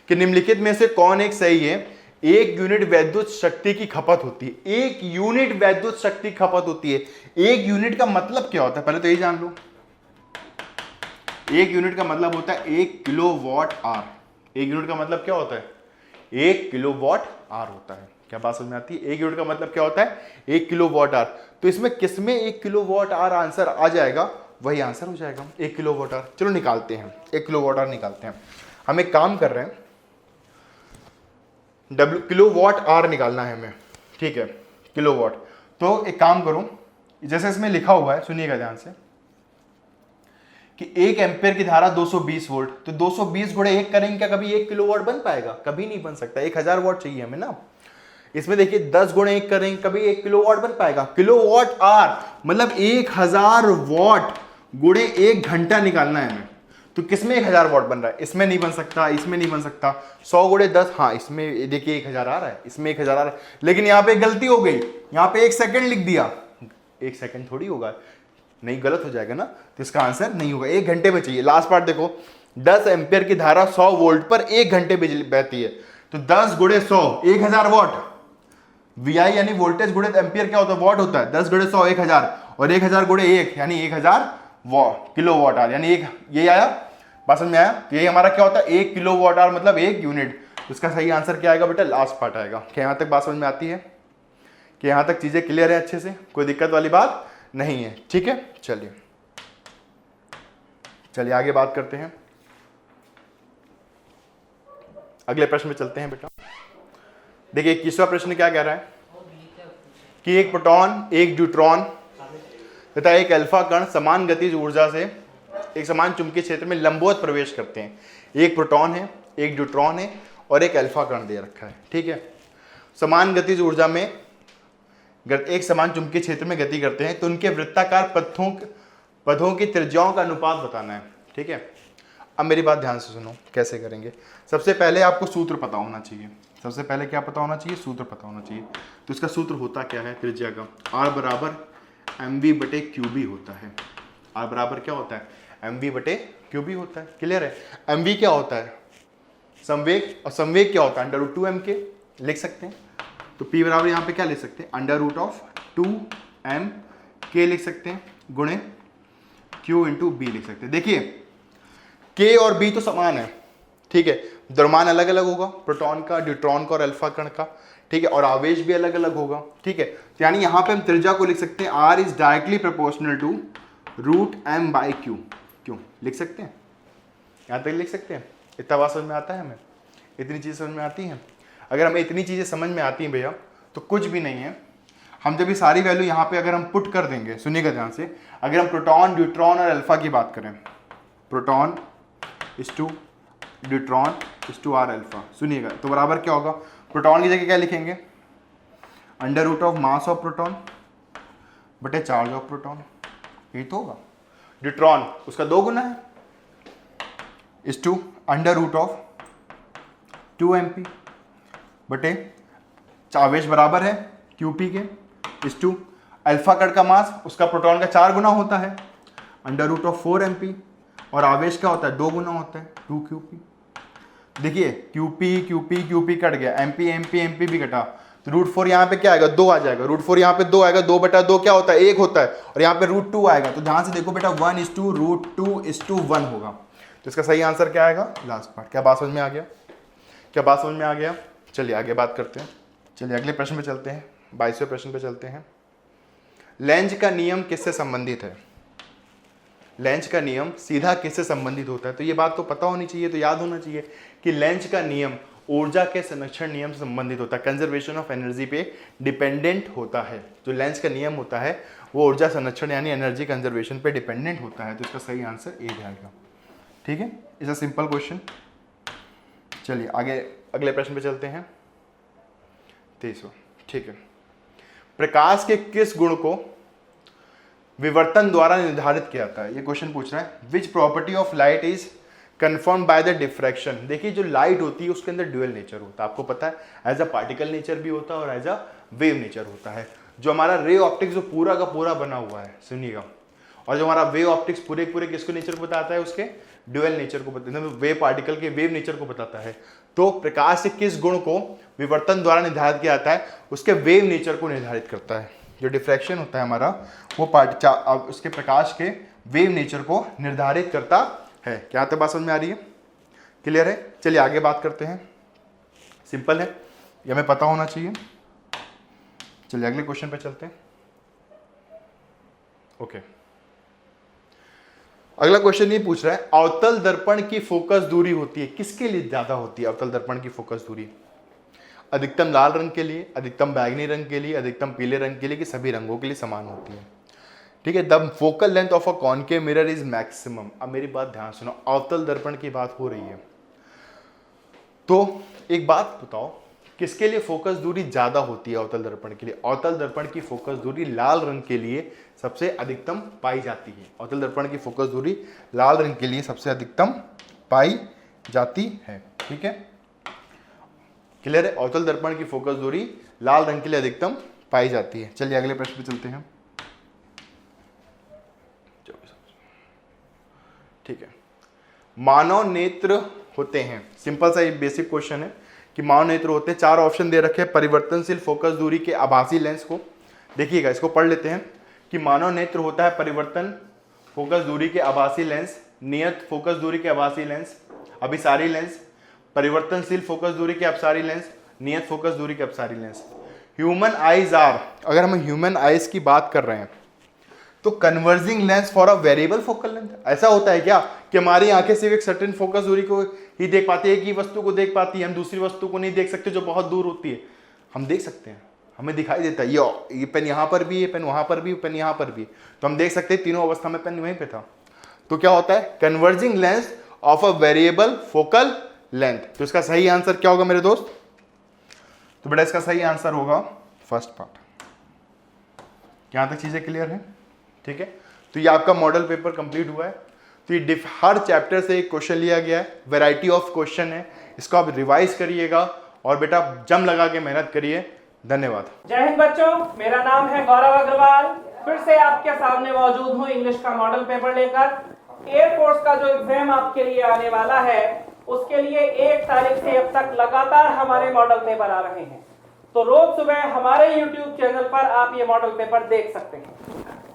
कि निम्नलिखित में से कौन एक सही है, 1 यूनिट वैद्युत शक्ति की खपत होती है। 1 यूनिट वैद्युत शक्ति की खपत होती है। 1 यूनिट का मतलब क्या होता है, पहले तो यही जान लो। 1 यूनिट का मतलब होता है 1 किलोवाट आवर। 1 यूनिट का मतलब क्या होता है, 1 किलोवाट आवर होता है। क्या बात समझ में आती है, 1 यूनिट का मतलब क्या होता है, 1 किलोवाट आवर। तो इसमें किसमें 1 किलोवाट आवर आंसर आ जाएगा, वही आंसर हो जाएगा 1 किलोवाट आवर। चलो निकालते हैं, 1 किलोवाट आवर निकालते हैं। हम एक काम कर रहे हैं, किलोवाट आवर निकालना है हमें, ठीक है, किलोवाट। तो एक काम करो, जैसे इसमें लिखा हुआ है, सुनिएगा ध्यान से, कि 1 एम्पियर की धारा 220 वोल्ट। तो 220 गुणे 1 करेंगे, क्या कभी 1 किलोवाट बन पाएगा, कभी नहीं बन सकता। 1000 वाट चाहिए हमें ना। इसमें देखिए 10 गुणे 1 करेंगे, कभी 1 किलोवाट बन पाएगा। किलोवाट आवर मतलब 1000 वाट गुणे 1 घंटा निकालना है हमें। तो किसमें 1000 वाट बन रहा है, इसमें नहीं बन सकता, इसमें नहीं बन सकता। 100 गुणे 10, हाँ इसमें देखिए 1000 आ रहा है, इसमें 1000 आ रहा है। लेकिन यहाँ पे गलती हो गई, यहाँ पे 1 सेकंड लिख दिया। 1 सेकंड थोड़ी होगा, नहीं, गलत हो जाएगा ना। तो इसका आंसर नहीं होगा, 1 घंटे में चाहिए। लास्ट पार्ट देखो, 10 एम्पियर की धारा 100 वोल्ट पर 1 घंटे बिजली बहती है। तो 10 गुणे 100 1000 वाट। VI यानी वोल्टेज गुणे एम्पियर क्या होता है, वाट होता है। 10 गुणे 100 1000, और 1000 गुणे 1 यानी 1000 किलोवाट आवर, यानी एक, यही आया, बात समझ में आया। यही हमारा क्या होता है, 1 किलोवाट आवर मतलब 1 यूनिट। उसका सही आंसर क्या आएगा बेटा, लास्ट पार्ट आएगा। क्या यहाँ तक बात समझ में आती है, कि यहाँ तक चीजें क्लियर है अच्छे से, कोई दिक्कत वाली बात नहीं है, ठीक है। चलिए आगे बात करते हैं, अगले प्रश्न में चलते हैं बेटा। देखिए 21वां प्रश्न क्या कह रहा है, कि एक प्रोटॉन, एक न्यूट्रॉन तथा एक अल्फा कण समान गतिज ऊर्जा से एक समान चुंबकीय क्षेत्र में लंबवत प्रवेश करते हैं। एक प्रोटॉन है, एक न्यूट्रॉन है और एक अल्फा कण दे रखा है, ठीक है। समान गतिज ऊर्जा में एक समान चुंबकीय क्षेत्र में गति करते हैं, तो उनके वृत्ताकार पथों की त्रिज्याओं का अनुपात बताना है, ठीक है। अब मेरी बात ध्यान से सुनो, कैसे करेंगे। सबसे पहले आपको सूत्र पता होना चाहिए। सबसे पहले क्या पता होना चाहिए, सूत्र पता होना चाहिए। तो इसका सूत्र होता क्या है, त्रिज्या का R बराबर mv बटे QB होता है। R बराबर क्या होता है, mv बटे QB होता है, क्लियर है। mv क्या होता है, संवेग, और संवेग क्या होता है, √2m लिख सकते हैं। तो P बराबर यहाँ पे क्या लिख सकते हैं, √2m लिख सकते हैं, गुणे Q इंटू B लिख सकते हैं। देखिए K और B तो समान है, ठीक है, द्रव्यमान अलग अलग होगा, प्रोटॉन का, न्यूट्रॉन का और अल्फा कण का, ठीक है, और आवेश भी अलग अलग होगा, ठीक है। तो यानी यहाँ पे हम त्रिज्या को लिख सकते हैं R is directly proportional to √m/Q। क्यों लिख सकते हैं, यहाँ तक लिख सकते हैं। इतना बात समझ में आता है हमें, इतनी चीज़ समझ में आती हैं। अगर हमें इतनी चीज़ें समझ में आती हैं भैया, तो कुछ भी नहीं है। हम जब ये सारी वैल्यू यहाँ पे अगर हम पुट कर देंगे, सुनिएगा ध्यान से, अगर हम प्रोटॉन, न्यूट्रॉन और अल्फा की बात करें, proton is to deuteron is to R alpha. सुनिएगा, तो बराबर क्या होगा, प्रोटॉन की जगह क्या लिखेंगे, under root of mass of proton बटे चार्ज ऑफ प्रोटॉन, यही तो होगा। ड्यूट्रॉन उसका 2 गुना है, is to under root of 2mp बटे आवेश बराबर है QP के, इज टू अल्फा कण का मास उसका प्रोटॉन का 4 गुना होता है, अंडर रूट ऑफ 4mp, और आवेश क्या होता है 2 गुना होता है 2qp। देखिए QP कट गया, MP भी कटा, तो √4 यहाँ पे क्या आएगा 2 आ जाएगा, √4 यहाँ पे 2 आएगा, 2/2 क्या होता है 1 होता है, और यहाँ पे √2 आएगा, तो ध्यान से देखो बेटा 1:√2:1 होगा। तो इसका सही आंसर क्या आएगा, लास्ट पार्ट। क्या बात समझ में आ गया, क्या बात समझ में आ गया? चलिए आगे बात करते हैं, चलिए अगले प्रश्न पे चलते हैं, 22वें प्रश्न पे चलते हैं। लेंज का नियम किससे संबंधित है? लेंज का नियम सीधा किससे संबंधित होता है? तो ये बात तो पता होनी चाहिए, तो याद होना चाहिए कि लेंज का नियम ऊर्जा के संरक्षण नियम से संबंधित होता है, कंजर्वेशन ऑफ एनर्जी पे डिपेंडेंट होता है। जो लेंज का नियम होता है वो ऊर्जा संरक्षण यानी एनर्जी कंजर्वेशन पे डिपेंडेंट होता है, तो इसका सही आंसर ए जाएगा। ठीक है, इट्स अ सिंपल क्वेश्चन। चलिए आगे अगले प्रश्न पे चलते हैं, 23वां। ठीक है, प्रकाश के किस गुण को विवर्तन द्वारा निर्धारित किया जाता है? ये क्वेश्चन पूछ रहा है, which property of light is confirm by the diffraction. देखिए जो लाइट होती है उसके अंदर ड्यूअल नेचर होता है, आपको पता है, एज अ पार्टिकल नेचर भी होता है और एज अ वेव नेचर होता है। जो हमारा रे ऑप्टिक्स जो पूरा का पूरा बना हुआ है, सुनिएगा, और जो हमारा वेव ऑप्टिक्स पूरे पूरे किसको नेचर को बताता है, उसके ड्यूअल नेचर को बताता है, वेव पार्टिकल के वेव नेचर को बताता है। तो प्रकाश के किस गुण को विवर्तन द्वारा निर्धारित किया जाता है, उसके वेव नेचर को निर्धारित करता है। जो डिफ्रैक्शन होता है हमारा वो उसके प्रकाश के वेव नेचर को निर्धारित करता है। क्या तो बात समझ में आ रही है, क्लियर है? चलिए आगे बात करते हैं, सिंपल है, ये हमें पता होना चाहिए। चलिए अगले क्वेश्चन पे चलते हैं। ओके, अगला क्वेश्चन ये पूछ रहा है, अवतल दर्पण की फोकस दूरी होती है किसके लिए ज्यादा होती है? अवतल दर्पण की फोकस दूरी अधिकतम लाल रंग के लिए, अधिकतम बैगनी रंग के लिए, अधिकतम पीले रंग के लिए, कि सभी रंगों के लिए समान होती है? ठीक है, the focal length of a concave mirror is maximum. अब मेरी बात ध्यान सुनो, अवतल दर्पण की बात हो रही है, तो एक बात बताओ, किसके लिए फोकस दूरी ज्यादा होती है अवतल दर्पण के लिए? अवतल दर्पण की फोकस दूरी लाल रंग के लिए सबसे अधिकतम पाई जाती है। अवतल दर्पण की फोकस दूरी लाल रंग के लिए सबसे अधिकतम पाई जाती है। ठीक है, क्लियर है? अवतल दर्पण की फोकस दूरी लाल रंग के लिए अधिकतम पाई जाती है। चलिए अगले प्रश्न पे चलते हैं। ठीक है, मानव नेत्र होते हैं, सिंपल सा एक बेसिक क्वेश्चन है कि मानव नेत्र होते हैं, 4 ऑप्शन दे रखे हैं परिवर्तनशील फोकस दूरी के आभासी लेंस को। देखिएगा, इसको पढ़ लेते हैं कि मानव नेत्र होता है परिवर्तन फोकस दूरी के आभासी लेंस, नियत फोकस दूरी के आभासी लेंस, अभिसारी लेंस, परिवर्तनशील फोकस दूरी के अपसारी लेंस, नियत फोकस दूरी के अपसारी लेंस। ह्यूमन आईज आर, अगर हम ह्यूमन आईज की बात कर रहे हैं तो converging lens for a variable focal length. ऐसा होता है क्या कि हमारी आंखें सिर्फ एक सर्टेन फोकस दूरी को ही देख पाती है, एक ही वस्तु को देख पाती है, हम दूसरी वस्तु को नहीं देख सकते जो बहुत दूर होती है? हम देख सकते हैं, हमें दिखाई देता है ये पेन यहाँ पर भी, ये पेन वहां पर भी, पेन यहाँ पर भी, तो हम देख सकते हैं तीनों अवस्था में पेन वहीं पे था। तो क्या होता है, converging lens of a variable focal length. तो इसका सही आंसर क्या होगा मेरे दोस्त? तो बेटा इसका सही आंसर होगा फर्स्ट पार्ट। यहां तक चीजें क्लियर है? ठीक है, तो ये आपका मॉडल पेपर कंप्लीट हुआ है। तो ये हर चैप्टर से एक क्वेश्चन लिया गया है, वैरायटी ऑफ क्वेश्चन है, इसको आप रिवाइज करिएगा और बेटा जम लगा के मेहनत करिए। धन्यवाद। जय हिंद बच्चों, मेरा नाम है गौरव अग्रवाल, फिर से आपके सामने मौजूद हूँ इंग्लिश का मॉडल पेपर लेकर। एयरफोर्स का जो एग्जाम आपके लिए आने वाला है उसके लिए 1 तारीख से अब तक लगातार हमारे मॉडल पेपर आ रहे हैं, तो रोज सुबह हमारे YouTube चैनल पर आप ये मॉडल पेपर देख सकते हैं।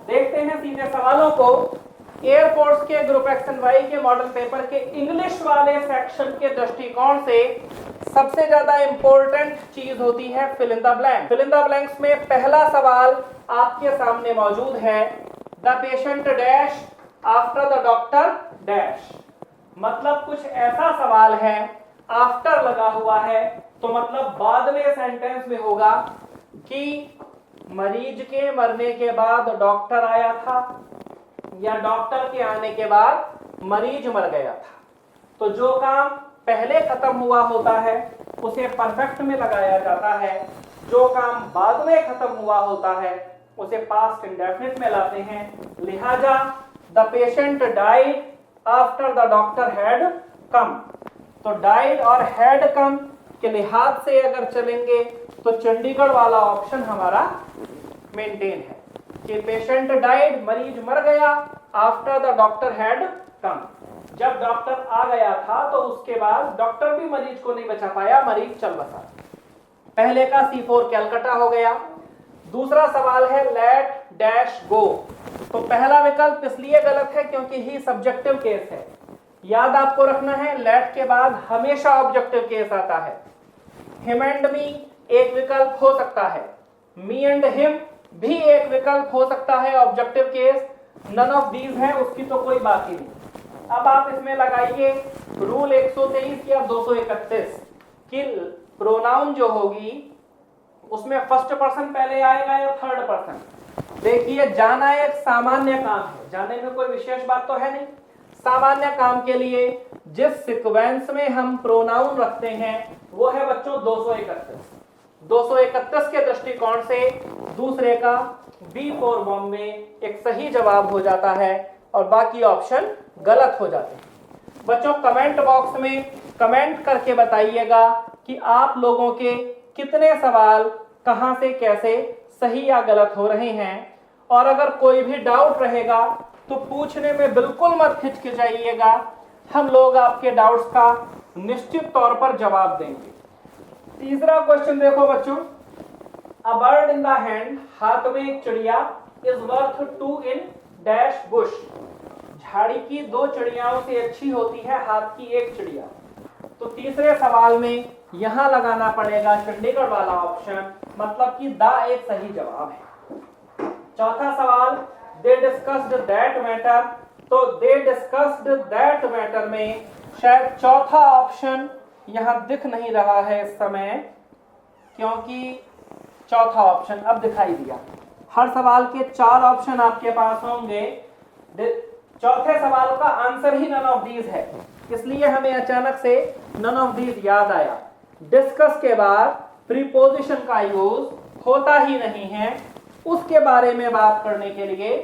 देखते हैं सीधे सवालों को। एयरफोर्स के ग्रुप एक्शन वाई के मॉडल पेपर के इंग्लिश वाले सेक्शन के दृष्टिकोण से सबसे ज्यादा इंपॉर्टेंट चीज होती है fill in the blank. Fill in the blanks में पहला सवाल आपके सामने मौजूद है, the patient dash after the doctor dash. मतलब कुछ ऐसा सवाल है, आफ्टर लगा हुआ है तो मतलब बाद में सेंटेंस में होगा कि मरीज के मरने के बाद डॉक्टर आया था या डॉक्टर के आने के बाद मरीज मर गया था। तो जो काम पहले खत्म हुआ होता है उसे परफेक्ट में लगाया जाता है, जो काम बाद में खत्म हुआ होता है उसे पास्ट इंडेफिनिट में लाते हैं। लिहाजा the patient died after the doctor had come, तो डाइड और हैड कम के लिहाज से अगर चलेंगे तो चंडीगढ़ वाला ऑप्शन हमारा मेंटेन है कि पेशेंट डाइड, मरीज मर गया, after the doctor had come, जब डॉक्टर आ गया था तो उसके बाद डॉक्टर भी मरीज को नहीं बचा पाया, मरीज चल बसा। पहले का C4 कैलकाटा हो गया। दूसरा सवाल है लेट डैश गो, तो पहला विकल्प इसलिए गलत है क्योंकि ही सब्जेक्टिव केस है। याद आपको रखना है लेट के बाद हमेशा ऑब्जेक्टिव केस आता है। हिम एंड मी एक विकल्प हो सकता है, मी एंड हिम भी एक विकल्प हो सकता है objective case, none of these है उसकी तो कोई बात ही नहीं। अब आप इसमें लगाइए रूल 123 या 231 कि प्रोनाउन जो होगी उसमें फर्स्ट पर्सन पहले आएगा या थर्ड पर्सन। देखिए जाना एक सामान्य काम है, जाने में कोई विशेष बात तो है नहीं। सामान्य काम के लिए जिस सीक्वेंस में हम प्रोनाउन रखते हैं वो है बच्चों 231। 231 के दृष्टिकोण से दूसरे का बी फॉर बॉम्बे एक सही जवाब हो जाता है और बाकी ऑप्शन गलत हो जाते हैं। बच्चों कमेंट बॉक्स में कमेंट करके बताइएगा कि आप लोगों के कितने सवाल कहां से कैसे सही या गलत हो रहे हैं, और अगर कोई भी डाउट रहेगा तो पूछने में बिल्कुल मत हिचकिचाइएगा, हम लोग आपके डाउट्स का निश्चित तौर पर जवाब देंगे। तीसरा क्वेश्चन देखो बच्चों, a bird in the hand, हाथ में एक चिड़िया, is worth 2 in dash Bush, झाड़ी की 2 चिड़ियाओं से अच्छी होती है हाथ की एक चिड़िया। तो तीसरे सवाल में यहां लगाना पड़ेगा चंडीगढ़ वाला ऑप्शन, मतलब कि द एक सही जवाब है। चौथा सवाल, दे डिस्कस्ड दैट मैटर, तो दे डिस्कस्ड दैट मैटर में शायद चौथा ऑप्शन यहां दिख नहीं रहा है इस समय, क्योंकि चौथा ऑप्शन अब दिखाई दिया। हर सवाल के 4 ऑप्शन आपके पास होंगे, चौथे सवाल का आंसर ही नन ऑफ दीज है, इसलिए हमें अचानक से नन ऑफ दीज याद आया। डिस्कस के बाद प्रीपोजिशन का यूज होता ही नहीं है, उसके बारे में बात करने के लिए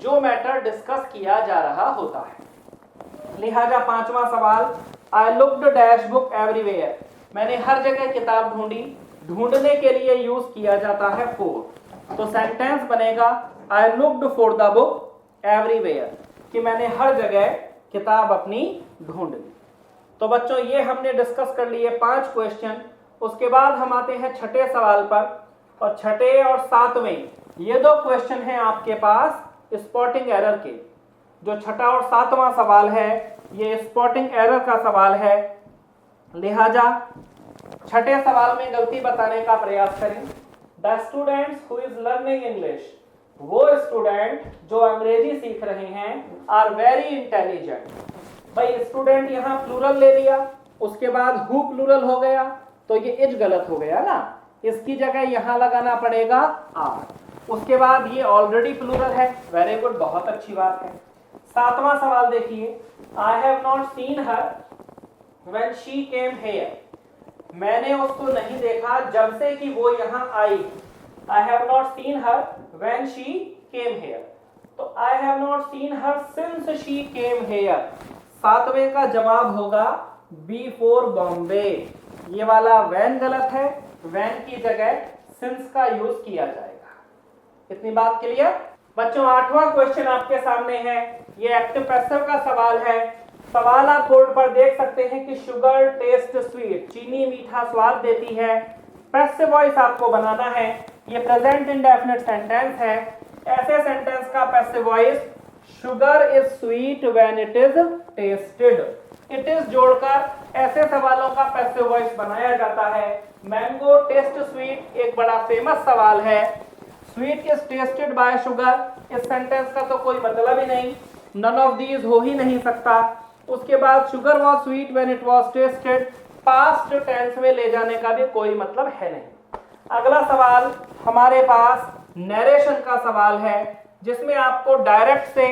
जो मैटर डिस्कस किया जा रहा होता है। लिहाजा 5वां सवाल, I looked dash book everywhere, मैंने हर जगह किताब ढूंढी, ढूंढने के लिए यूज किया जाता है फॉर, तो सेंटेंस बनेगा I looked for the book everywhere, कि मैंने हर जगह किताब अपनी ढूंढ ली। तो बच्चों ये हमने डिस्कस कर लिए 5 क्वेश्चन। उसके बाद हम आते हैं छठे सवाल पर, और छठे और 7वें ये 2 क्वेश्चन हैं आपके पास स्पॉटिंग एरर के। जो छठा और 7वां सवाल है ये स्पॉटिंग एरर का सवाल है, लिहाजा छठे सवाल में गलती बताने का प्रयास करें। The students who is learning English, वो स्टूडेंट जो अंग्रेजी सीख रहे हैं, आर वेरी इंटेलिजेंट। भाई स्टूडेंट यहाँ प्लूरल ले लिया, उसके बाद हु प्लूरल हो गया, तो ये इज गलत हो गया ना, इसकी जगह यहाँ लगाना पड़ेगा आर। उसके बाद ये ऑलरेडी प्लूरल है, वेरी गुड, बहुत अच्छी बात है। 7वां सवाल देखिए, I have not seen her when she came here, मैंने उसको नहीं देखा जब से कि वो यहाँ आई। I have not seen her when she came here, तो I have not seen her since she came here। 7वें का जवाब होगा before Bombay। ये वाला when गलत है, when की जगह since का यूज किया जाएगा। इतनी बात क्लियर? बच्चों 8वां क्वेश्चन आपके सामने है, ये एक्टिव पैसिव का सवाल है। सवाल आप बोर्ड पर देख सकते हैं कि शुगर टेस्ट स्वीट, चीनी मीठा स्वाद देती है। पैसिव वॉइस आपको बनाना है, ये प्रेजेंट इंडेफिनिट सेंटेंस है। ऐसे सेंटेंस का passive voice sugar is sweet when it is tested, it is जोड़कर ऐसे सवालों का पैसिव वॉइस बनाया जाता है। मैंगो टेस्ट स्वीट एक बड़ा फेमस सवाल है, sweet is tested by sugar, इस सेंटेंस का तो कोई मतलब ही नहीं, नन ऑफ दीज हो ही नहीं सकता। उसके बाद sugar was sweet when it was tested, past tense में ले जाने का भी कोई मतलब है नहीं। अगला सवाल हमारे पास नरेशन का सवाल है, जिसमें आपको डायरेक्ट से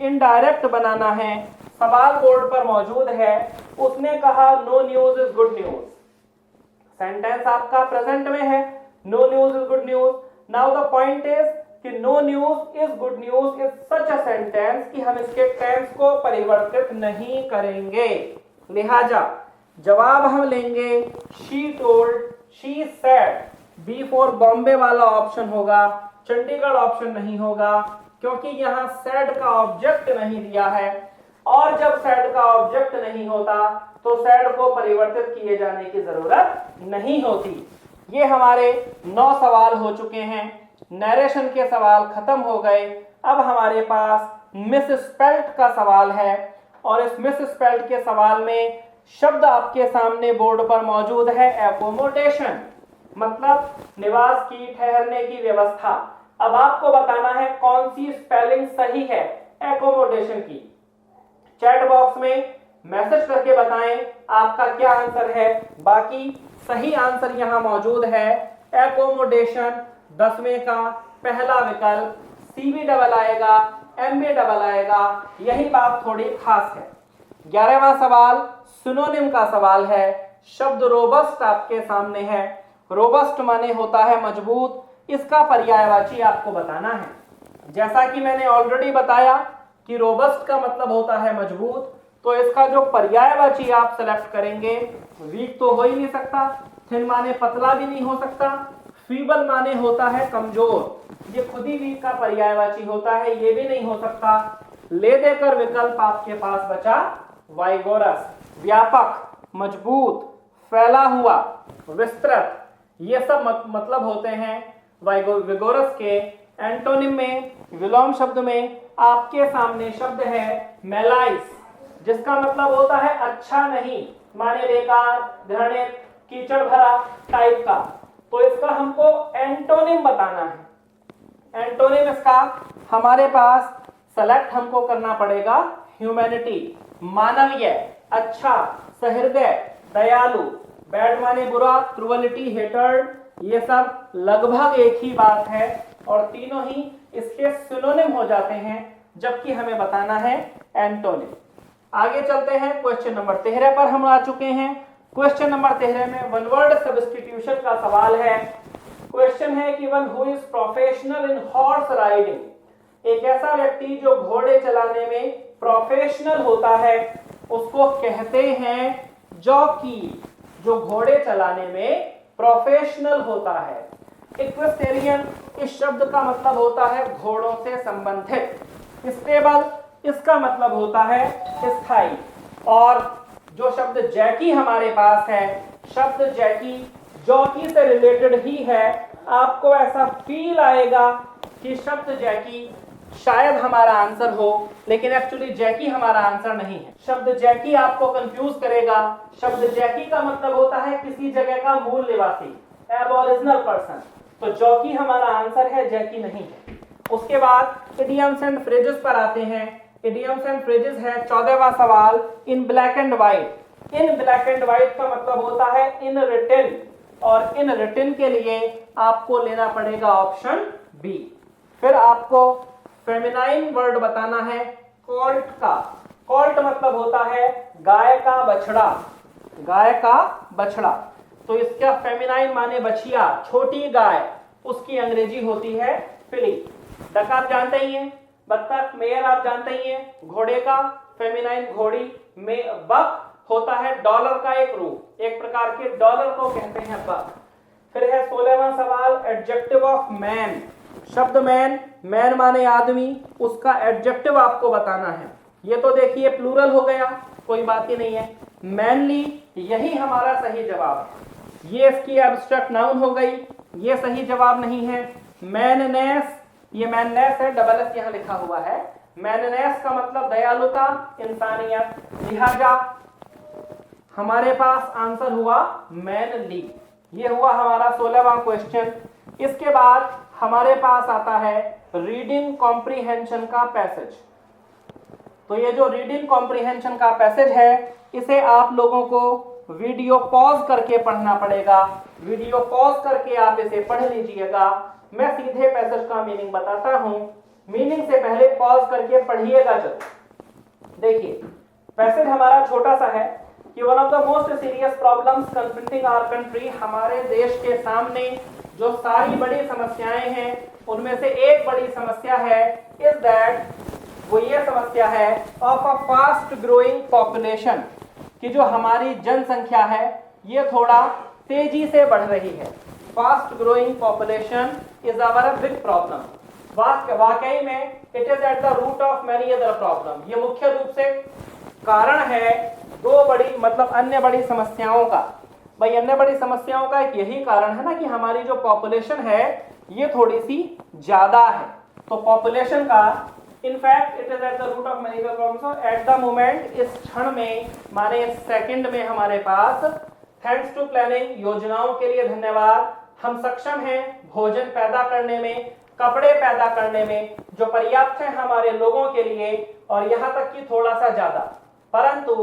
इनडायरेक्ट बनाना है। सवाल बोर्ड पर मौजूद है, उसने कहा no news is good news. Sentence आपका प्रेजेंट में है, no news is good news. Now the point is कि no news is good news is such a sentence कि हम इसके टेंस को परिवर्तित नहीं करेंगे, लिहाजा जवाब हम लेंगे she told, she said. B4 Bombay वाला ऑप्शन होगा, चंडीगढ़ ऑप्शन नहीं होगा, क्योंकि यहां सेड का ऑब्जेक्ट नहीं दिया है, और जब सेड का ऑब्जेक्ट नहीं होता तो सेड को परिवर्तित किए जाने की जरूरत नहीं होती। ये हमारे 9 सवाल हो चुके हैं, नरेशन के सवाल खत्म हो गए। अब हमारे पास मिस स्पेल्ट का सवाल है, और इस मिस स्पेल्ट के सवाल में शब्द आपके सामने बोर्ड पर मौजूद है एकोमोडेशन, मतलब निवास की, ठहरने की व्यवस्था। अब आपको बताना है कौन सी स्पेलिंग सही है एकोमोडेशन की। चैट बॉक्स में मैसेज करके बताएं आपका क्या आंसर है। बाकी सही आंसर यहां मौजूद है एकोमोडेशन, 10वें का पहला विकल्प। CB डबल आएगा, MA डबल आएगा, यही बात थोड़ी खास है। 11वां सवाल सिनोनिम का सवाल है। शब्द रोबस्ट आपके सामने है। रोबस्ट माने होता है मजबूत, इसका पर्यायवाची आपको बताना है। जैसा कि मैंने ऑलरेडी बताया कि रोबस्ट का मतलब होता है मजबूत, तो इसका जो पर्यायवाची आप सेलेक्ट करेंगे, वीक तो हो ही नहीं सकता, थिन माने पतला भी नहीं हो सकता, फीबल माने होता है कमजोर, ये खुद ही वीक का पर्यायवाची होता है, ये भी नहीं हो सकता। ले देकर विकल्प आपके पास बचा वाइगोरस, व्यापक, मजबूत, फैला हुआ, विस्तृत, ये सब मतलब होते हैं विगोरस के। एंटोनिम में, विलोम शब्द में आपके सामने शब्द है मेलाइस, जिसका मतलब होता है अच्छा नहीं, माने बेकार, घृणित, कीचड़ भरा टाइप का। तो इसका हमको एंटोनिम बताना है। एंटोनिम इसका हमारे पास सेलेक्ट हमको करना पड़ेगा ह्यूमैनिटी, मानवीय, अच्छा, सहृदय, दयालु। बैड माने बुरा, क्रूअलिटी, हेटर्ड, ये सब लगभग एक ही बात है, और तीनों ही इसके सिनोनिम हो जाते हैं, जबकि हमें बताना है एंटोनिम। आगे चलते हैं, क्वेश्चन नंबर 13 पर हम आ चुके हैं। क्वेश्चन नंबर 13 में वन वर्ड सब्स्टिट्यूशन का सवाल है। क्वेश्चन है कि one who is professional in horse riding, एक ऐसा व्यक्ति जो घोड़े चलाने में प्रोफेशनल होता है, उसको कहते हैं जॉकी, जो घोड़े चलाने में प्रोफेशनल होता है। इक्वेस्टेरियन, इस शब्द का मतलब होता है घोड़ों से संबंधित। स्टेबल, इसका मतलब होता है स्थायी। और जो शब्द जैकी हमारे पास है, शब्द जैकी जॉकी से रिलेटेड ही है। आपको ऐसा फील आएगा कि शब्द जैकी शायद हमारा आंसर हो, लेकिन एक्चुअली जैकी हमारा आंसर नहीं है। शब्द जैकी आपको कंफ्यूज करेगा। शब्द जैकी का मतलब होता है किसी जगह का मूल निवासी, एबोरिजिनल पर्सन। तो जॉकी हमारा आंसर है, जैकी नहीं है। उसके बाद इडियम्स एंड फ्रेजेस पर आते हैं। इडियम्स एंड फ्रेजेस है 14वां सवाल, in black and white. In black and white का मतलब होता है इन रिटन, और इन रिटन के लिए आपको लेना पड़ेगा ऑप्शन बी। फिर आपको फेमिनाइन वर्ड बताना है कॉल्ट का। कॉल्ट मतलब होता है गाय का बछड़ा, गाय का बछड़ा। तो इसका फेमिनाइन माने बछिया, छोटी गाय, उसकी अंग्रेजी होती है फिली। डक आप जानते ही हैं, बत्तख, मेयर आप जानते ही हैं, घोड़े का फेमिनाइन घोड़ी, में बक होता है डॉलर का एक रूप, एक प्रकार के डॉलर को कहते हैं बक। फिर है 16वां सवाल, एडजेक्टिव ऑफ मैन। शब्द मैन, मैन माने आदमी, उसका एडजेक्टिव आपको बताना है। ये तो देखिए प्लूरल हो गया, कोई बात ही नहीं है। मैनली, यही हमारा सही जवाब है। ये इसकी एब्स्ट्रैक्ट नाउन हो गई, ये सही जवाब नहीं है। मैननेस, ये मैननेस है, डबल एस यहाँ लिखा हुआ है। मैननेस का मतलब दयालुता, इंसानियत, लिहाजा हमारे पास आंसर हुआ मैनली। ये हुआ हमारा 16वां क्वेश्चन। इसके बाद हमारे पास आता है रीडिंग कॉम्प्रीहेंशन का पैसेज। तो ये जो रीडिंग कॉम्प्रीहेंशन का पैसेज है, इसे आप लोगों को वीडियो पॉज करके पढ़ना पड़ेगा। वीडियो पॉज करके आप इसे पढ़ लीजिएगा। मैं सीधे पैसेज का मीनिंग बताता हूं, मीनिंग से पहले पॉज करके पढ़िएगा। चलो देखिए, पैसेज हमारा छोटा सा है कि one of the most serious problems confronting our country, हमारे देश के सामने जो सारी बड़ी समस्याएं हैं उनमें से एक बड़ी समस्या है इज दैट, वो ये समस्या है of a fast growing population, कि जो हमारी जनसंख्या है ये थोड़ा तेजी से बढ़ रही है। Fast growing population is our big problem. वाकई में it is at the root of many other problem. ये मुख्य रूप से कारण है दो बड़ी मतलब अन्य बड़ी समस्याओं का। भाई अन्य बड़ी समस्याओं का एक यही कारण है ना कि हमारी जो पॉपुलेशन है ये थोड़ी सी ज्यादा है। तो पॉपुलेशन का in fact it is at the root of many other problems. At the moment, इस क्षण में, माने सेकंड में हमारे पास, थैंक्स टू प्लानिंग, योजनाओं के लिए धन्यवाद, हम सक्षम हैं भोजन पैदा करने में, कपड़े पैदा करने में जो पर्याप्त है हमारे लोगों के लिए, और यहाँ तक कि थोड़ा सा ज्यादा। परंतु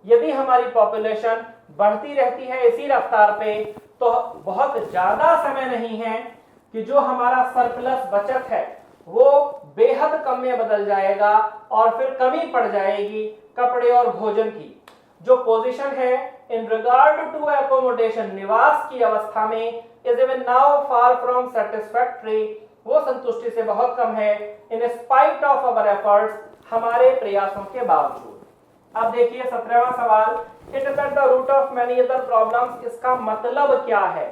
यदि हमारी पॉपुलेशन बढ़ती रहती है इसी रफ्तार पे, तो बहुत ज्यादा समय नहीं है कि जो हमारा सरप्लस बचत है वो बेहद कम में बदल जाएगा और फिर कमी पड़ जाएगी कपड़े और भोजन की। जो पोजीशन है इन रिगार्ड टू एकोमोडेशन, निवास की अवस्था में, is even now far from satisfactory, वो संतुष्टि से बहुत कम है, in spite of our efforts, हमारे प्रयासों के बावजूद। अब देखिए 17वां सवाल, it is at the root of many other problems, इसका मतलब क्या है?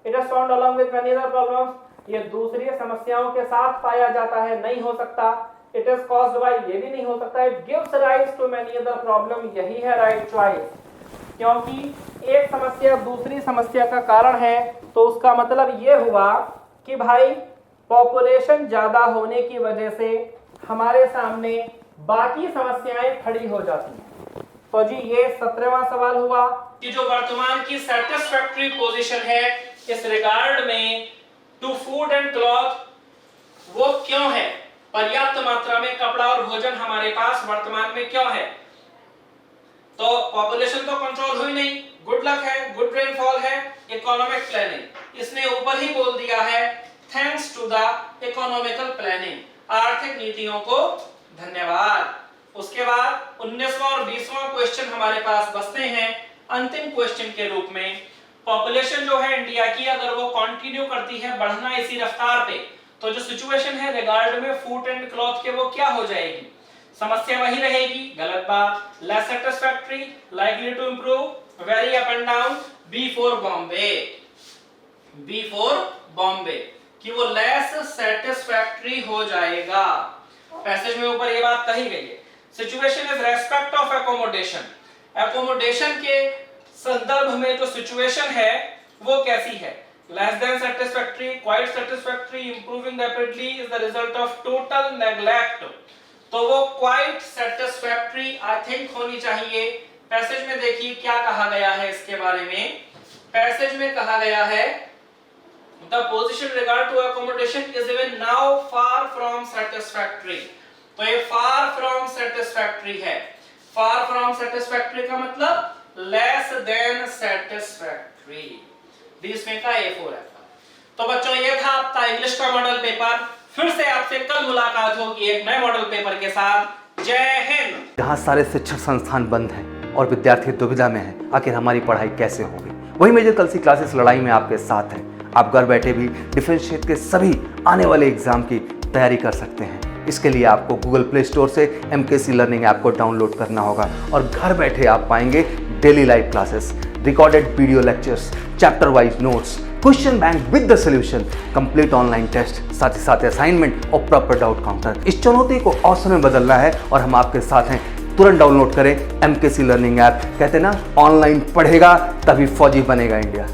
It is found along with many other problems, ये दूसरी समस्याओं के साथ पाया जाता है, नहीं हो सकता। इट इज कॉज्ड बाय, ये भी नहीं हो सकता। It gives rise to many other problem, यही है राइट चॉइस, क्योंकि एक समस्या दूसरी समस्या का कारण है। तो उसका मतलब ये हुआ कि भाई पॉपुलेशन ज्यादा होने की वजह से हमारे सामने बाकी समस्याएं खड़ी हो जाती हैं। तो जी ये 17वां सवाल हुआ कि जो वर्तमान की सेटिस्फैक्टरी पोजीशन है इस रिगार्ड में टू फूड एंड क्लॉथ, वो क्यों है? पर्याप्त मात्रा में कपड़ा और भोजन हमारे पास वर्तमान में क्यों है? तो पॉपुलेशन तो कंट्रोल हुई नहीं, गुड लक है, गुड रेनफॉल है, इकोनॉमिक प्लानिंग, इसने ऊपर ही बोल दिया है thanks to the economical planning, आर्थिक नीतियों को धन्यवाद। उसके बाद 19वां और 20वां क्वेश्चन हमारे पास बचते हैं अंतिम क्वेश्चन के रूप में। पॉपुलेशन जो है इंडिया की अगर वो कंटिन्यू करती है बढ़ना इसी रफ्तार पे, तो जो सिचुएशन है रिगार्ड में फूड एंड क्लॉथ के, वो क्या हो जाएगी? समस्या वही रहेगी, गलत बात। Less satisfactory, likely to improve, very up and down, B for Bombay, B for Bombay, कि वो लेस सैटिस्फैक्टरी हो जाएगा। पैसेज में ऊपर ये बात कही गई है। Situation is respect of accommodation, accommodation के संदर्भ में जो सिचुएशन है वो कैसी है? Less than satisfactory, quite satisfactory, improving rapidly is the result of total neglect, तो वो क्वाइट सैटिस्फैक्टरी आई थिंक होनी चाहिए। पैसेज में देखिए क्या कहा गया है इसके बारे में। पैसेज में कहा गया है the position regard to accommodation is even now far from satisfactory, तो ये far from satisfactory है। far from satisfactory का मतलब less than satisfactory, बीच में का A4 है। तो बच्चों ये था आपका इंग्लिश का मॉडल पेपर। फिर से आपसे कल मुलाकात होगी एक नए मॉडल पेपर के साथ। जय हिंद। जहाँ सारे शिक्षण संस्थान बंद हैं और विद्यार्थी दुविधा में हैं, आखिर हमारी पढ़ाई कैसे होगी, वही मेजर कलसी क्लासेस लड़ाई में आपके साथ है। आप घर बैठे भी डिफेंस क्षेत्र के सभी आने वाले एग्जाम की तैयारी कर सकते हैं। इसके लिए आपको गूगल प्ले स्टोर से MKC लर्निंग ऐप को डाउनलोड करना होगा और घर बैठे आप पाएंगे daily live classes, recorded video lectures, chapter wise notes, question bank with the solution, complete online test, साथ ही साथ असाइनमेंट और प्रॉपर डाउट काउंटर। इस चुनौती को अवसर में बदलना है और हम आपके साथ हैं। तुरंत डाउनलोड करें MKC लर्निंग ऐप। कहते ना, ऑनलाइन पढ़ेगा तभी फौजी बनेगा इंडिया।